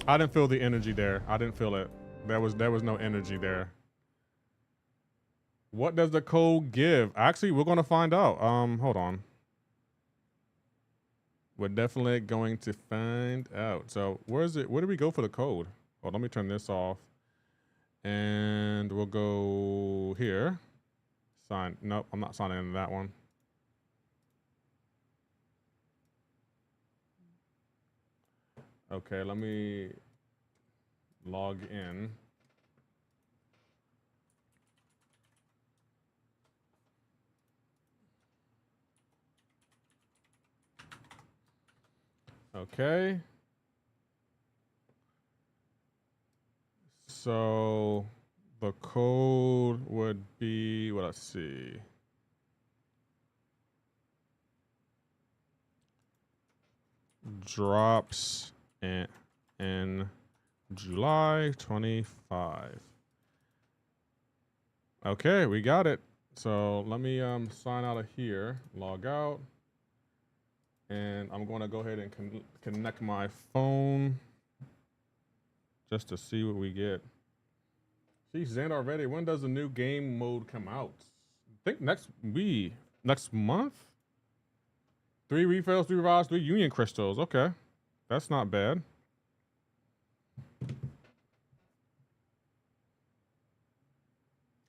I didn't feel the energy there. I didn't feel it. There was no energy there. What does the code give? Actually, we're going to find out. Hold on. We're definitely going to find out. So where is it? Where do we go for the code? Oh, let me turn this off. And we'll go here. Sign. Nope, I'm not signing into that one. Okay, let me log in. Okay. So the code would be, well, let's see. Drops in July 25. Okay, we got it. So let me sign out of here, log out. And I'm going to go ahead and connect my phone just to see what we get. See, Zen already. When does the new game mode come out? I think next month? 3 refills, 3 revives, 3 union crystals. Okay. That's not bad.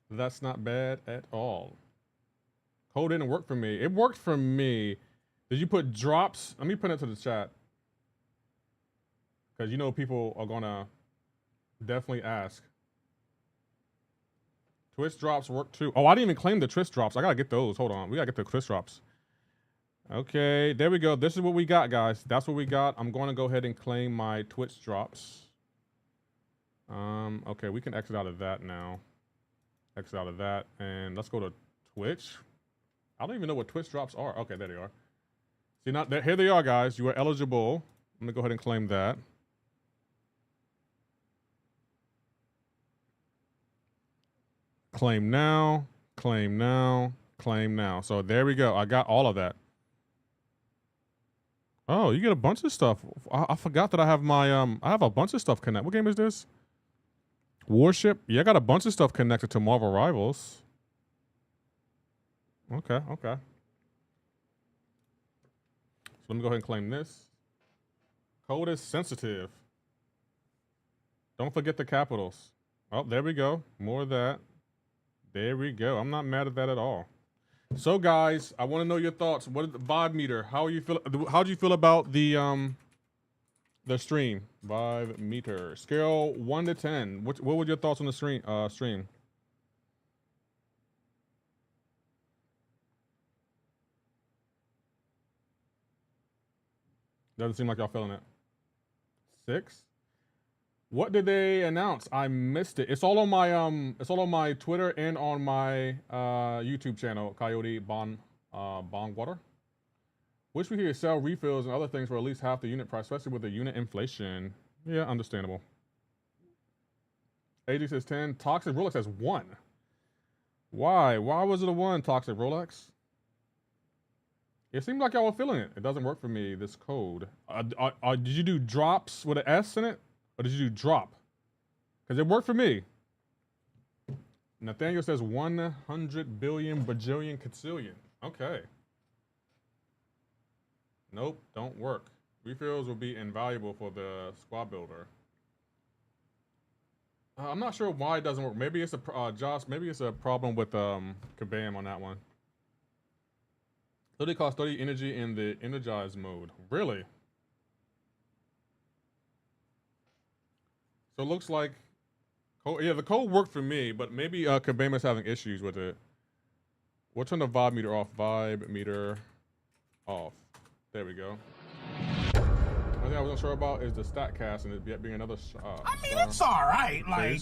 That's not bad at all. Code didn't work for me. It worked for me. Did you put drops? Let me put it to the chat. Because you know people are going to definitely ask. Twist drops work too. Oh, I didn't even claim the twist drops. I got to get those. Hold on. We got to get the twist drops. Okay, there we go. This is what we got, guys. That's what we got. I'm going to go ahead and claim my twist drops. Okay, we can exit out of that now. Exit out of that. And let's go to Twitch. I don't even know what twist drops are. Okay, there they are. See, now, here they are, guys. You are eligible. I'm going to go ahead and claim that. Claim now, claim now, claim now. So there we go. I got all of that. Oh, you get a bunch of stuff. I forgot that I have my, I have a bunch of stuff connected. What game is this? Warship? Yeah, I got a bunch of stuff connected to Marvel Rivals. Okay, okay. So let me go ahead and claim this. Code is sensitive. Don't forget the capitals. Oh, there we go. More of that. There we go. I'm not mad at that at all. So guys, I want to know your thoughts. What is the vibe meter? How you feel? How do you feel about the stream? Vibe meter scale 1 to 10. What were your thoughts on the stream? Doesn't seem like y'all feeling it. 6. What did they announce? I missed it. It's all on my Twitter and on my YouTube channel, Coyote Bongwater. Wish we could sell refills and other things for at least half the unit price, especially with the unit inflation. Yeah, understandable. AG says 10. Toxic Rolex has 1. Why? Why was it a 1, Toxic Rolex? It seemed like y'all were feeling it. It doesn't work for me, this code. Did you do drops with an S in it? Or did you do drop? Because it worked for me. Nathaniel says 100 billion bajillion quadrillion. Okay. Nope, don't work. Refills will be invaluable for the squad builder. I'm not sure why it doesn't work. Maybe it's a Josh. Maybe it's a problem with Kabam on that one. 30 costs 30 energy in the energized mode. Really? So it looks like, yeah, the code worked for me, but maybe Kabam is having issues with it. We'll turn the vibe meter off. Vibe meter off. There we go. One thing I wasn't sure about is the stat cast and it being another.
I mean, it's all right. Like,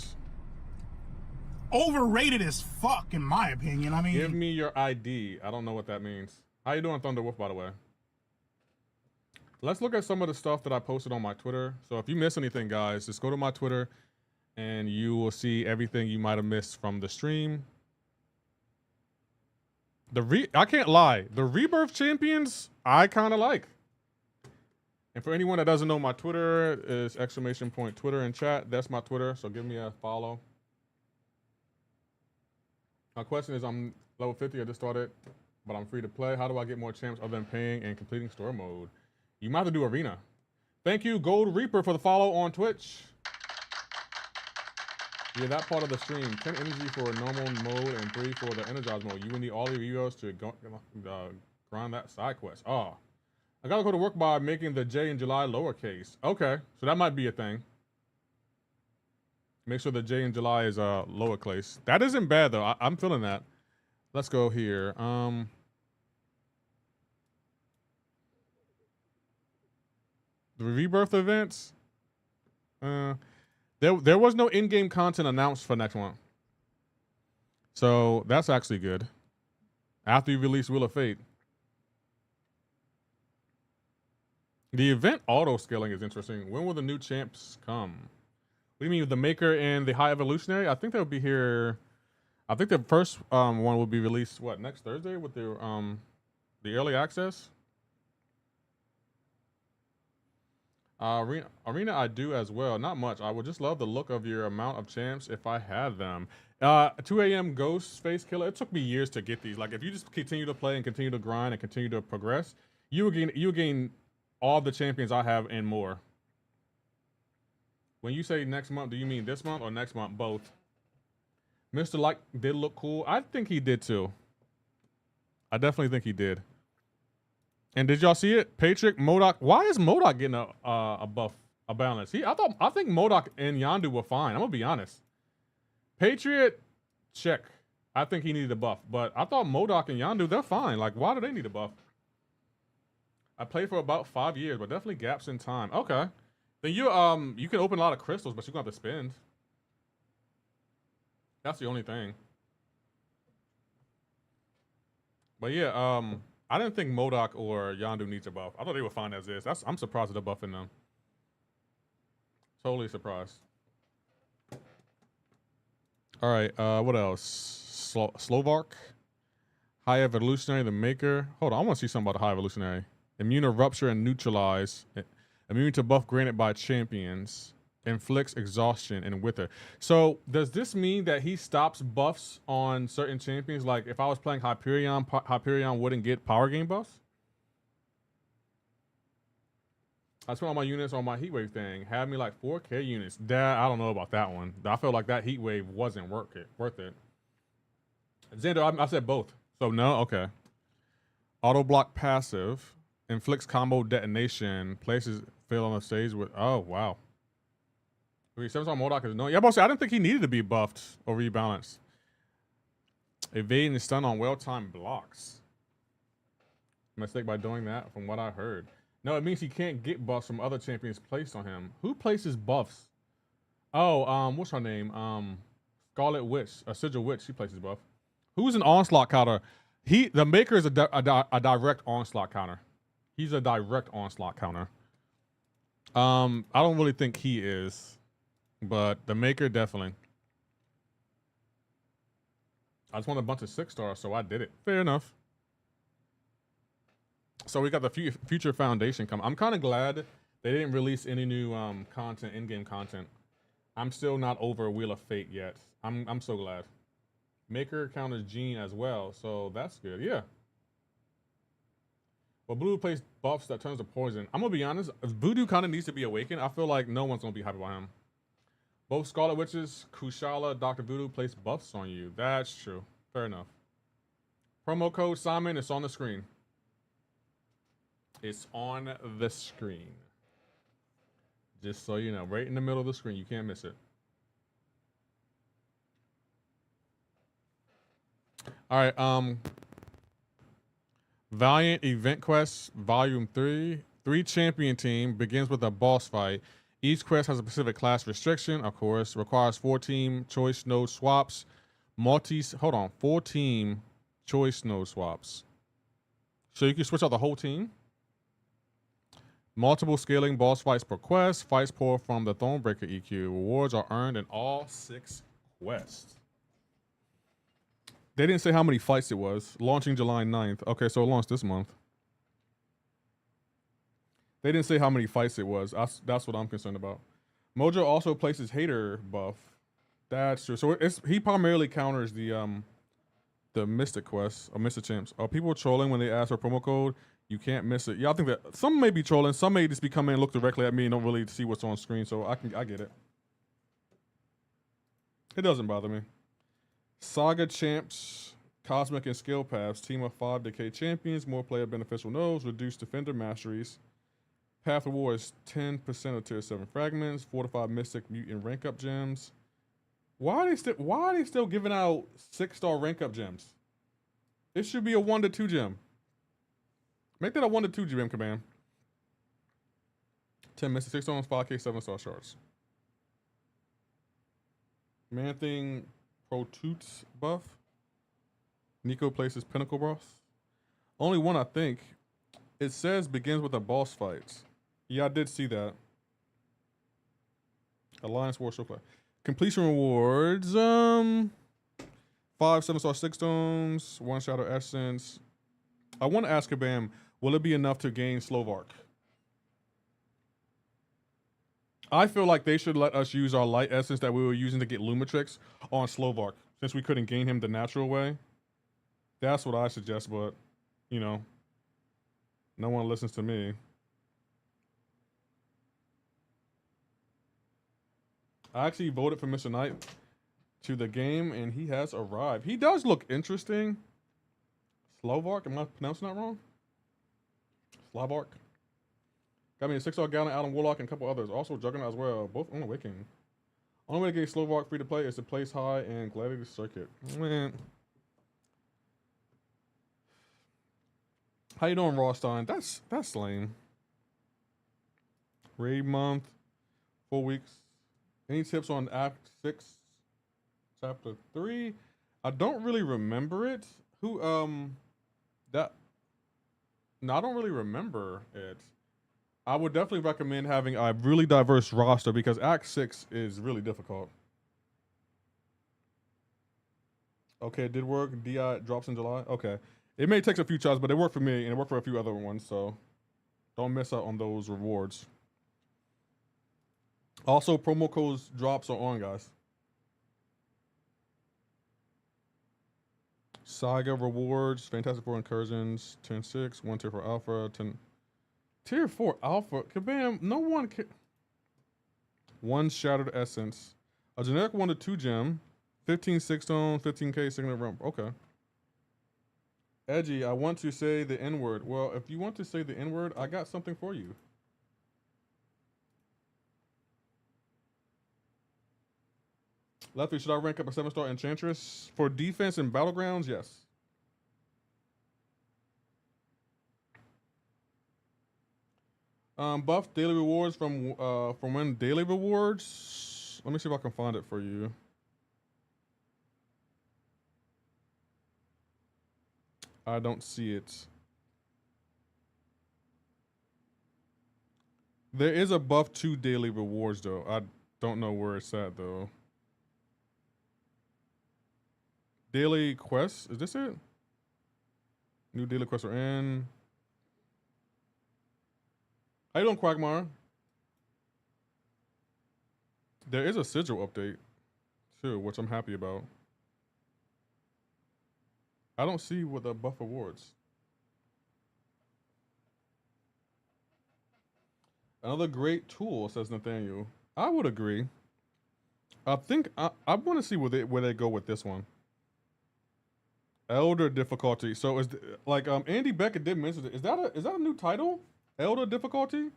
overrated as fuck, in my opinion. I mean,
give me your ID. I don't know what that means. How you doing, Thunderwolf, by the way? Let's look at some of the stuff that I posted on my Twitter. So if you miss anything, guys, just go to my Twitter and you will see everything you might have missed from the stream. I can't lie. The Rebirth champions, I kind of like. And for anyone that doesn't know, my Twitter is !Twitter in chat. That's my Twitter, so give me a follow. My question is, I'm level 50, I just started, but I'm free to play. How do I get more champs other than paying and completing store mode? You might have to do arena. Thank you, Gold Reaper, for the follow on Twitch. Yeah, that part of the stream. 10 energy for a normal mode and 3 for the energized mode. You will need all your heroes to grind that side quest. Oh. I gotta go to work by making the J in July lowercase. Okay, so that might be a thing. Make sure the J in July is lowercase. That isn't bad though. I'm feeling that. Let's go here. The Rebirth events. There was no in-game content announced for next one. So that's actually good. After you release Wheel of Fate. The event auto-scaling is interesting. When will the new champs come? What do you mean, the Maker and the High Evolutionary? I think they'll be here. I think the first one will be released, what, next Thursday with the early access? Arena I do as well. Not much. I would just love the look of your amount of champs if I had them. 2 a.m. Ghost Face Killer. It took me years to get these. Like, if you just continue to play and continue to grind and continue to progress, you will gain all the champions I have and more. When you say next month, do you mean this month or next month? Both. Mr. Like did look cool. I think he did too. I definitely think he did. And did y'all see it? Patrick, MODOK. Why is MODOK getting a buff, a balance? I think MODOK and Yondu were fine. I'm gonna be honest. Patriot, check. I think he needed a buff, but I thought MODOK and Yondu, they're fine. Like, why do they need a buff? I played for about 5 years, but definitely gaps in time. Okay. Then you can open a lot of crystals, but you're gonna have to spend. That's the only thing. But yeah, I didn't think MODOK or Yondu needs a buff. I thought they were fine as is. I'm surprised at the buffing them. Totally surprised. All right, what else? Slovark, High Evolutionary, the Maker. Hold on, I want to see something about the High Evolutionary. Immune to rupture and neutralize. Immune to buff granted by champions. Inflicts exhaustion and wither. So does this mean that he stops buffs on certain champions? Like if I was playing Hyperion, Hyperion wouldn't get power gain buffs? I spent all my units on my heatwave thing. Had me like 4K units. Dad, I don't know about that one. I felt like that heatwave wasn't worth it. Xander, I said both. So no, okay. Auto block passive. Inflicts combo detonation. Places fail on the stage with, oh wow. 7-star MODOK is no. Yeah, boss. I didn't think he needed to be buffed or rebalanced. Evading the stun on well-timed blocks. Mistake by doing that, from what I heard. No, it means he can't get buffs from other champions placed on him. Who places buffs Oh, what's her name? Scarlet Witch, a Sigil Witch. She places buff. Who's an onslaught counter? The Maker is a direct onslaught counter. He's a direct onslaught counter. I don't really think he is, but the Maker definitely. I just want a bunch of 6-stars, so I did it. Fair enough. So we got the Future Foundation coming. I'm kind of glad they didn't release any new content, in-game content. I'm still not over Wheel of Fate yet. I'm so glad. Maker counters Jean as well, so that's good. Yeah. Well, Blue plays buffs that turns to poison. I'm gonna be honest. Voodoo kind of needs to be awakened. I feel like no one's gonna be happy about him. Both Scarlet Witches, Kushala, Dr. Voodoo place buffs on you. That's true. Fair enough. Promo code Simon. It's on the screen. It's on the screen. Just so you know, right in the middle of the screen. You can't miss it. All right. Valiant Event Quest Volume 3. 3 champion team begins with a boss fight. Each quest has a specific class restriction, of course. Requires 4 team choice node swaps. 4 team choice node swaps. So you can switch out the whole team. Multiple scaling boss fights per quest. Fights pour from the Thronebreaker EQ. Rewards are earned in all 6 quests. They didn't say how many fights it was. Launching July 9th. Okay, so it launched this month. They didn't say how many fights it was. That's what I'm concerned about. Mojo also places hater buff. That's true. So he primarily counters the Mystic quest or Mystic champs. Are people trolling when they ask for promo code? You can't miss it. Yeah, I think that some may be trolling. Some may just be coming and look directly at me and don't really see what's on screen. So I get it. It doesn't bother me. Saga champs, cosmic and skill paths. Team of 5 decay champions. More player beneficial nodes. Reduced defender masteries. Path of War is 10% of tier 7 fragments. 4 to 5 mystic mutant rank up gems. Why are they still giving out 6-star rank up gems? It should be a 1 to 2 gem. Make that a 1 to 2 gem, Kabam. 10 mystic 6 stones, 5k 7-star shards. Man Thing Protoots buff. Nico places Pinnacle buff. Only one, I think. It says begins with a boss fight. Yeah, I did see that. Alliance War Show Play. Completion rewards. 5 7-star 6 stones, 1 Shadow Essence. I want to ask Kabam, will it be enough to gain Slovark? I feel like they should let us use our light essence that we were using to get Lumitrix on Slovark, since we couldn't gain him the natural way. That's what I suggest, but, you know, no one listens to me. I actually voted for Mr. Knight to the game, and he has arrived. He does look interesting. Slovark, am I pronouncing that wrong? Slovark. Got me a 6-star Gallon, Alan Warlock, and a couple others. Also Juggernaut as well. Both on Awakening. Only way to get Slovark free to play is to place high and Gladiator Circuit. Man. How you doing, Rawstein? That's lame. Raid month. 4 weeks. Any tips on Act 6, Chapter 3? I don't really remember it. No, I don't really remember it. I would definitely recommend having a really diverse roster because Act 6 is really difficult. Okay, it did work. DI drops in July. Okay. It may take a few tries, but it worked for me and it worked for a few other ones, so don't miss out on those rewards. Also, promo codes drops are on, guys. Saga rewards, Fantastic Four incursions, 10-6, 1 tier 4 alpha, 10 tier 4 alpha. Kabam, no one can. 1 shattered essence, a generic 1 to 2 gem, 15 6 stone, 15k signet rump. Okay. Edgy, I want to say the N-word. Well, if you want to say the N-word, I got something for you. Lefty, should I rank up a 7-star Enchantress? For defense and Battlegrounds, yes. Buff daily rewards from when daily rewards. Let me see if I can find it for you. I don't see it. There is a buff to daily rewards though. I don't know where it's at though. Daily quests, is this it? New daily quests are in. How you doing, Quagmire? There is a sigil update too, which I'm happy about. I don't see what the buff awards. Another great tool, says Nathaniel. I would agree. I think I want to see where they go with this one. Elder difficulty. So is like Andy Beckett did mention it. Is that a new title? Elder difficulty?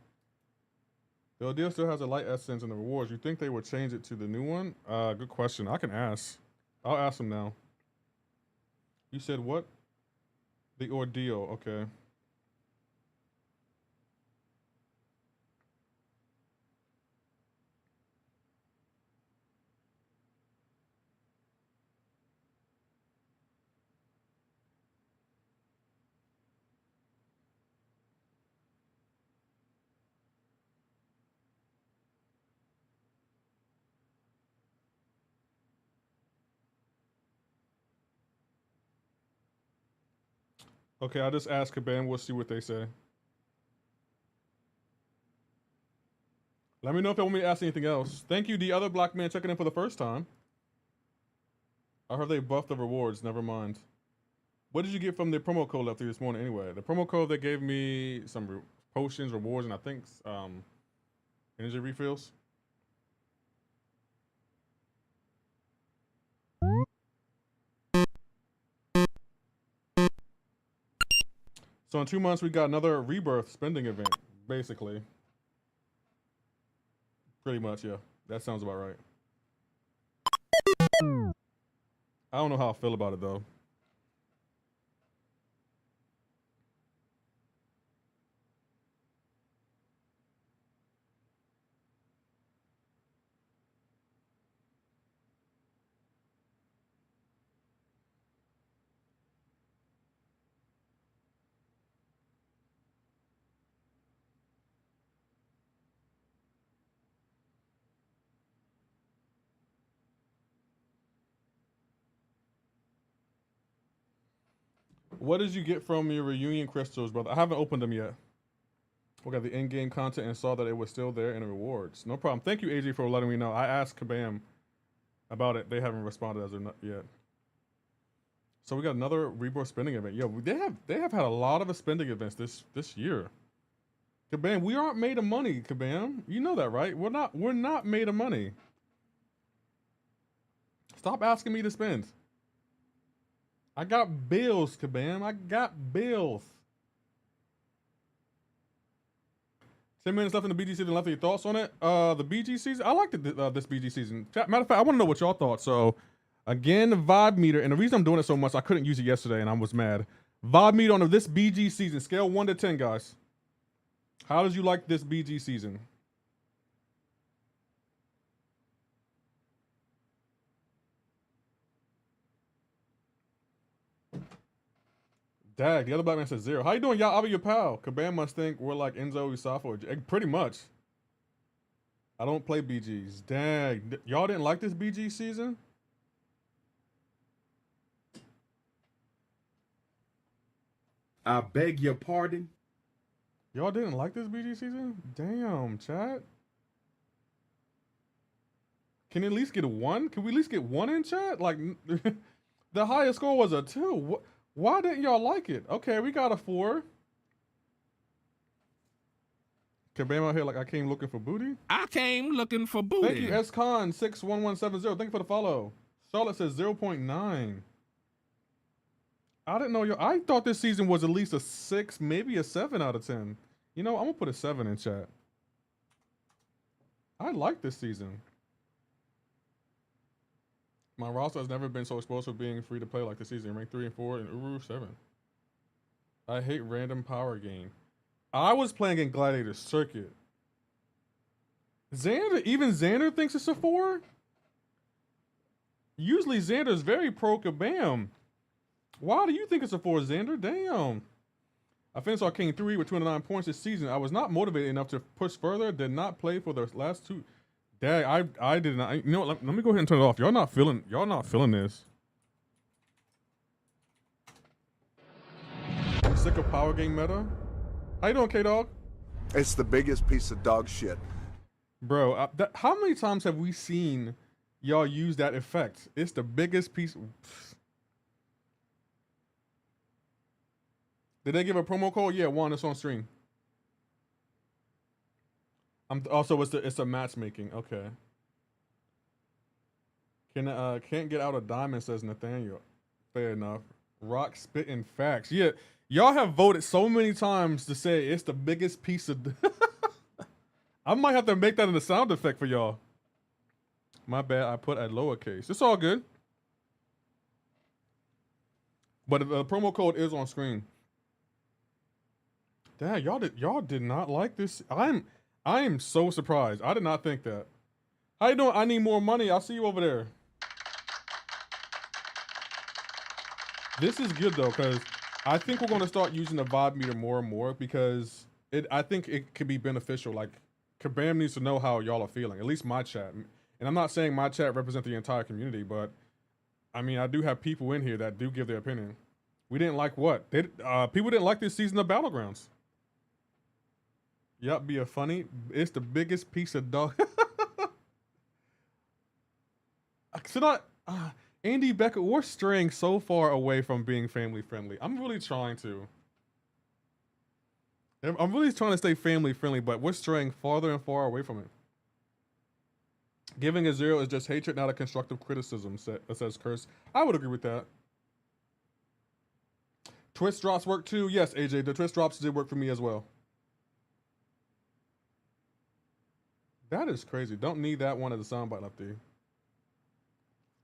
The deal still has a light essence in the rewards. You think they would change it to the new one? Good question. I can ask. I'll ask them now. You said what? The ordeal. Okay. Okay, I'll just ask Kabam. We'll see what they say. Let me know if they want me to ask anything else. Thank you, the other black man, checking in for the first time. I heard they buffed the rewards. Never mind. What did you get from the promo code left this morning anyway? The promo code, they gave me some potions, rewards, and I think energy refills. So in 2 months, we got another Rebirth spending event, basically. Pretty much, yeah. That sounds about right. I don't know how I feel about it, though. What did you get from your reunion crystals, brother? I haven't opened them yet. We got the in-game content and saw that it was still there in the rewards. No problem. Thank you, AJ, for letting me know. I asked Kabam about it. They haven't responded as of yet. So we got another Rebirth spending event. Yo, they have had a lot of spending events this year. Kabam, we aren't made of money, Kabam. You know that, right? We're not made of money. Stop asking me to spend. I got bills, Kabam. I got bills. 10 minutes left in the BG season. Left, your thoughts on it? The BG season. I liked this BG season. Matter of fact, I want to know what y'all thought. So, again, the vibe meter, and the reason I'm doing it so much, I couldn't use it yesterday, and I was mad. Vibe meter on this BG season, scale 1 to 10, guys. How did you like this BG season? Dag, the other black man says 0. How you doing, y'all? I'll be your pal. Kabam must think we're like Enzo, Usafa, or pretty much. I don't play BGs. Dag, y'all didn't like this BG season?
I beg your pardon?
Y'all didn't like this BG season? Damn, chat. Can at least get 1? Can we at least get 1 in chat? Like, the highest score was a 2. Why didn't y'all like it? Okay, we got a 4. Kabam out here like I came looking for booty.
I came looking for booty.
Thank you, SCon61170. Thank you for the follow. Charlotte says 0.9. I didn't know I thought this season was at least a 6, maybe a 7 out of 10. You know, I'm gonna put a 7 in chat. I like this season. My roster has never been so exposed for being free to play like this season. Rank 3 and 4 and Uru 7. I hate random power game. I was playing in Gladiator Circuit. Even Xander thinks it's a 4? Usually Xander's very pro Kabam. Why do you think it's a 4, Xander? Damn. I finished Arcane 3 with 209 points this season. I was not motivated enough to push further. Did not play for the last 2. Dang, I did not. You know what? Let me go ahead and turn it off. Y'all not feeling this. I'm sick of power game meta. How you doing, K-Dog?
It's the biggest piece of dog shit.
Bro, how many times have we seen y'all use that effect? It's the biggest piece. Did they give a promo code? Yeah, one. It's on stream. Also, it's a matchmaking. Okay. Can't get out a diamond, says Nathaniel. Fair enough. Rock spitting facts. Yeah, y'all have voted so many times to say it's the biggest piece of. I might have to make that in a sound effect for y'all. My bad. I put at lowercase. It's all good. But the promo code is on screen. Damn, y'all did not like this. I am so surprised. I did not think that. How you doing? I need more money. I'll see you over there. This is good though, because I think we're going to start using the vibe meter more and more because I think it could be beneficial. Like Kabam needs to know how y'all are feeling. At least my chat. And I'm not saying my chat represents the entire community, but I mean I do have people in here that do give their opinion. We didn't like what? People didn't like this season of Battlegrounds. Yup, be a funny. It's the biggest piece of dog. Andy Becker, we're straying so far away from being family friendly. I'm really trying to. I'm really trying to stay family friendly, but we're straying farther and far away from it. Giving a 0 is just hatred, not a constructive criticism, says Curse. I would agree with that. Twist drops work too. Yes, AJ, the twist drops did work for me as well. That is crazy. Don't need that one as a soundbite up there.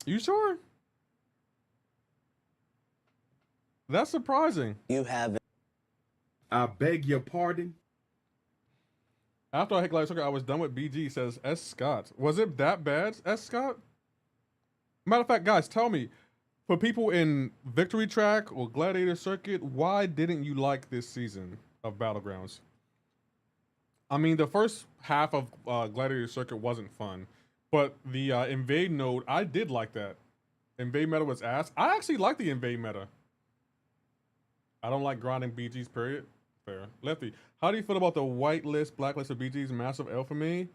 You sure? That's surprising.
You have. I beg your pardon.
After I hit Glide Circuit, I was done with BG, says S. Scott. Was it that bad, S. Scott? Matter of fact, guys, tell me, for people in Victory Track or Gladiator Circuit, why didn't you like this season of Battlegrounds? I mean, the first half of Gladiator Circuit wasn't fun, but the Invade node, I did like that. Invade meta was ass. I actually like the Invade meta. I don't like grinding BGs, period. Fair. Lefty, how do you feel about the whitelist, blacklist of BGs? Massive L for me.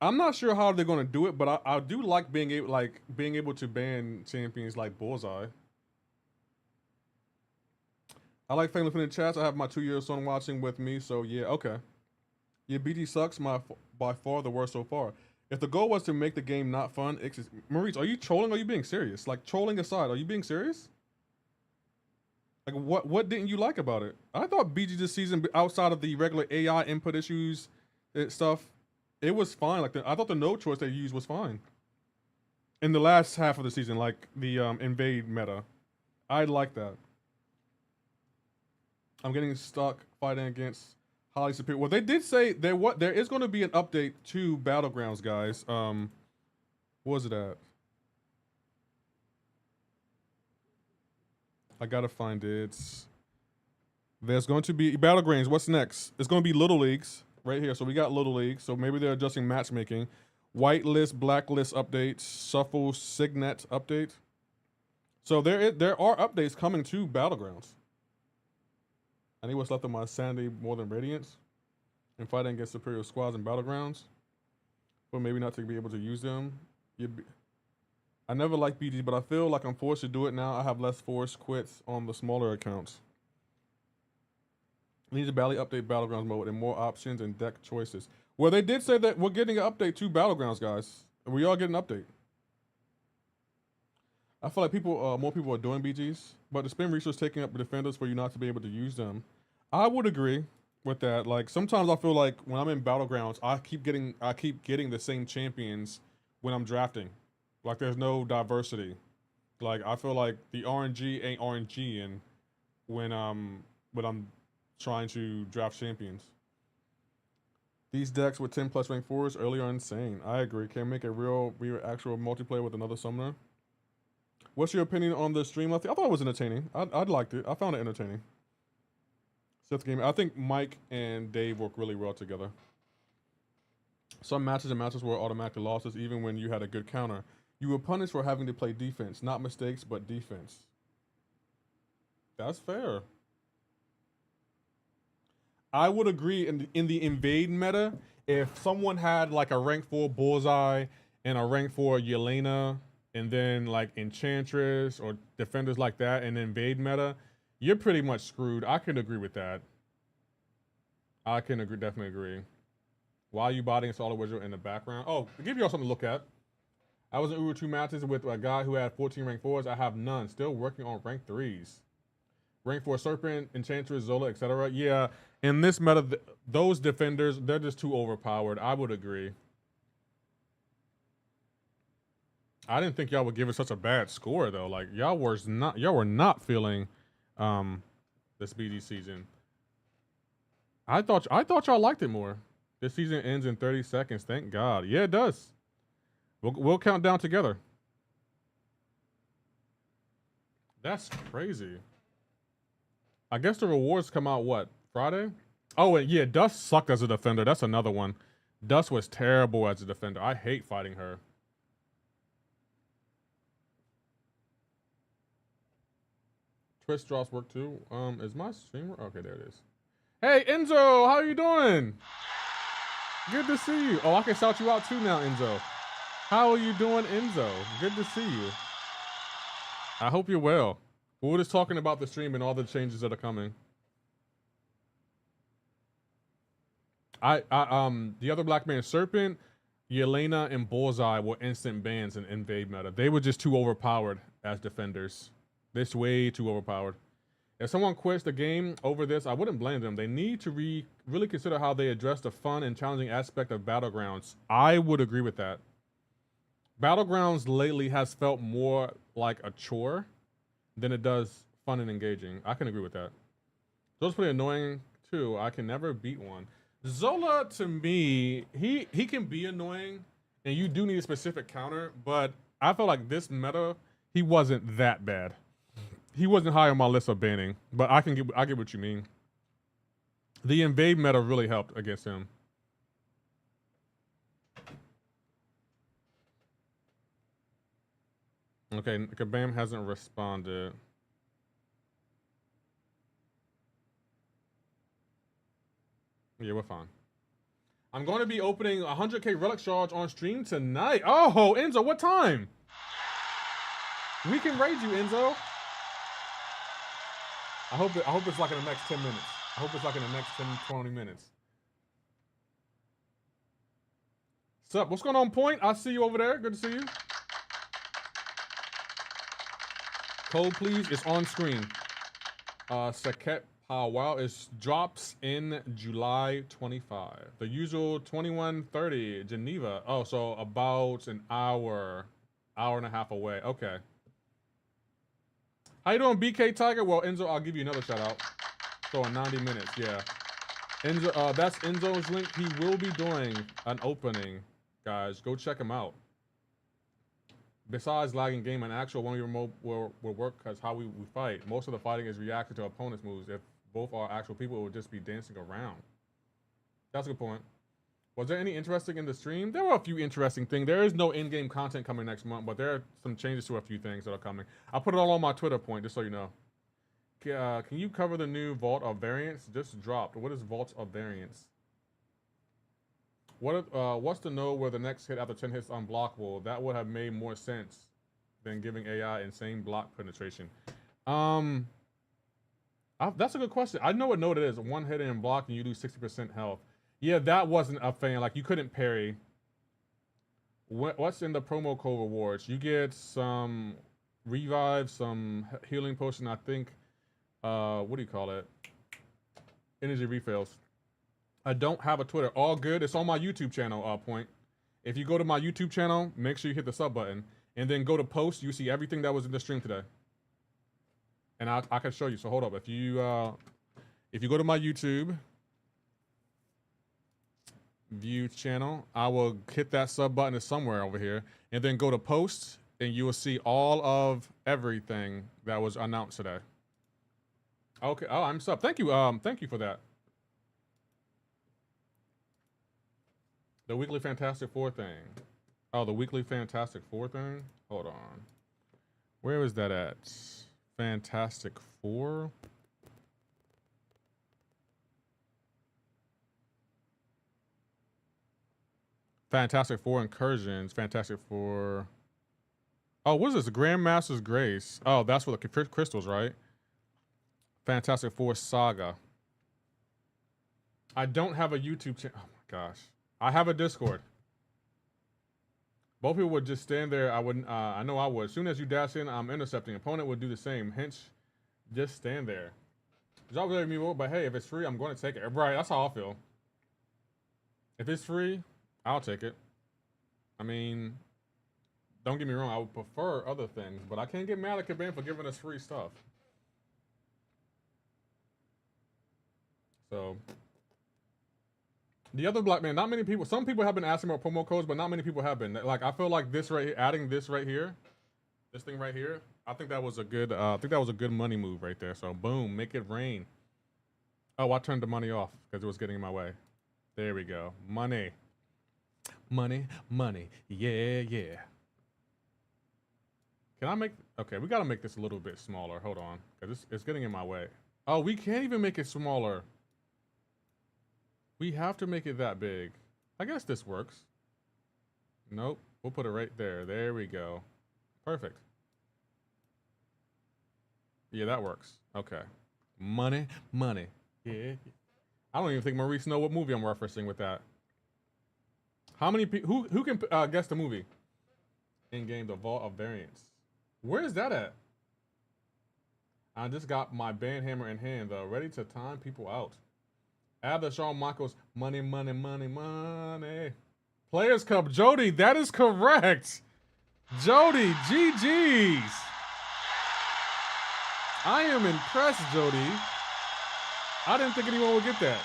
I'm not sure how they're going to do it, but I do like being able to ban champions like Bullseye. I like family friendly chats. I have my 2-year-old son watching with me, so yeah, okay. Yeah, BG sucks. By far the worst so far. If the goal was to make the game not fun, Maurice, are you trolling or are you being serious? Like, trolling aside, are you being serious? Like, what didn't you like about it? I thought BG this season, outside of the regular AI input issues and stuff, it was fine. Like, I thought the node choice they used was fine. In the last half of the season, like the invade meta, I like that. I'm getting stuck fighting against highly superior. Well, they did say there is going to be an update to Battlegrounds, guys. What was it at? I gotta find it. There's going to be Battlegrounds. What's next? It's going to be Little Leagues right here. So we got Little League. So maybe they're adjusting matchmaking. Whitelist, blacklist updates. Shuffle, Signet update. So there are updates coming to Battlegrounds. I need what's left of my sanity more than radiance. And fighting against superior squads in Battlegrounds. But maybe not to be able to use them. I never liked BG, but I feel like I'm forced to do it now. I have less forced quits on the smaller accounts. Need to badly update Battlegrounds mode and more options and deck choices. Well, they did say that we're getting an update to Battlegrounds, guys. We are getting an update. I feel like more people are doing BGs, but the spin resource taking up the defenders for you not to be able to use them. I would agree with that. Like, sometimes I feel like when I'm in Battlegrounds, I keep getting the same champions when I'm drafting. Like, there's no diversity. Like, I feel like the RNG ain't RNG and when I'm trying to draft champions. These decks with 10 plus rank 4s early are insane. I agree. Can't make a real actual multiplayer with another summoner. What's your opinion on the stream? I thought it was entertaining. I liked it. I found it entertaining. Seth Game. I think Mike and Dave work really well together. Some matches and matches were automatic losses even when you had a good counter. You were punished for having to play defense. Not mistakes, but defense. That's fair. I would agree in the invade meta, if someone had like a rank 4 Bullseye and a rank 4 Yelena, and then like Enchantress or defenders like that in invade meta, you're pretty much screwed. I can agree with that. I can agree, definitely agree. Why are you botting Solid Wizard in the background? Oh, to give you all something to look at. I was in Uber 2 matches with a guy who had 14 rank 4s. I have none. Still working on rank 3s. Rank 4 Serpent, Enchantress, Zola, etc. Yeah, in this meta, those defenders, they're just too overpowered. I would agree. I didn't think y'all would give it such a bad score though. Like y'all were not feeling this BD season. I thought y'all liked it more. This season ends in 30 seconds. Thank God. Yeah, it does. We'll count down together. That's crazy. I guess the rewards come out what, Friday? Oh, and yeah, Dust sucked as a defender. That's another one. Dust was terrible as a defender. I hate fighting her. Twitch drops work too. Is my streamer? Okay, there it is. Hey, Enzo, how you doing? Good to see you. Oh, I can shout you out too now, Enzo. How are you doing, Enzo? Good to see you. I hope you're well. We're just talking about the stream and all the changes that are coming. The other black man, Serpent, Yelena, and Bullseye were instant bans in invade meta. They were just too overpowered as defenders. They're way too overpowered. If someone quits the game over this, I wouldn't blame them. They need to really consider how they address the fun and challenging aspect of Battlegrounds. I would agree with that. Battlegrounds lately has felt more like a chore than it does fun and engaging. I can agree with that. Zola's pretty annoying too. I can never beat one. Zola, to me, he can be annoying, and you do need a specific counter, but I feel like this meta, he wasn't that bad. He wasn't high on my list of banning, but I get what you mean. The invade meta really helped against him. Okay, Kabam hasn't responded. Yeah, we're fine. I'm going to be opening 100k Relic Charge on stream tonight. Oh, Enzo, what time? We can raid you, Enzo. I hope it's like in the next 10 minutes. I hope it's like in the next 10, 20 minutes. What's up? What's going on, Point? I see you over there. Good to see you. Code, please. It's on screen. Saket Powwow drops in July 25. The usual 21:30 Geneva. Oh, so about an hour and a half away. Okay. How you doing, BK Tiger? Well, Enzo, I'll give you another shout out. So in 90 minutes, yeah. Enzo, that's Enzo's link. He will be doing an opening, guys. Go check him out. Besides lagging game, an actual 1v remote will work because how we fight. Most of the fighting is reacting to opponents' moves. If both are actual people, it would just be dancing around. That's a good point. Was there any interesting in the stream? There were a few interesting things. There is no in-game content coming next month, but there are some changes to a few things that are coming. I'll put it all on my Twitter point, just so you know. Can you cover the new Vault of Variants? Just dropped. What is Vault of Variants? What's to know where the next hit after 10 hits is unblockable? That would have made more sense than giving AI insane block penetration. That's a good question. I know what node it is. One hit and block and you lose 60% health. Yeah, that wasn't a fan. Like, you couldn't parry. What's in the promo code rewards? You get some revive, some healing potion, I think. What do you call it? Energy refills. I don't have a Twitter. All good. It's on my YouTube channel, Point. If you go to my YouTube channel, make sure you hit the sub button. And then go to post. You see everything that was in the stream today. And I can show you. So hold up. If you go to my YouTube... viewed channel, I will hit that sub button is somewhere over here, and then go to posts, and you will see all of everything that was announced today. Okay. Oh, I'm sub. Thank you. Thank you for that. The weekly Fantastic Four thing. Oh, the weekly Fantastic Four thing. Hold on. Where is that at? Fantastic Four. Fantastic Four incursions. Fantastic Four. Oh, what is this? Grandmaster's Grace. Oh, that's for the crystals, right? Fantastic Four Saga. I don't have a YouTube channel. Oh my gosh. I have a Discord. Both people would just stand there. I wouldn't. I know I would. As soon as you dash in, I'm intercepting. Opponent would do the same. Hence, just stand there. Y'all really me, but hey, if it's free, I'm going to take it. Right, that's how I feel. If it's free, I'll take it. I mean, don't get me wrong. I would prefer other things, but I can't get mad at Kabam for giving us free stuff. So, the other black man, not many people. Some people have been asking about promo codes, but not many people have been. Like, I feel like this right here, adding this right here, this thing right here. I think that was a good. I think that was a good money move right there. So, boom, make it rain. Oh, I turned the money off because it was getting in my way. There we go. Money, money, money. Yeah, yeah. Can I make? Okay, we gotta make this a little bit smaller. Hold on, because it's getting in my way. Oh, we can't even make it smaller. We have to make it that big. I guess this works. Nope. We'll put it right there. There we go. Perfect. Yeah, that works. Okay. Money, money. Yeah. I don't even think Maurice know what movie I'm referencing with that. How many people? Who can guess the movie? In game, the Vault of Variants. Where is that at? I just got my band hammer in hand, though, ready to time people out. Add the Shawn Michaels money, money, money, money. Players Cup, Jody, that is correct. Jody, GG's. I am impressed, Jody. I didn't think anyone would get that.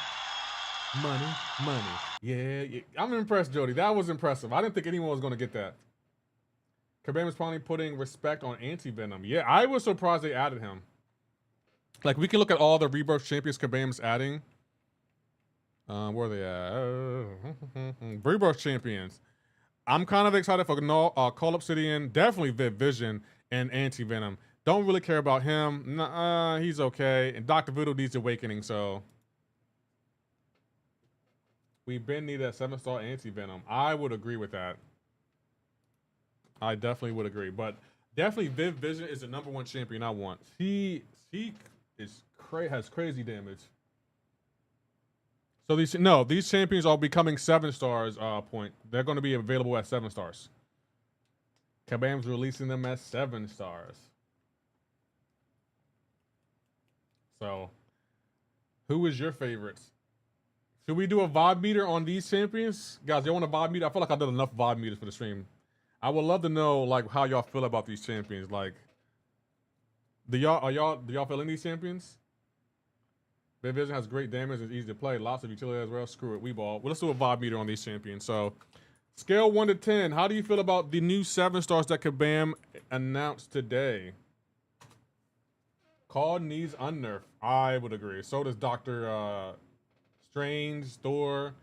Money, money. Yeah, yeah. I'm impressed, Jody. That was impressive. I didn't think anyone was going to get that. Kabam is finally putting respect on Anti-Venom. Yeah, I was surprised they added him. Like, we can look at all the Rebirth champions Kabam's adding. Where are they at? Rebirth champions. I'm kind of excited for Call Obsidian, definitely Viv Vision, and Anti-Venom. Don't really care about him. Nah, he's okay. And Dr. Voodoo needs awakening, so. We've been needed a 7-star Anti-Venom. I would agree with that. I definitely would agree. But definitely Viv Vision is the #1 champion I want. He is has crazy damage. So these champions are becoming 7 stars. Point. They're going to be available at 7 stars. Kabam's releasing them as 7 stars. So, who is your favorites? Should we do a vibe meter on these champions, guys? You want a vibe meter? I feel like I did enough vibe meters for the stream. I would love to know like how y'all feel about these champions. Like, do y'all feeling these champions? Viv Vision has great damage and is easy to play. Lots of utility as well. Screw it, we ball. Well, let's do a vibe meter on these champions. So, scale 1 to 10. How do you feel about the new 7 stars that Kabam announced today? Call needs unnerf. I would agree. So does Dr. Strange, Thor,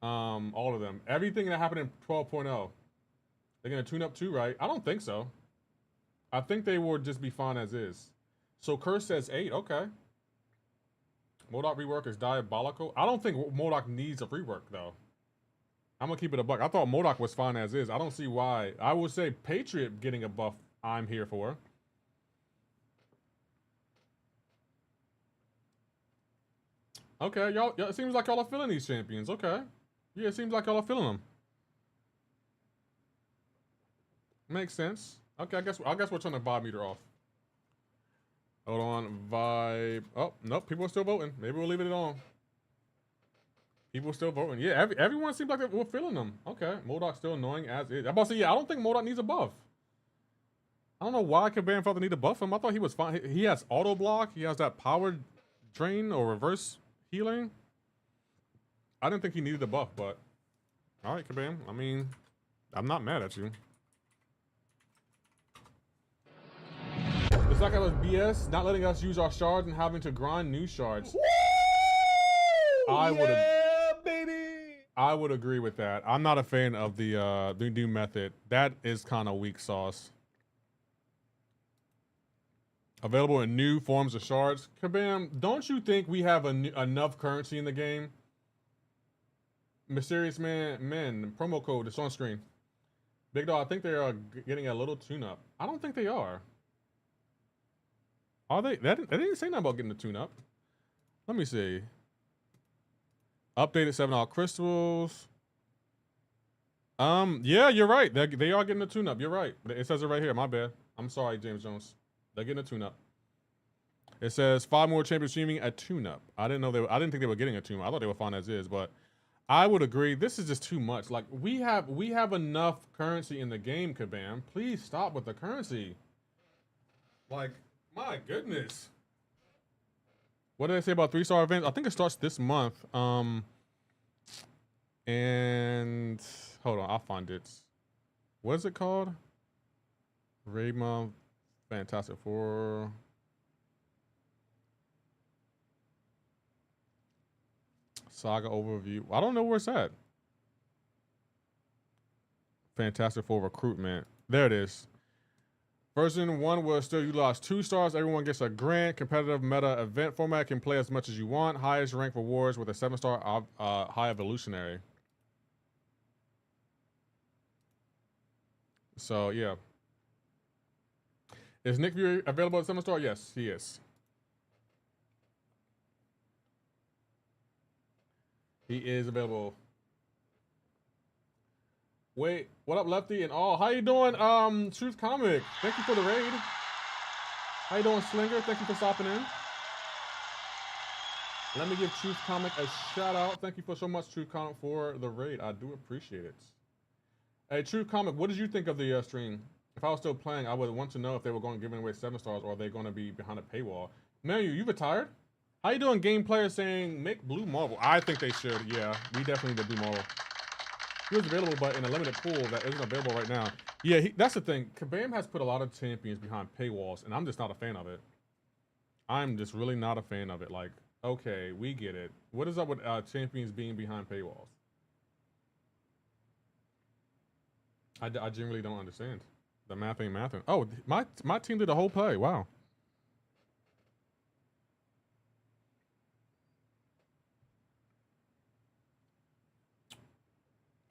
all of them. Everything that happened in 12.0. They're gonna tune up too, right? I don't think so. I think they will just be fine as is. So Curse says 8. Okay. MODOK rework is diabolical. I don't think MODOK needs a rework though. I'm gonna keep it a buck. I thought MODOK was fine as is. I don't see why. I would say Patriot getting a buff. I'm here for. Okay, y'all. It seems like y'all are feeling these champions. Okay. Yeah, it seems like y'all are feeling them. Makes sense. Okay, I guess we'll turn the vibe meter off. Hold on, vibe. Oh, nope, people are still voting. Maybe we'll leave it on. People are still voting. Yeah, everyone seems like we're feeling them. Okay, MODOK's still annoying as is. I'm about to say, yeah, I don't think MODOK needs a buff. I don't know why Kabam felt the need to buff him. I thought he was fine. He has auto block. He has that power drain or reverse healing. I didn't think he needed a buff, but All right, Kabam. I mean, I'm not mad at you. The Saga was BS, not letting us use our shards and having to grind new shards.
Woo!
I would agree with that. I'm not a fan of the new method. That is kind of weak sauce. Available in new forms of shards. Kabam, don't you think we have enough currency in the game? Mysterious Men, promo code, it's on screen. Big Dog, I think they are getting a little tune-up. I don't think they are. Are they? They didn't say nothing about getting the tune-up. Let me see. Updated 7 crystals. Yeah, you're right. They are getting a tune-up. You're right. It says it right here. My bad. I'm sorry, James Jones. They're getting a tune-up. It says 5 more champions streaming a tune-up. I didn't think they were getting a tune-up. I thought they were fine as is, but I would agree. This is just too much. Like we have enough currency in the game, Kabam. Please stop with the currency. Like, my goodness. What did I say about 3-star events? I think it starts this month. And hold on, I'll find it. What is it called? Raid month, Fantastic Four. Saga overview. I don't know where it's at. Fantastic Four recruitment. There it is. Version 1 will still utilize 2 stars. Everyone gets a grant. Competitive meta event format. Can play as much as you want. Highest rank rewards with a 7-star high evolutionary. So, yeah. Is Nick Fury available at 7-star? Yes, he is. He is available. Wait, what up, Lefty and all? How you doing, Truth Comic? Thank you for the raid. How you doing, Slinger? Thank you for stopping in. Let me give Truth Comic a shout out. Thank you for so much, Truth Comic, for the raid. I do appreciate it. Hey, Truth Comic, what did you think of the stream? If I was still playing, I would want to know if they were going to give away 7 stars or are they going to be behind a paywall. Mario, you retired? How you doing, game player saying make Blue Marvel? I think they should. Yeah, we definitely need the Blue Marvel. He was available, but in a limited pool that isn't available right now. Yeah, that's the thing. Kabam has put a lot of champions behind paywalls, and I'm just not a fan of it. I'm just really not a fan of it. Like, okay, we get it. What is up with champions being behind paywalls? I genuinely don't understand. The math ain't mathing. Oh, my team did the whole play. Wow.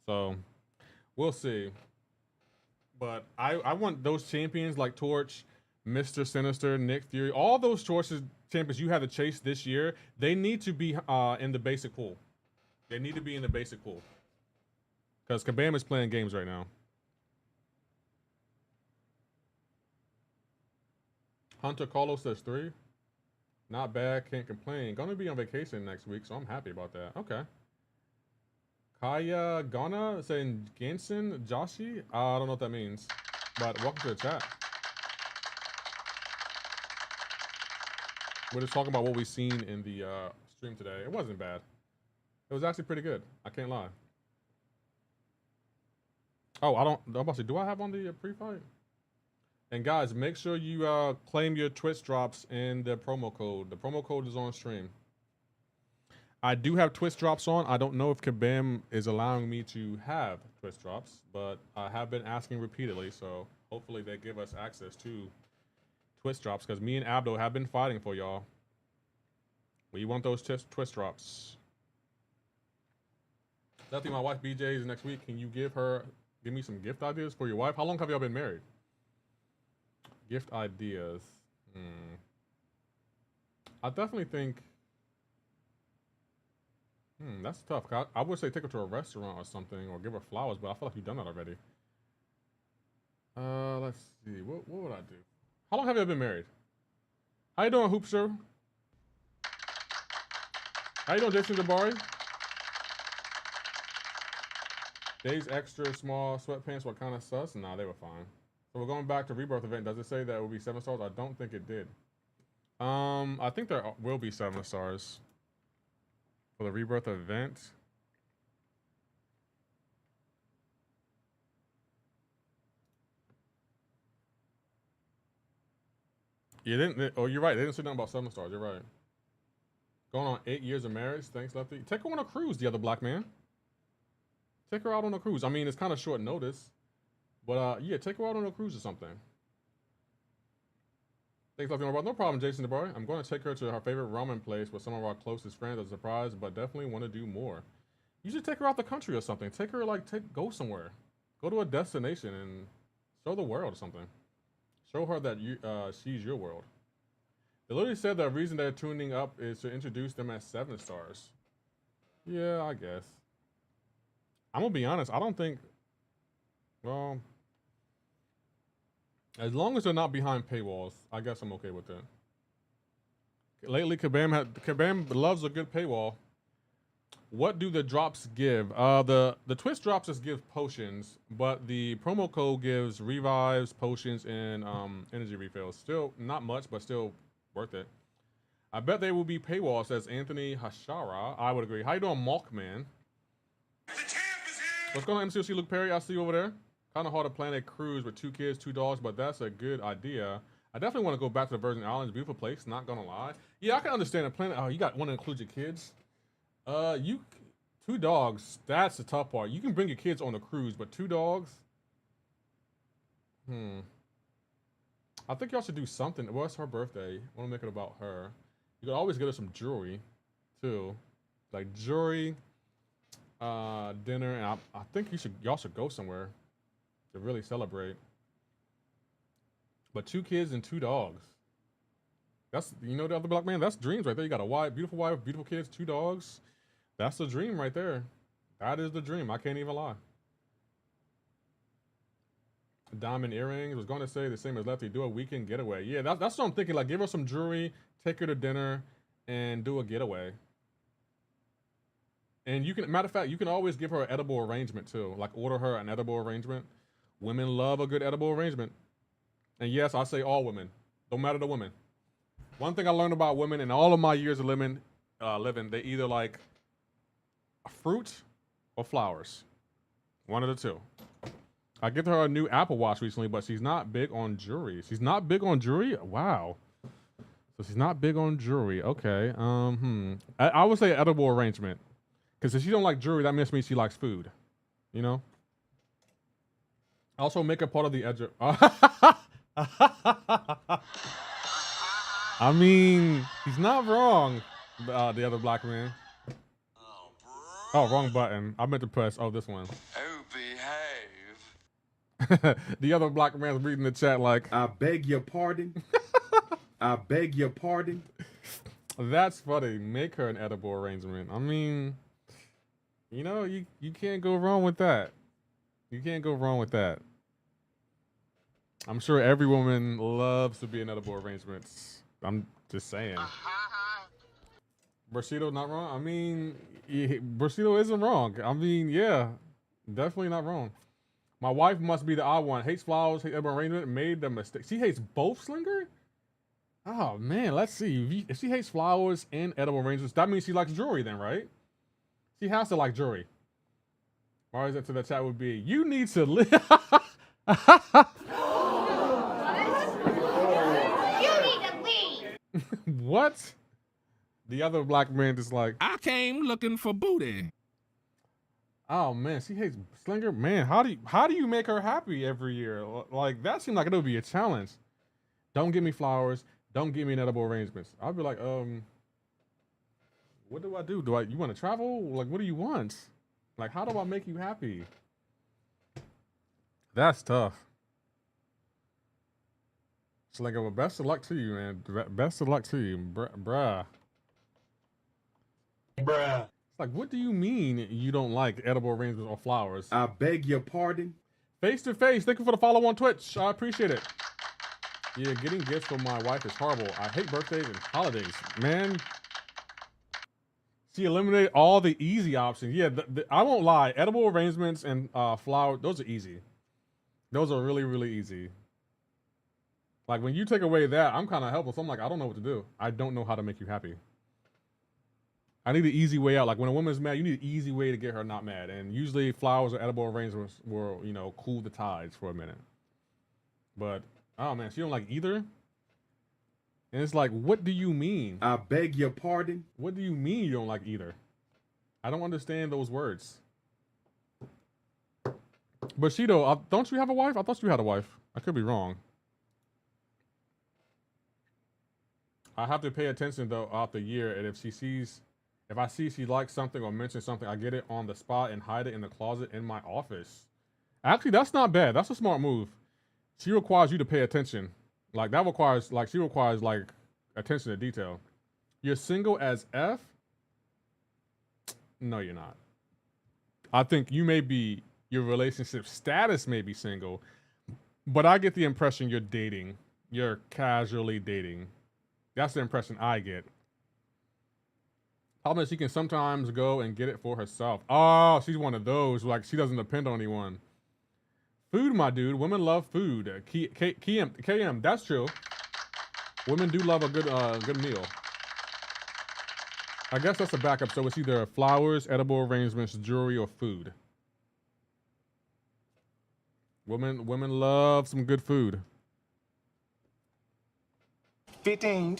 So, we'll see. But I want those champions like Torch, Mr. Sinister, Nick Fury, all those champions you had to chase this year, they need to be in the basic pool. They need to be in the basic pool. Because Kabam is playing games right now. Hunter Carlos says 3. Not bad, can't complain. Gonna be on vacation next week, so I'm happy about that. Okay. Kaya Gana saying Ganson Joshi. I don't know what that means, but welcome to the chat. We're just talking about what we've seen in the stream today. It wasn't bad. It was actually pretty good. I can't lie. Oh, I'm about to say, do I have on the pre-fight? And guys, make sure you claim your Twitch drops in the promo code. The promo code is on stream. I do have Twitch drops on. I don't know if Kabam is allowing me to have Twitch drops, but I have been asking repeatedly, so hopefully they give us access to Twitch drops, because me and Abdo have been fighting for y'all. We want those Twitch drops. Definitely, my wife BJ is next week. Can you give me some gift ideas for your wife? How long have y'all been married? Gift ideas. I definitely think... that's tough. I would say take her to a restaurant or something, or give her flowers, but I feel like you've done that already. Let's see. What would I do? How long have you been married? How you doing, Hoopster? How you doing, Jason Jabari? Days extra small sweatpants were kind of sus. Nah, they were fine. So we're going back to Rebirth event. Does it say that it will be 7 stars? I don't think it did. I think there will be 7 stars for the Rebirth event. You didn't. Oh, you're right. They didn't say nothing about 7 stars. You're right. Going on 8 years of marriage. Thanks, Lefty. Take her on a cruise, the other black man. Take her out on a cruise. I mean, it's kind of short notice, but yeah, take her out on a cruise or something. Thanks, Lefty. No problem, Jason DeBoy. I'm going to take her to her favorite ramen place with some of our closest friends as a surprise, but definitely want to do more. You should take her out the country or something. Take her go somewhere. Go to a destination and show the world or something. Show her that she's your world. They literally said the reason they're tuning up is to introduce them as 7 stars. Yeah, I guess. I'm gonna be honest. I don't think. Well, as long as they're not behind paywalls, I guess I'm okay with that. Lately, Kabam loves a good paywall. What do the drops give? The twist drops just give potions, but the promo code gives revives, potions, and energy refills. Still not much, but still worth it. I bet they will be paywall, says Anthony Hashara. I would agree. How you doing, Malkman? What's going on, MCoC Luke Perry? I see you over there. Kind of hard to plan a cruise with 2 kids, 2 dogs, but that's a good idea. I definitely want to go back to the Virgin Islands. Beautiful place, not gonna lie. Yeah, I can understand a planet. Oh, you want to include your kids? 2 dogs, that's the tough part. You can bring your kids on the cruise, but 2 dogs? I think y'all should do something. Well, it's her birthday. I want to make it about her. You could always get her some jewelry, too. Like jewelry, dinner, and I think y'all should go somewhere to really celebrate. But 2 kids and 2 dogs. That's, you know, the other black man, that's dreams right there. You got a beautiful wife, beautiful kids, 2 dogs. That's the dream right there. That is the dream. I can't even lie. Diamond earrings. I was going to say the same as Lefty. Do a weekend getaway. Yeah, that's what I'm thinking. Like, give her some jewelry, take her to dinner, and do a getaway. And you can, matter of fact, you can always give her an edible arrangement too. Like, order her an edible arrangement. Women love a good edible arrangement. And yes, I say all women. Don't matter the women. One thing I learned about women in all of my years of living, they either like fruit or flowers. One of the two. I gave her a new Apple Watch recently, but she's not big on jewelry. She's not big on jewelry? Wow. So she's not big on jewelry. Okay. I would say edible arrangement. Because if she don't like jewelry, that must mean she likes food. You know? Also make her part of the edge. I mean, he's not wrong, the other black man. Oh, wrong button. I meant to press, this one.
Oh, behave.
The other black man's reading the chat like,
I beg your pardon. I beg your pardon.
That's funny. Make her an edible arrangement. I mean, you know, you can't go wrong with that. You can't go wrong with that. I'm sure every woman loves to be in edible arrangements. I'm just saying. Burcito not wrong? I mean, Burcito isn't wrong. I mean, yeah, definitely not wrong. My wife must be the odd one. Hates flowers, hates edible arrangement, made the mistake. She hates both, Slinger? Oh, man, let's see. If she hates flowers and edible arrangements, that means she likes jewelry then, right? She has to like jewelry. Or is it to the chat would be, you need to live. What? The other black man just like,
I came looking for booty.
Oh man, she hates Slinger. Man, how do you make her happy every year? Like, that seemed like it would be a challenge. Don't give me flowers. Don't give me an edible arrangements. I'd be like, what do I do? You want to travel? Like, what do you want? Like, how do I make you happy? That's tough. Slinger, well, best of luck to you, man. Best of luck to you, bruh. It's like, what do you mean you don't like edible arrangements or flowers?
I beg your pardon.
Face to face. Thank you for the follow on Twitch. I appreciate it. Yeah, getting gifts from my wife is horrible. I hate birthdays and holidays, man. She eliminated all the easy options. Yeah, I won't lie. Edible arrangements and flowers, those are easy. Those are really, really easy. Like, when you take away that, I'm kind of helpless. I'm like, I don't know what to do. I don't know how to make you happy. I need an easy way out. Like, when a woman's mad, you need an easy way to get her not mad. And usually flowers or edible arrangements will, you know, cool the tides for a minute. But, oh man, she don't like either? And it's like, what do you mean?
I beg your pardon?
What do you mean you don't like either? I don't understand those words. But Shido, don't you have a wife? I thought you had a wife. I could be wrong. I have to pay attention though out the year, and if I see she likes something or mentions something, I get it on the spot and hide it in the closet in my office. Actually, that's not bad. That's a smart move. She requires you to pay attention. Like that requires, like she requires like attention to detail. You're single as F? No, you're not. I think you may be, your relationship status may be single, but I get the impression you're dating. You're casually dating. That's the impression I get. Problem is she can sometimes go and get it for herself. Oh, she's one of those, like she doesn't depend on anyone. Food, my dude. Women love food. KM, that's true. Women do love a good meal. I guess that's a backup. So it's either flowers, edible arrangements, jewelry, or food. Women love some good food.
15,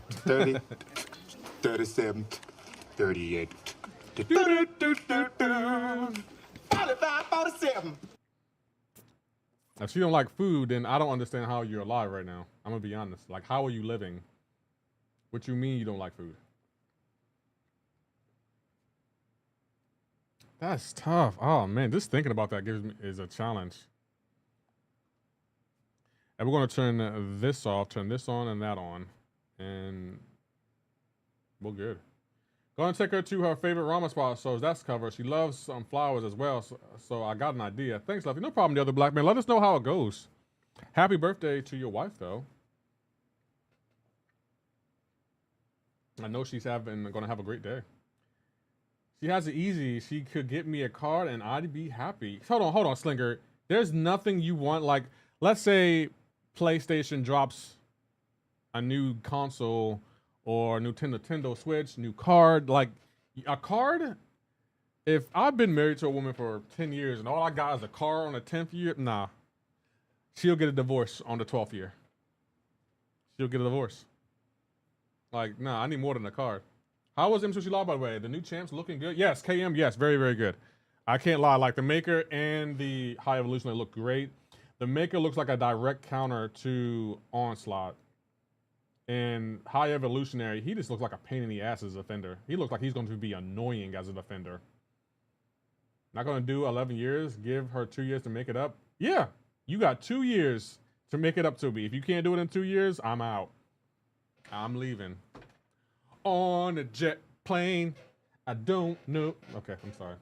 30, 37, 38, 45, 47.
If she don't like food, then I don't understand how you're alive right now. I'm gonna be honest. Like, how are you living? What you mean you don't like food? That's tough. Oh man, just thinking about that is a challenge. And we're gonna turn this off, turn this on and that on, and we're good. Gonna take her to her favorite ramen spot, so that's covered. She loves some flowers as well, so I got an idea. Thanks, Lefty. No problem, the other black man. Let us know how it goes. Happy birthday to your wife, though. I know she's gonna have a great day. She has it easy. She could get me a card and I'd be happy. Hold on, Slinger. There's nothing you want, like, let's say PlayStation drops a new console or new Nintendo Switch, new card, like a card. If I've been married to a woman for 10 years and all I got is a car on the 10th year, nah. She'll get a divorce on the 12th year. She'll get a divorce. Like, nah, I need more than a card. How was MCoC Live, by the way? The new champs looking good? Yes, KM, yes, very, very good. I can't lie, like the Maker and the High Evolutionary look great. The Maker looks like a direct counter to Onslaught. And High Evolutionary, he just looks like a pain in the ass as a defender. He looks like he's going to be annoying as a defender. Not going to do 11 years, give her 2 years to make it up. Yeah, you got 2 years to make it up to me. If you can't do it in 2 years, I'm out. I'm leaving. On a jet plane, I don't know. Okay, I'm sorry.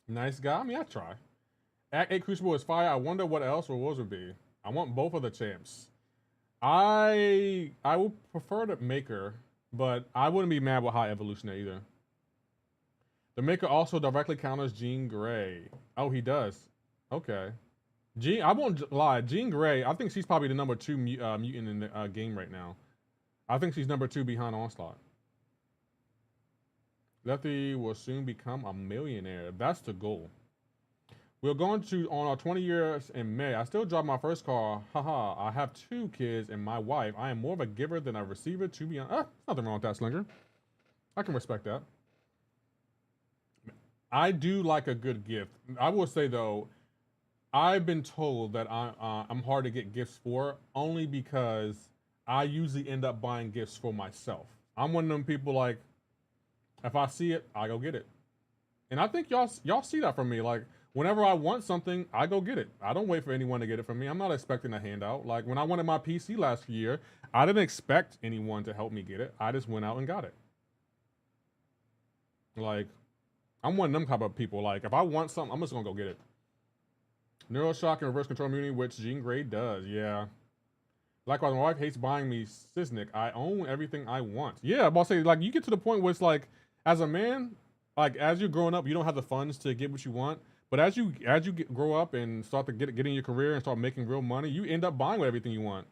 Nice guy. I mean, I try. Act 8 Crucible is fire. I wonder what else rewards would be. I want both of the champs. I would prefer the Maker, but I wouldn't be mad with High Evolutionary either. The Maker also directly counters Jean Grey. Oh, he does. Okay. I won't lie. Jean Grey, I think she's probably the number 2 mutant in the game right now. I think she's number 2 behind Onslaught. Lefty will soon become a millionaire. That's the goal. We're going to, on our 20 years in May, I still drive my first car. Haha, I have 2 kids and my wife. I am more of a giver than a receiver, to be honest. Nothing wrong with that, Slinger. I can respect that. I do like a good gift. I will say, though, I've been told that I'm hard to get gifts for only because I usually end up buying gifts for myself. I'm one of them people, like, if I see it, I go get it. And I think y'all see that from me. Like, whenever I want something, I go get it. I don't wait for anyone to get it from me. I'm not expecting a handout. Like, when I wanted my PC last year, I didn't expect anyone to help me get it. I just went out and got it. Like, I'm one of them type of people. Like, if I want something, I'm just gonna go get it. Neuroshock and reverse control immunity, which Jean Grey does, yeah. Likewise, my wife hates buying me Sisnick. I own everything I want. Yeah, I'm about to say, like, you get to the point where it's like, as a man, like, as you're growing up, you don't have the funds to get what you want. But as you grow up and start to get in your career and start making real money, you end up buying everything you want.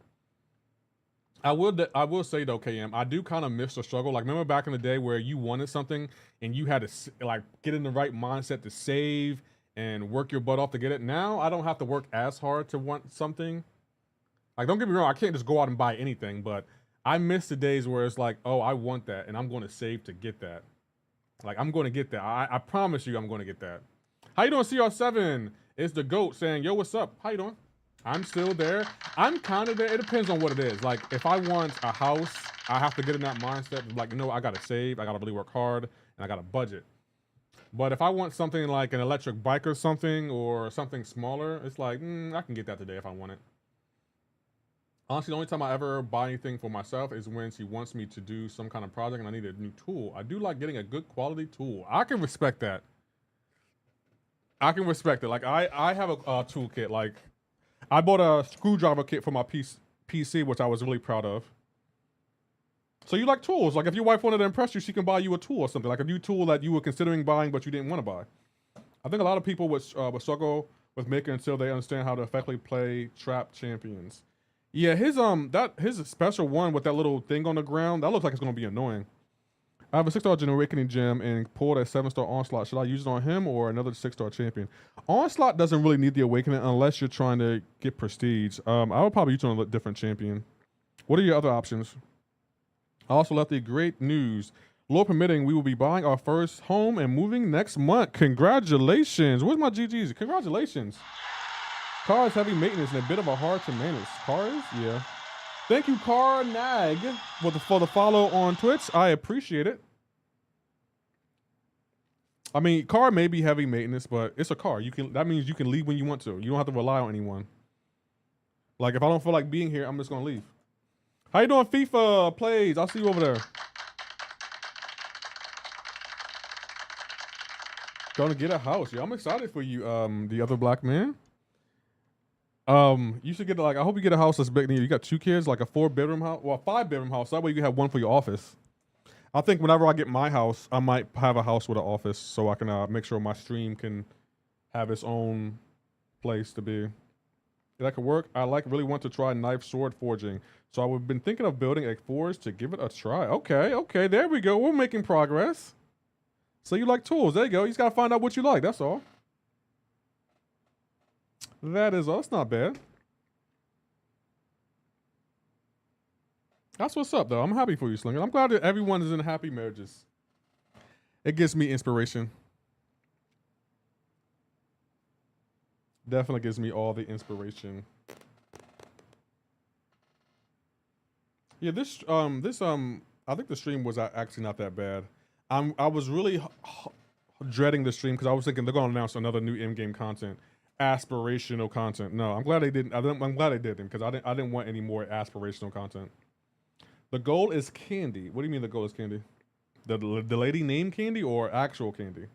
I will say though, KM, I do kind of miss the struggle. Like, remember back in the day where you wanted something and you had to like get in the right mindset to save and work your butt off to get it. Now I don't have to work as hard to want something. Like, don't get me wrong, I can't just go out and buy anything, but I miss the days where it's like, oh, I want that, and I'm going to save to get that. Like, I'm going to get that. I promise you I'm going to get that. How you doing, CR7? It's the GOAT saying, yo, what's up? How you doing? I'm still there. I'm kind of there. It depends on what it is. Like, if I want a house, I have to get in that mindset. Like, you know, I got to save. I got to really work hard, and I got to budget. But if I want something like an electric bike or something smaller, it's like, I can get that today if I want it. Honestly, the only time I ever buy anything for myself is when she wants me to do some kind of project and I need a new tool. I do like getting a good quality tool. I can respect that. I can respect it. Like, I have a toolkit. Like, I bought a screwdriver kit for my PC, which I was really proud of. So you like tools. Like, if your wife wanted to impress you, she can buy you a tool or something. Like a new tool that you were considering buying but you didn't want to buy. I think a lot of people would struggle with Maker until they understand how to effectively play trap champions. Yeah, his special one with that little thing on the ground, that looks like it's gonna be annoying. I have a 6-star General Awakening gem and pulled a 7-star Onslaught. Should I use it on him or another 6-star champion? Onslaught doesn't really need the Awakening unless you're trying to get prestige. I would probably use it on a different champion. What are your other options? I also left the great news. Lord permitting, we will be buying our first home and moving next month. Congratulations. Where's my GGs? Congratulations. Car is heavy maintenance and a bit of a hard to manage. Car is? Yeah. Thank you, Car Nag, for the follow on Twitch. I appreciate it. I mean, car may be heavy maintenance, but it's a car. That means you can leave when you want to. You don't have to rely on anyone. Like, if I don't feel like being here, I'm just gonna leave. How you doing, FIFA plays? I'll see you over there. Gonna get a house. Yeah, I'm excited for you, the other black man. You should get I hope you get a house that's big. You got 2 kids, like a 4-bedroom house, well, a 5-bedroom house. That way you can have one for your office. I think whenever I get my house, I might have a house with an office so I can make sure my stream can have its own place to be. That could work. I really want to try knife sword forging. So I've been thinking of building a forge to give it a try. Okay, there we go. We're making progress. So you like tools. There you go. You just got to find out what you like. That's all. That is all. It's not bad. That's what's up, though. I'm happy for you, Slinger. I'm glad that everyone is in happy marriages. It gives me inspiration. Definitely gives me all the inspiration. Yeah, I think the stream was actually not that bad. I was really dreading the stream because I was thinking they're going to announce another new in-game content, aspirational content. No, I'm glad they didn't. I'm glad they didn't because I didn't want any more aspirational content. The goal is candy. What do you mean the goal is candy? The lady named Candy or actual candy?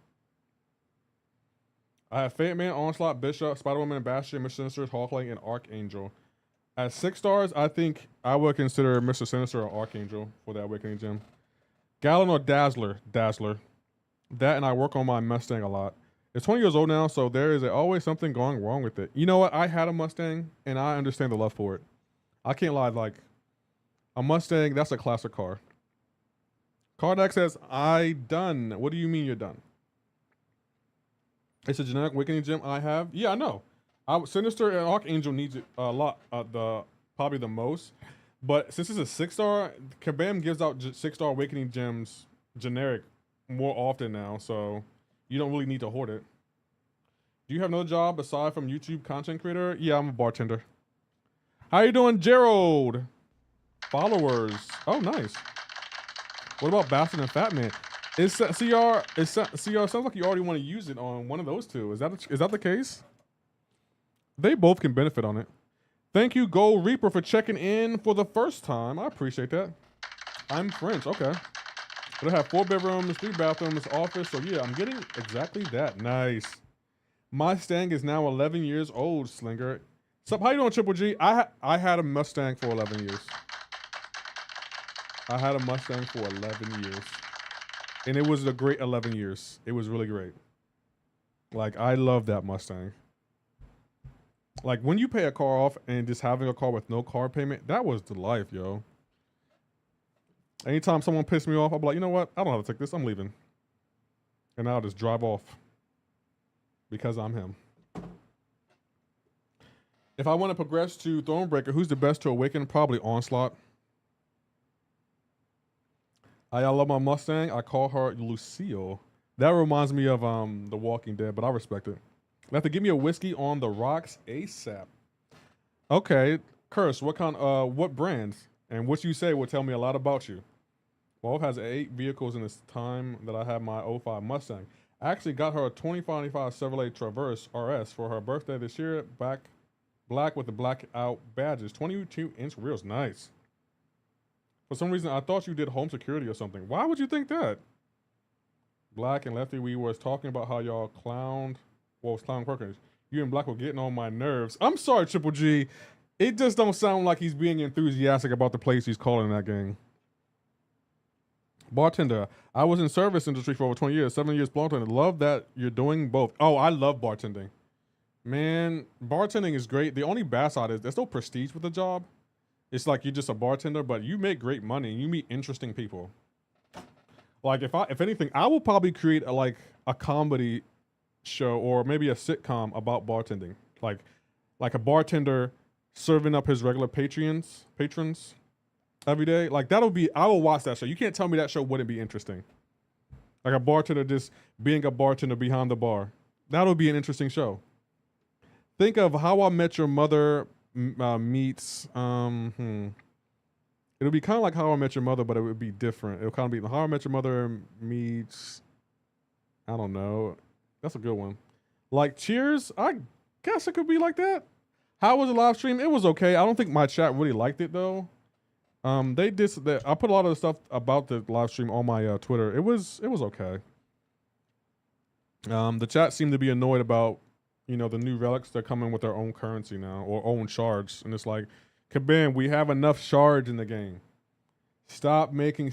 I have Fate Man, Onslaught, Bishop, Spider-Woman, Bastion, Mr. Sinister, Hawkling, and Archangel. At 6 stars, I think I would consider Mr. Sinister or Archangel for that Awakening Gem. Gallon or Dazzler? Dazzler. That and I work on my Mustang a lot. It's 20 years old now, so there is always something going wrong with it. You know what? I had a Mustang, and I understand the love for it. I can't lie, like, a Mustang, that's a classic car. Karnak says, I done. What do you mean you're done? It's a generic Awakening Gem I have. Yeah, I know. Sinister and Archangel needs it a lot, probably the most. But since it's a 6-star, Kabam gives out 6-star Awakening Gems generic more often now, so you don't really need to hoard it. Do you have no job aside from YouTube content creator? Yeah, I'm a bartender. How you doing, Gerald? Followers. Oh, nice. What about Bastard and Fat Man? CR sounds like you already want to use it on one of those two. Is that the case? They both can benefit on it. Thank you, Gold Reaper, for checking in for the first time. I appreciate that. I'm French. Okay. But I have 4 bedrooms, 3 bathrooms, office. So yeah, I'm getting exactly that. Nice. My Mustang is now 11 years old, Slinger. Sup, how you doing, Triple G? I had a Mustang for 11 years. I had a Mustang for 11 years. And it was a great 11 years. It was really great. Like, I love that Mustang. Like, when you pay a car off and just having a car with no car payment, that was the life, yo. Anytime someone pissed me off, I'll be like, you know what? I don't have to take this. I'm leaving. And I'll just drive off. Because I'm him. If I want to progress to Thronebreaker, who's the best to awaken? Probably Onslaught. I love my Mustang. I call her Lucille. That reminds me of The Walking Dead, but I respect it. You have to give me a whiskey on the rocks ASAP. Okay, Curse, what brands? And what you say will tell me a lot about you. Wolf has 8 vehicles in this time that I have my 05 Mustang. I actually got her a 2025 Chevrolet Traverse RS for her birthday this year. Black with the blackout badges. 22-inch wheels. Nice. For some reason, I thought you did home security or something. Why would you think that? Black and Lefty, we was talking about how y'all clowned Perkins. You and Black were getting on my nerves. I'm sorry, Triple G. It just don't sound like he's being enthusiastic about the place he's calling that game. Bartender. I was in service industry for over 20 years, 7 years bartender. Love that you're doing both. Oh, I love bartending. Man, bartending is great. The only bad side is there's no prestige with the job. It's like you're just a bartender, but you make great money and you meet interesting people. Like if anything, I will probably create a comedy show or maybe a sitcom about bartending. Like a bartender serving up his regular patrons every day. Like I will watch that show. You can't tell me that show wouldn't be interesting. Like a bartender just being a bartender behind the bar. That'll be an interesting show. Think of How I Met Your Mother meets it'll be kind of like How I Met Your Mother, but it would be different. It'll kind of be How I Met Your Mother meets, I don't know. That's a good one. Like Cheers, I guess it could be like that. How was the live stream? It was okay. I don't think my chat really liked it though. They did that. I put a lot of the stuff about the live stream on my Twitter. It was okay. The chat seemed to be annoyed about, the new relics. They're coming with their own currency now or own shards, and it's like, Kabam, we have enough shards in the game. Stop making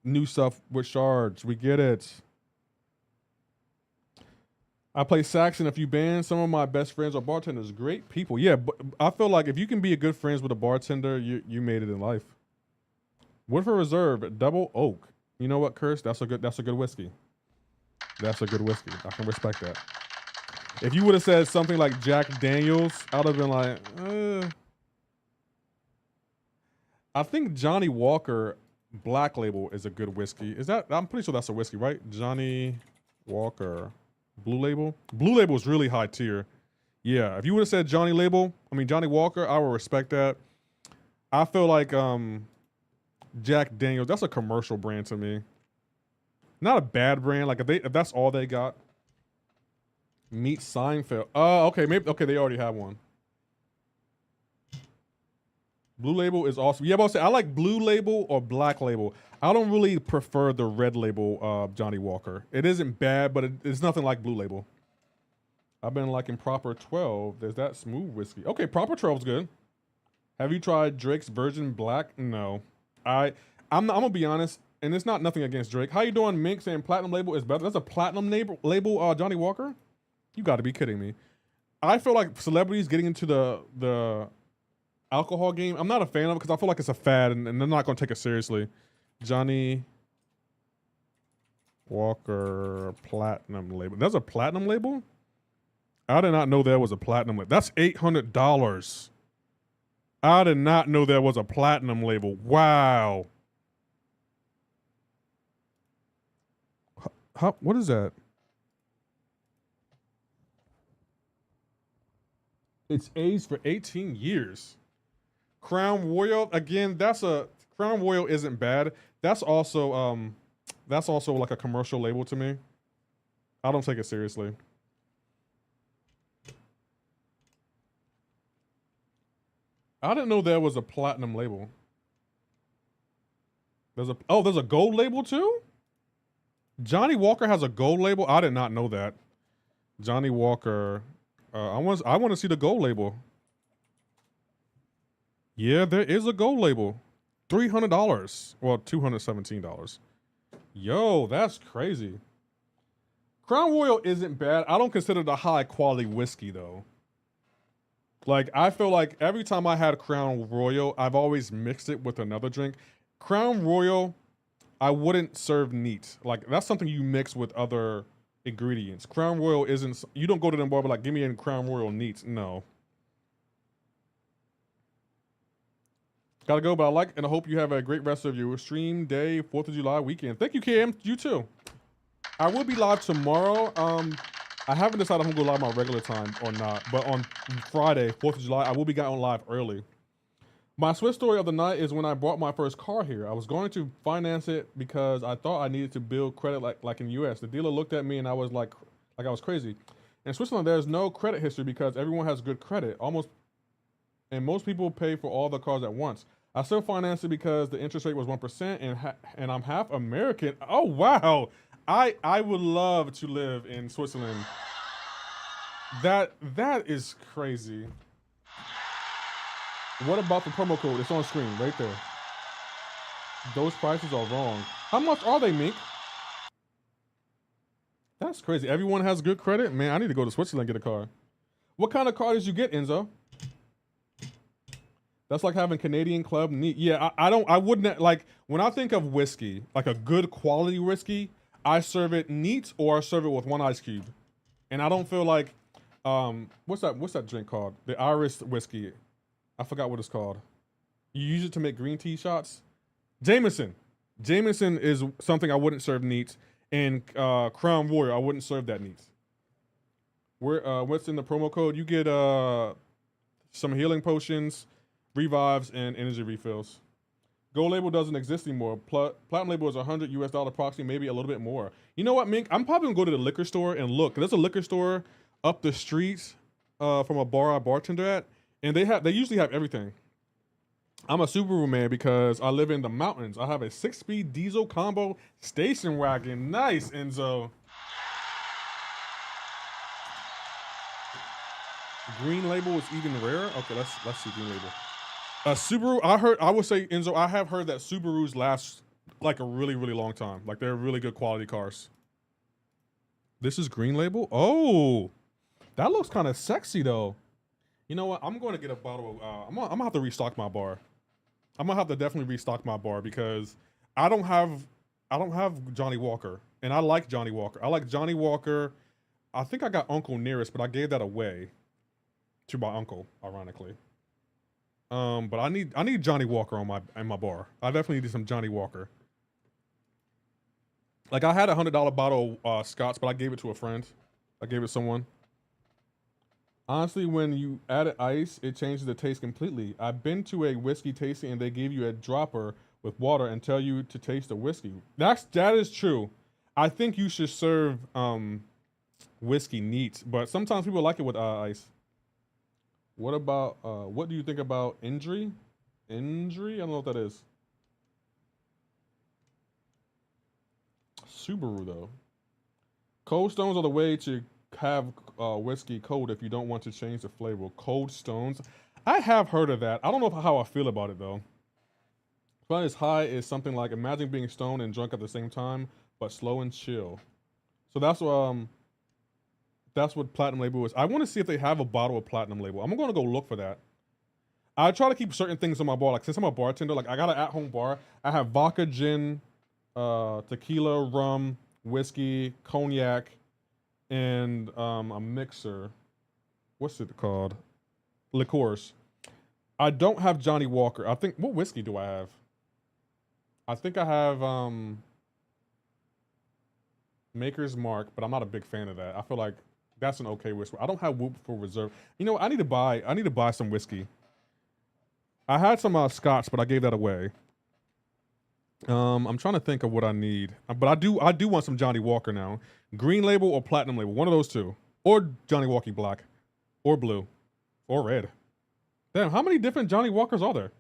new stuff with shards. We get it. I play sax in a few bands. Some of my best friends are bartenders. Great people. Yeah, but I feel like if you can be a good friends with a bartender, you made it in life. Woodford Reserve, Double Oak. You know what, Curse? That's a good whiskey. That's a good whiskey. I can respect that. If you would have said something like Jack Daniels, I would have been like, I think Johnny Walker Black Label is a good whiskey. I'm pretty sure that's a whiskey, right? Johnny Walker Blue Label. Blue Label is really high tier. Yeah, if you would have said Johnny Walker, I would respect that. I feel like Jack Daniels, that's a commercial brand to me. Not a bad brand. Like if that's all they got. Meet Seinfeld. Okay, they already have one. Blue Label is awesome. Yeah, but I'll say I like Blue Label or Black Label. I don't really prefer the Red Label Johnny Walker. It isn't bad, but it's nothing like Blue Label. I've been liking Proper 12. There's that smooth whiskey. Okay, Proper 12's good. Have you tried Drake's Virgin Black? No. I'm gonna be honest, and it's not nothing against Drake. How you doing, Mink? Saying Platinum Label is better. That's a Platinum label Johnny Walker? You got to be kidding me. I feel like celebrities getting into the alcohol game, I'm not a fan of it because I feel like it's a fad and they're not going to take it seriously. Johnny Walker Platinum Label. That's a Platinum Label? I did not know there was a Platinum Label. That's $800. I did not know there was a Platinum Label. Wow. What is that? It's aged for 18 years. Crown Royal, again, Crown Royal isn't bad. That's also like a commercial label to me. I don't take it seriously. I didn't know there was a platinum label. There's a gold label too? Johnny Walker has a gold label? I did not know that. Johnny Walker. I want to see the gold label. Yeah, there is a gold label. $300. Well, $217. Yo, that's crazy. Crown Royal isn't bad. I don't consider it a high quality whiskey though. Like, I feel like every time I had Crown Royal, I've always mixed it with another drink. Crown Royal, I wouldn't serve neat. Like, that's something you mix with other ingredients. Crown Royal isn't, you don't go to them bar but like, give me a Crown Royal neat. No. Gotta go, but I like and I hope you have a great rest of your stream day, 4th of July weekend. Thank you, Cam. You too. I will be live tomorrow. I haven't decided if I'm gonna go live my regular time or not, but on Friday, 4th of July, I will be going live early. My Swiss story of the night is when I bought my first car here. I was going to finance it because I thought I needed to build credit like in the US. The dealer looked at me and I was like I was crazy. In Switzerland, there's no credit history because everyone has good credit. And most people pay for all the cars at once. I still financed it because the interest rate was 1% and I'm half American. Oh wow. I would love to live in Switzerland. That is crazy. What about the promo code? It's on screen right there. Those prices are wrong. How much are they, Mink? That's crazy. Everyone has good credit? Man, I need to go to Switzerland and get a car. What kind of car did you get, Enzo? That's like having Canadian Club neat. Yeah, I wouldn't, like, when I think of whiskey, like a good quality whiskey, I serve it neat or I serve it with 1 ice cube. And I don't feel like, what's that drink called? The Irish whiskey. I forgot what it's called. You use it to make green tea shots? Jameson. Jameson is something I wouldn't serve neat. And Crown Royal, I wouldn't serve that neat. What's in the promo code? You get some healing potions, revives, and energy refills. Gold label doesn't exist anymore. Platinum label is $100 US approximately, maybe a little bit more. You know what, Mink? I'm probably gonna go to the liquor store and look. There's a liquor store up the street from a bar I bartender at, and they usually have everything. I'm a Subaru man because I live in the mountains. I have a 6-speed diesel combo station wagon. Nice, Enzo. Green label is even rarer. Okay, let's see green label. Subaru, I would say, Enzo, I have heard that Subarus last like a really, really long time. Like they're really good quality cars. This is green label? Oh, that looks kind of sexy though. You know what? I'm going to get a bottle of, I'm gonna have to restock my bar. I'm gonna have to definitely restock my bar because I don't have Johnny Walker, and I like Johnny Walker. I like Johnny Walker. I think I got Uncle Nearest, but I gave that away to my uncle, ironically. But I need Johnny Walker in my bar. I definitely need some Johnny Walker. Like I had a $100 bottle of Scott's, but I gave it to a friend. I gave it to someone. Honestly, when you add ice, it changes the taste completely. I've been to a whiskey tasting and they give you a dropper with water and tell you to taste the whiskey. That is true. I think you should serve whiskey neat, but sometimes people like it with ice. What about what do you think about injury? Injury? I don't know what that is. Subaru though. Cold Stones are the way to have whiskey cold if you don't want to change the flavor. Cold Stones. I have heard of that. I don't know how I feel about it though. But as high is something like imagine being stoned and drunk at the same time, but slow and chill. So that's what Platinum Label is. I want to see if they have a bottle of Platinum Label. I'm going to go look for that. I try to keep certain things on my bar. Like since I'm a bartender, like I got an at-home bar. I have vodka, gin, tequila, rum, whiskey, cognac, and a mixer. What's it called? Liqueurs. I don't have Johnny Walker. I think, what whiskey do I have? I think I have Maker's Mark, but I'm not a big fan of that. I feel like that's an okay whiskey. I don't have Whoop for reserve. You know, I need to buy some whiskey. I had some Scotch, but I gave that away. I'm trying to think of what I need, but I do want some Johnny Walker now. Green label or Platinum label, one of those two, or Johnny Walker Black, or blue, or red. Damn, how many different Johnny Walkers are there?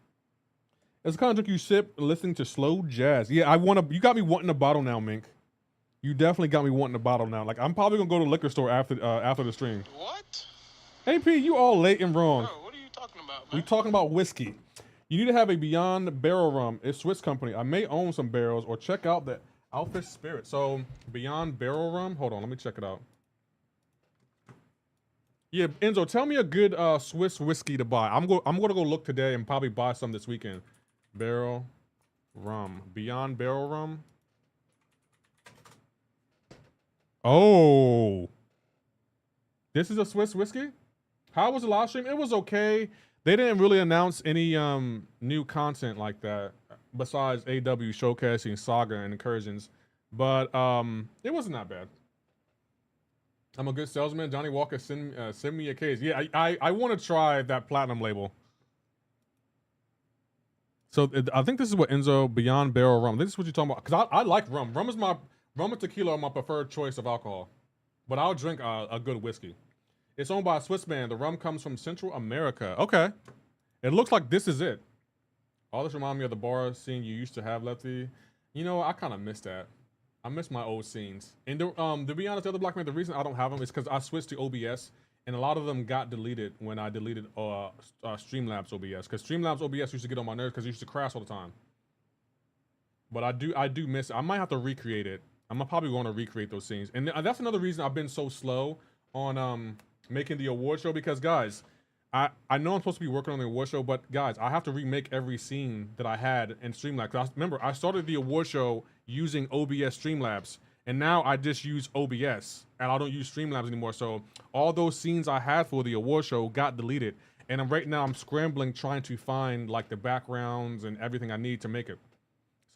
It's the kind of drink you sip listening to slow jazz. Yeah, you got me wanting a bottle now, Mink. You definitely got me wanting a bottle now. Like I'm probably gonna go to the liquor store after the stream.
What?
AP, you all late and wrong.
Bro, what are you talking about, man?
We talking about whiskey. You need to have a Beyond Barrel Rum. It's Swiss company. I may own some barrels or check out the Outfish Spirit. So Beyond Barrel Rum. Hold on, let me check it out. Yeah, Enzo, tell me a good Swiss whiskey to buy. I'm gonna go look today and probably buy some this weekend. Barrel Rum. Beyond Barrel Rum. Oh. This is a Swiss whiskey? How was the live stream? It was okay. They didn't really announce any new content like that besides AW showcasing Saga and incursions, but it wasn't that bad. I'm a good salesman. Johnny Walker, send me a case. Yeah, I want to try that platinum label. So I think this is what Enzo Beyond Barrel Rum. This is what you're talking about. Because I like rum. Rum and tequila are my preferred choice of alcohol. But I'll drink a good whiskey. It's owned by a Swiss man. The rum comes from Central America. Okay. It looks like this is it. All this reminds me of the bar scene you used to have, Lefty. You know, I kind of miss that. I miss my old scenes. And to be honest, the other Black Man, the reason I don't have them is because I switched to OBS. And a lot of them got deleted when I deleted Streamlabs OBS. Because Streamlabs OBS used to get on my nerves because it used to crash all the time. But I do miss it. I might have to recreate it. I'm probably going to recreate those scenes. And that's another reason I've been so slow on making the award show. Because, guys, I know I'm supposed to be working on the award show. But, guys, I have to remake every scene that I had in Streamlabs. Remember, I started the award show using OBS Streamlabs. And now I just use OBS, and I don't use Streamlabs anymore. So all those scenes I had for the award show got deleted. And right now I'm scrambling trying to find like the backgrounds and everything I need to make it.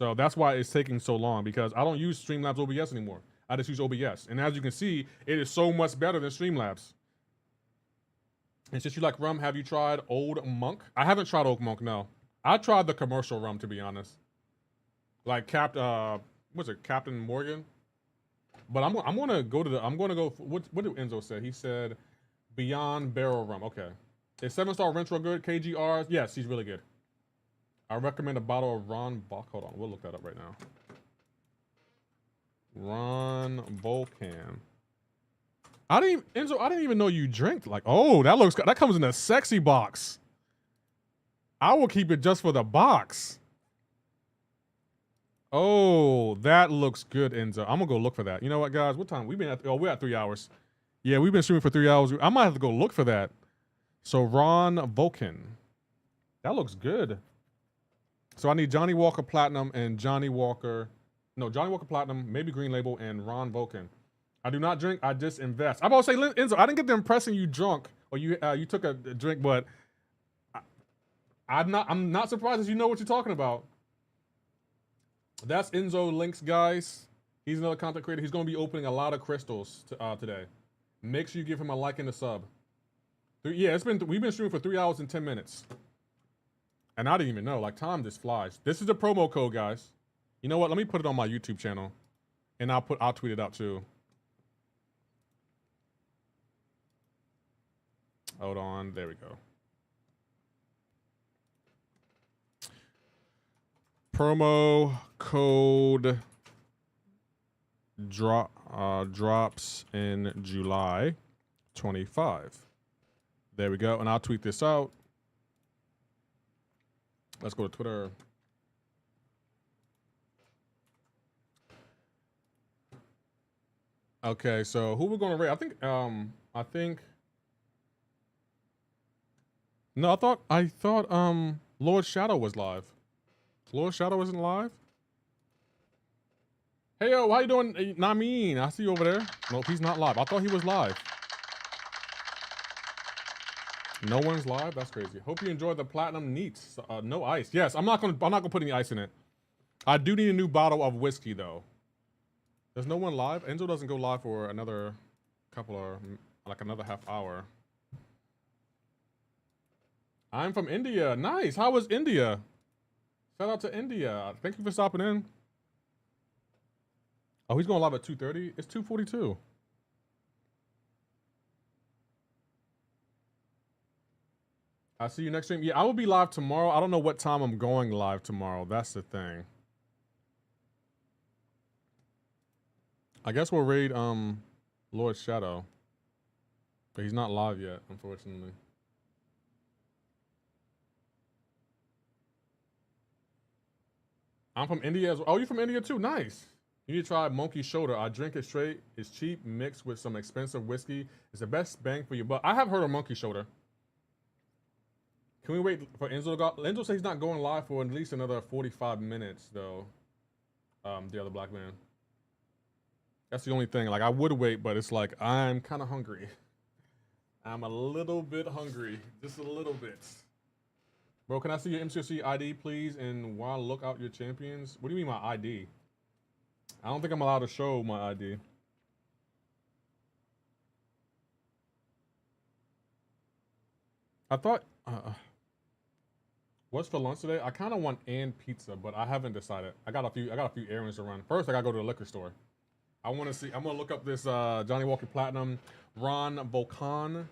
So that's why it's taking so long, because I don't use Streamlabs OBS anymore. I just use OBS. And as you can see, it is so much better than Streamlabs. And since you like rum, have you tried Old Monk? I haven't tried Old Monk, no. I tried the commercial rum, to be honest. Like Captain Morgan? But I'm gonna go what did Enzo say? He said Beyond Barrel Rum. Okay. Is 7-star Rental good? KGRs? Yes, he's really good. I recommend a bottle of Ron Bach. Hold on, we'll look that up right now. Ron Volcan. Enzo, I didn't even know you drink. Like, oh, that comes in a sexy box. I will keep it just for the box. Oh, that looks good, Enzo. I'm gonna go look for that. You know what, guys? What time? We're at 3 hours. Yeah, we've been streaming for 3 hours. I might have to go look for that. So Ron Vulcan. That looks good. So I need Johnny Walker Platinum and Johnny Walker Platinum, maybe Green Label, and Ron Vulcan. I do not drink, I just invest. I'm about to say, Enzo, I didn't get the impression you drunk or you took a drink, but I'm not surprised as you know what you're talking about. That's Enzo Links, guys. He's another content creator. He's going to be opening a lot of crystals today. Make sure you give him a like and a sub. Yeah, we've been streaming for 3 hours and 10 minutes. And I didn't even know. Like, time just flies. This is the promo code, guys. You know what? Let me put it on my YouTube channel. And I'll tweet it out too. Hold on. There we go. Promo code drops in July 25. There we go. And I'll tweet this out. Let's go to Twitter. Okay, so who we're going to rate? I thought Lord Shadow was live. Lord Shadow isn't live? Hey, yo, how you doing? Namin, I see you over there. Nope, he's not live. I thought he was live. No one's live? That's crazy. Hope you enjoyed the platinum neats. No ice. Yes, I'm not gonna put any ice in it. I do need a new bottle of whiskey though. There's no one live? Enzo doesn't go live for another another half hour. I'm from India. Nice. How was India? Shout out to India. Thank you for stopping in. Oh, he's going live at 2:30? It's 2:42. I'll see you next stream. Yeah, I will be live tomorrow. I don't know what time I'm going live tomorrow. That's the thing. I guess we'll raid Lord Shadow. But he's not live yet, unfortunately. I'm from India as well. Oh, you're from India too? Nice. You need to try Monkey Shoulder. I drink it straight. It's cheap, mixed with some expensive whiskey. It's the best bang for your buck. I have heard of Monkey Shoulder. Can we wait for Enzo to go? Enzo says he's not going live for at least another 45 minutes, though. The other black man. That's the only thing. Like, I would wait, but it's like, I'm kind of hungry. I'm a little bit hungry. Just a little bit. Bro, can I see your MCoC ID, please? And while look out your champions. What do you mean my ID? I don't think I'm allowed to show my ID. I thought, what's for lunch today? I kind of want pizza, but I haven't decided. I got a few errands to run. First, I gotta go to the liquor store. I want to see. I'm gonna look up this Johnny Walker Platinum, Ron Volcan.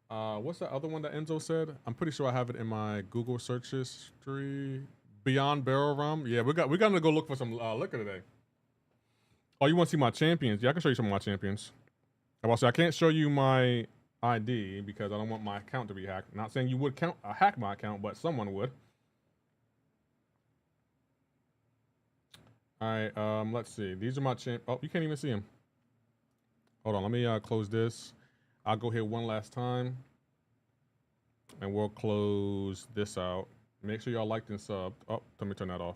What's that other one that Enzo said? I'm pretty sure I have it in my Google search history. Beyond Barrel Rum. Yeah, we're gonna go look for some liquor today. Oh, you want to see my champions? Yeah, I can show you some of my champions. I can't show you my ID because I don't want my account to be hacked. Not saying you would hack my account, but someone would. All right, let's see. These are my Oh, you can't even see them. Hold on, let me close this. I'll go here one last time, and we'll close this out. Make sure y'all liked and subbed. Oh, let me turn that off.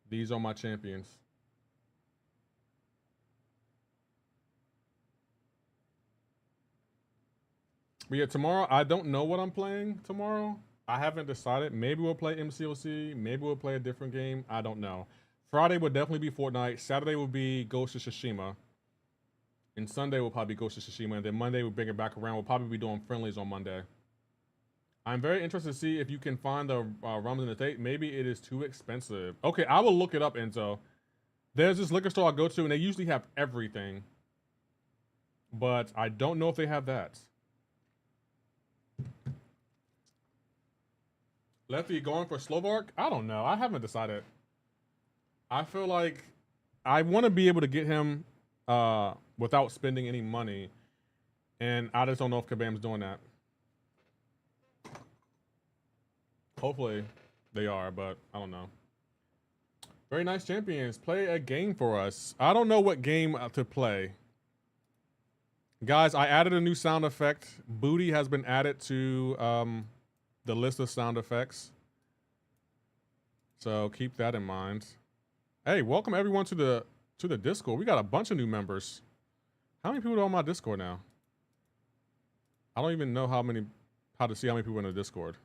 These are my champions. But yeah, tomorrow, I don't know what I'm playing tomorrow. I haven't decided. Maybe we'll play MCoC. Maybe we'll play a different game. I don't know. Friday will definitely be Fortnite. Saturday will be Ghost of Tsushima. And Sunday will probably be Ghost of Tsushima. And then Monday we'll bring it back around. We'll probably be doing friendlies on Monday. I'm very interested to see if you can find the rums in the state. Maybe it is too expensive. Okay, I will look it up, Enzo. There's this liquor store I go to, and they usually have everything. But I don't know if they have that. Lefty going for Slovark? I don't know. I haven't decided. I feel like I want to be able to get him without spending any money. And I just don't know if Kabam's doing that. Hopefully they are, but I don't know. Very nice champions. Play a game for us. I don't know what game to play. Guys, I added a new sound effect. Booty has been added to the list of sound effects. So keep that in mind. Hey, welcome everyone to the Discord. We got a bunch of new members. How many people are on my Discord now? I don't even know how to see how many people are in the Discord.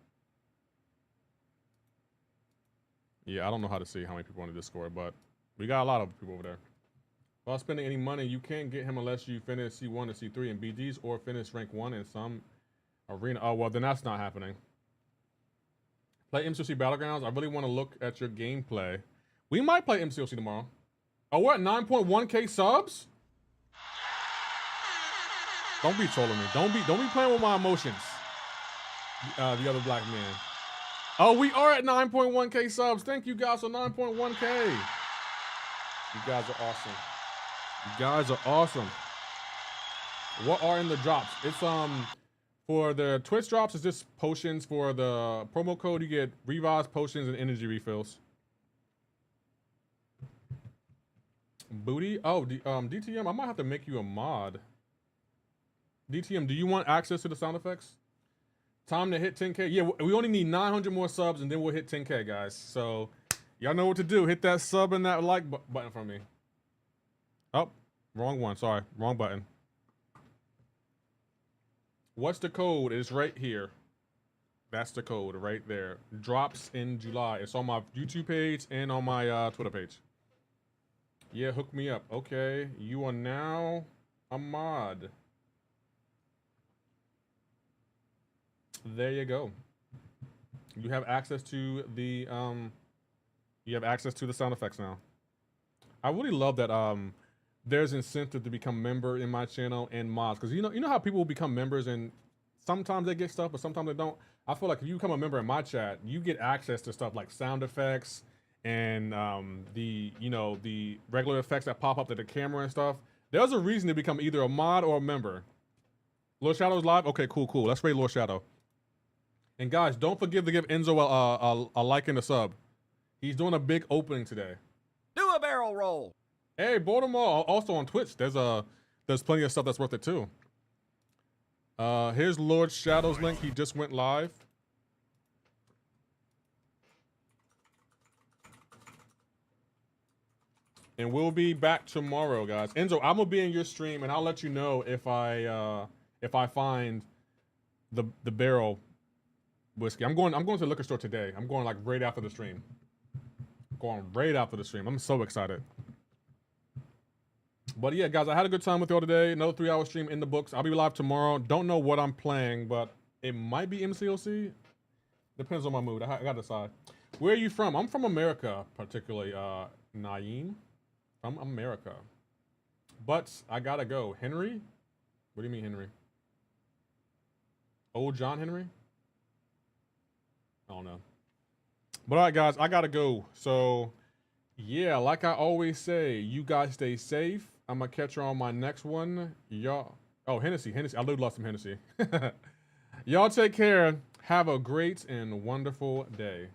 Yeah, I don't know how to see how many people are on the Discord, but we got a lot of people over there. Without spending any money, you can't get him unless you finish C1 and C3 in BGs or finish rank 1 in some arena. Oh, well, then that's not happening. Play MCoC Battlegrounds. I really want to look at your gameplay. We might play MCoC tomorrow. Oh, we're at 9.1K subs? Don't be trolling me. Don't be playing with my emotions. The other black man. Oh, we are at 9.1K subs. Thank you guys for 9.1K. You guys are awesome. You guys are awesome. What are in the drops? It's for the Twitch drops, it's just potions. For the promo code, you get revives, potions, and energy refills. Booty? Oh, DTM, I might have to make you a mod. DTM, do you want access to the sound effects? Time to hit 10K. Yeah, we only need 900 more subs, and then we'll hit 10K, guys. So y'all know what to do. Hit that sub and that like button for me. Oh, wrong one. Sorry, wrong button. What's the code? It's right here. That's the code right there. Drops in July. It's on my YouTube page and on my Twitter page. Yeah, hook me up. Okay, you are now a mod. There you go. You have access to the sound effects now. I really love that there's incentive to become member in my channel and mods, because you know how people become members and sometimes they get stuff but sometimes they don't. I feel like if you become a member in my chat, you get access to stuff like sound effects and the regular effects that pop up to the camera and stuff. There's a reason to become either a mod or a member. Lord Shadow's live? Okay, cool. Let's raid Lord Shadow. And guys, don't forget to give Enzo a like and a sub. He's doing a big opening today.
Do a barrel roll.
Hey, Baltimore, also on Twitch. There's plenty of stuff that's worth it too. Here's Lord Shadow's link. He just went live. And we'll be back tomorrow, guys. Enzo, I'm gonna be in your stream, and I'll let you know if I find the barrel whiskey. I'm going to the liquor store today. I'm going like right after the stream. I'm so excited. But yeah, guys, I had a good time with y'all today. Another 3-hour stream in the books. I'll be live tomorrow. Don't know what I'm playing, but it might be MCoC. Depends on my mood. I gotta decide. Where are you from? I'm from America, particularly Naeem. From America. But I gotta go. Henry? What do you mean, Henry? Old John Henry? I don't know. But all right, guys, I gotta go. So, yeah, like I always say, you guys stay safe. I'm gonna catch you on my next one. Y'all. Oh, Hennessy. I would love some Hennessy. Y'all take care. Have a great and wonderful day.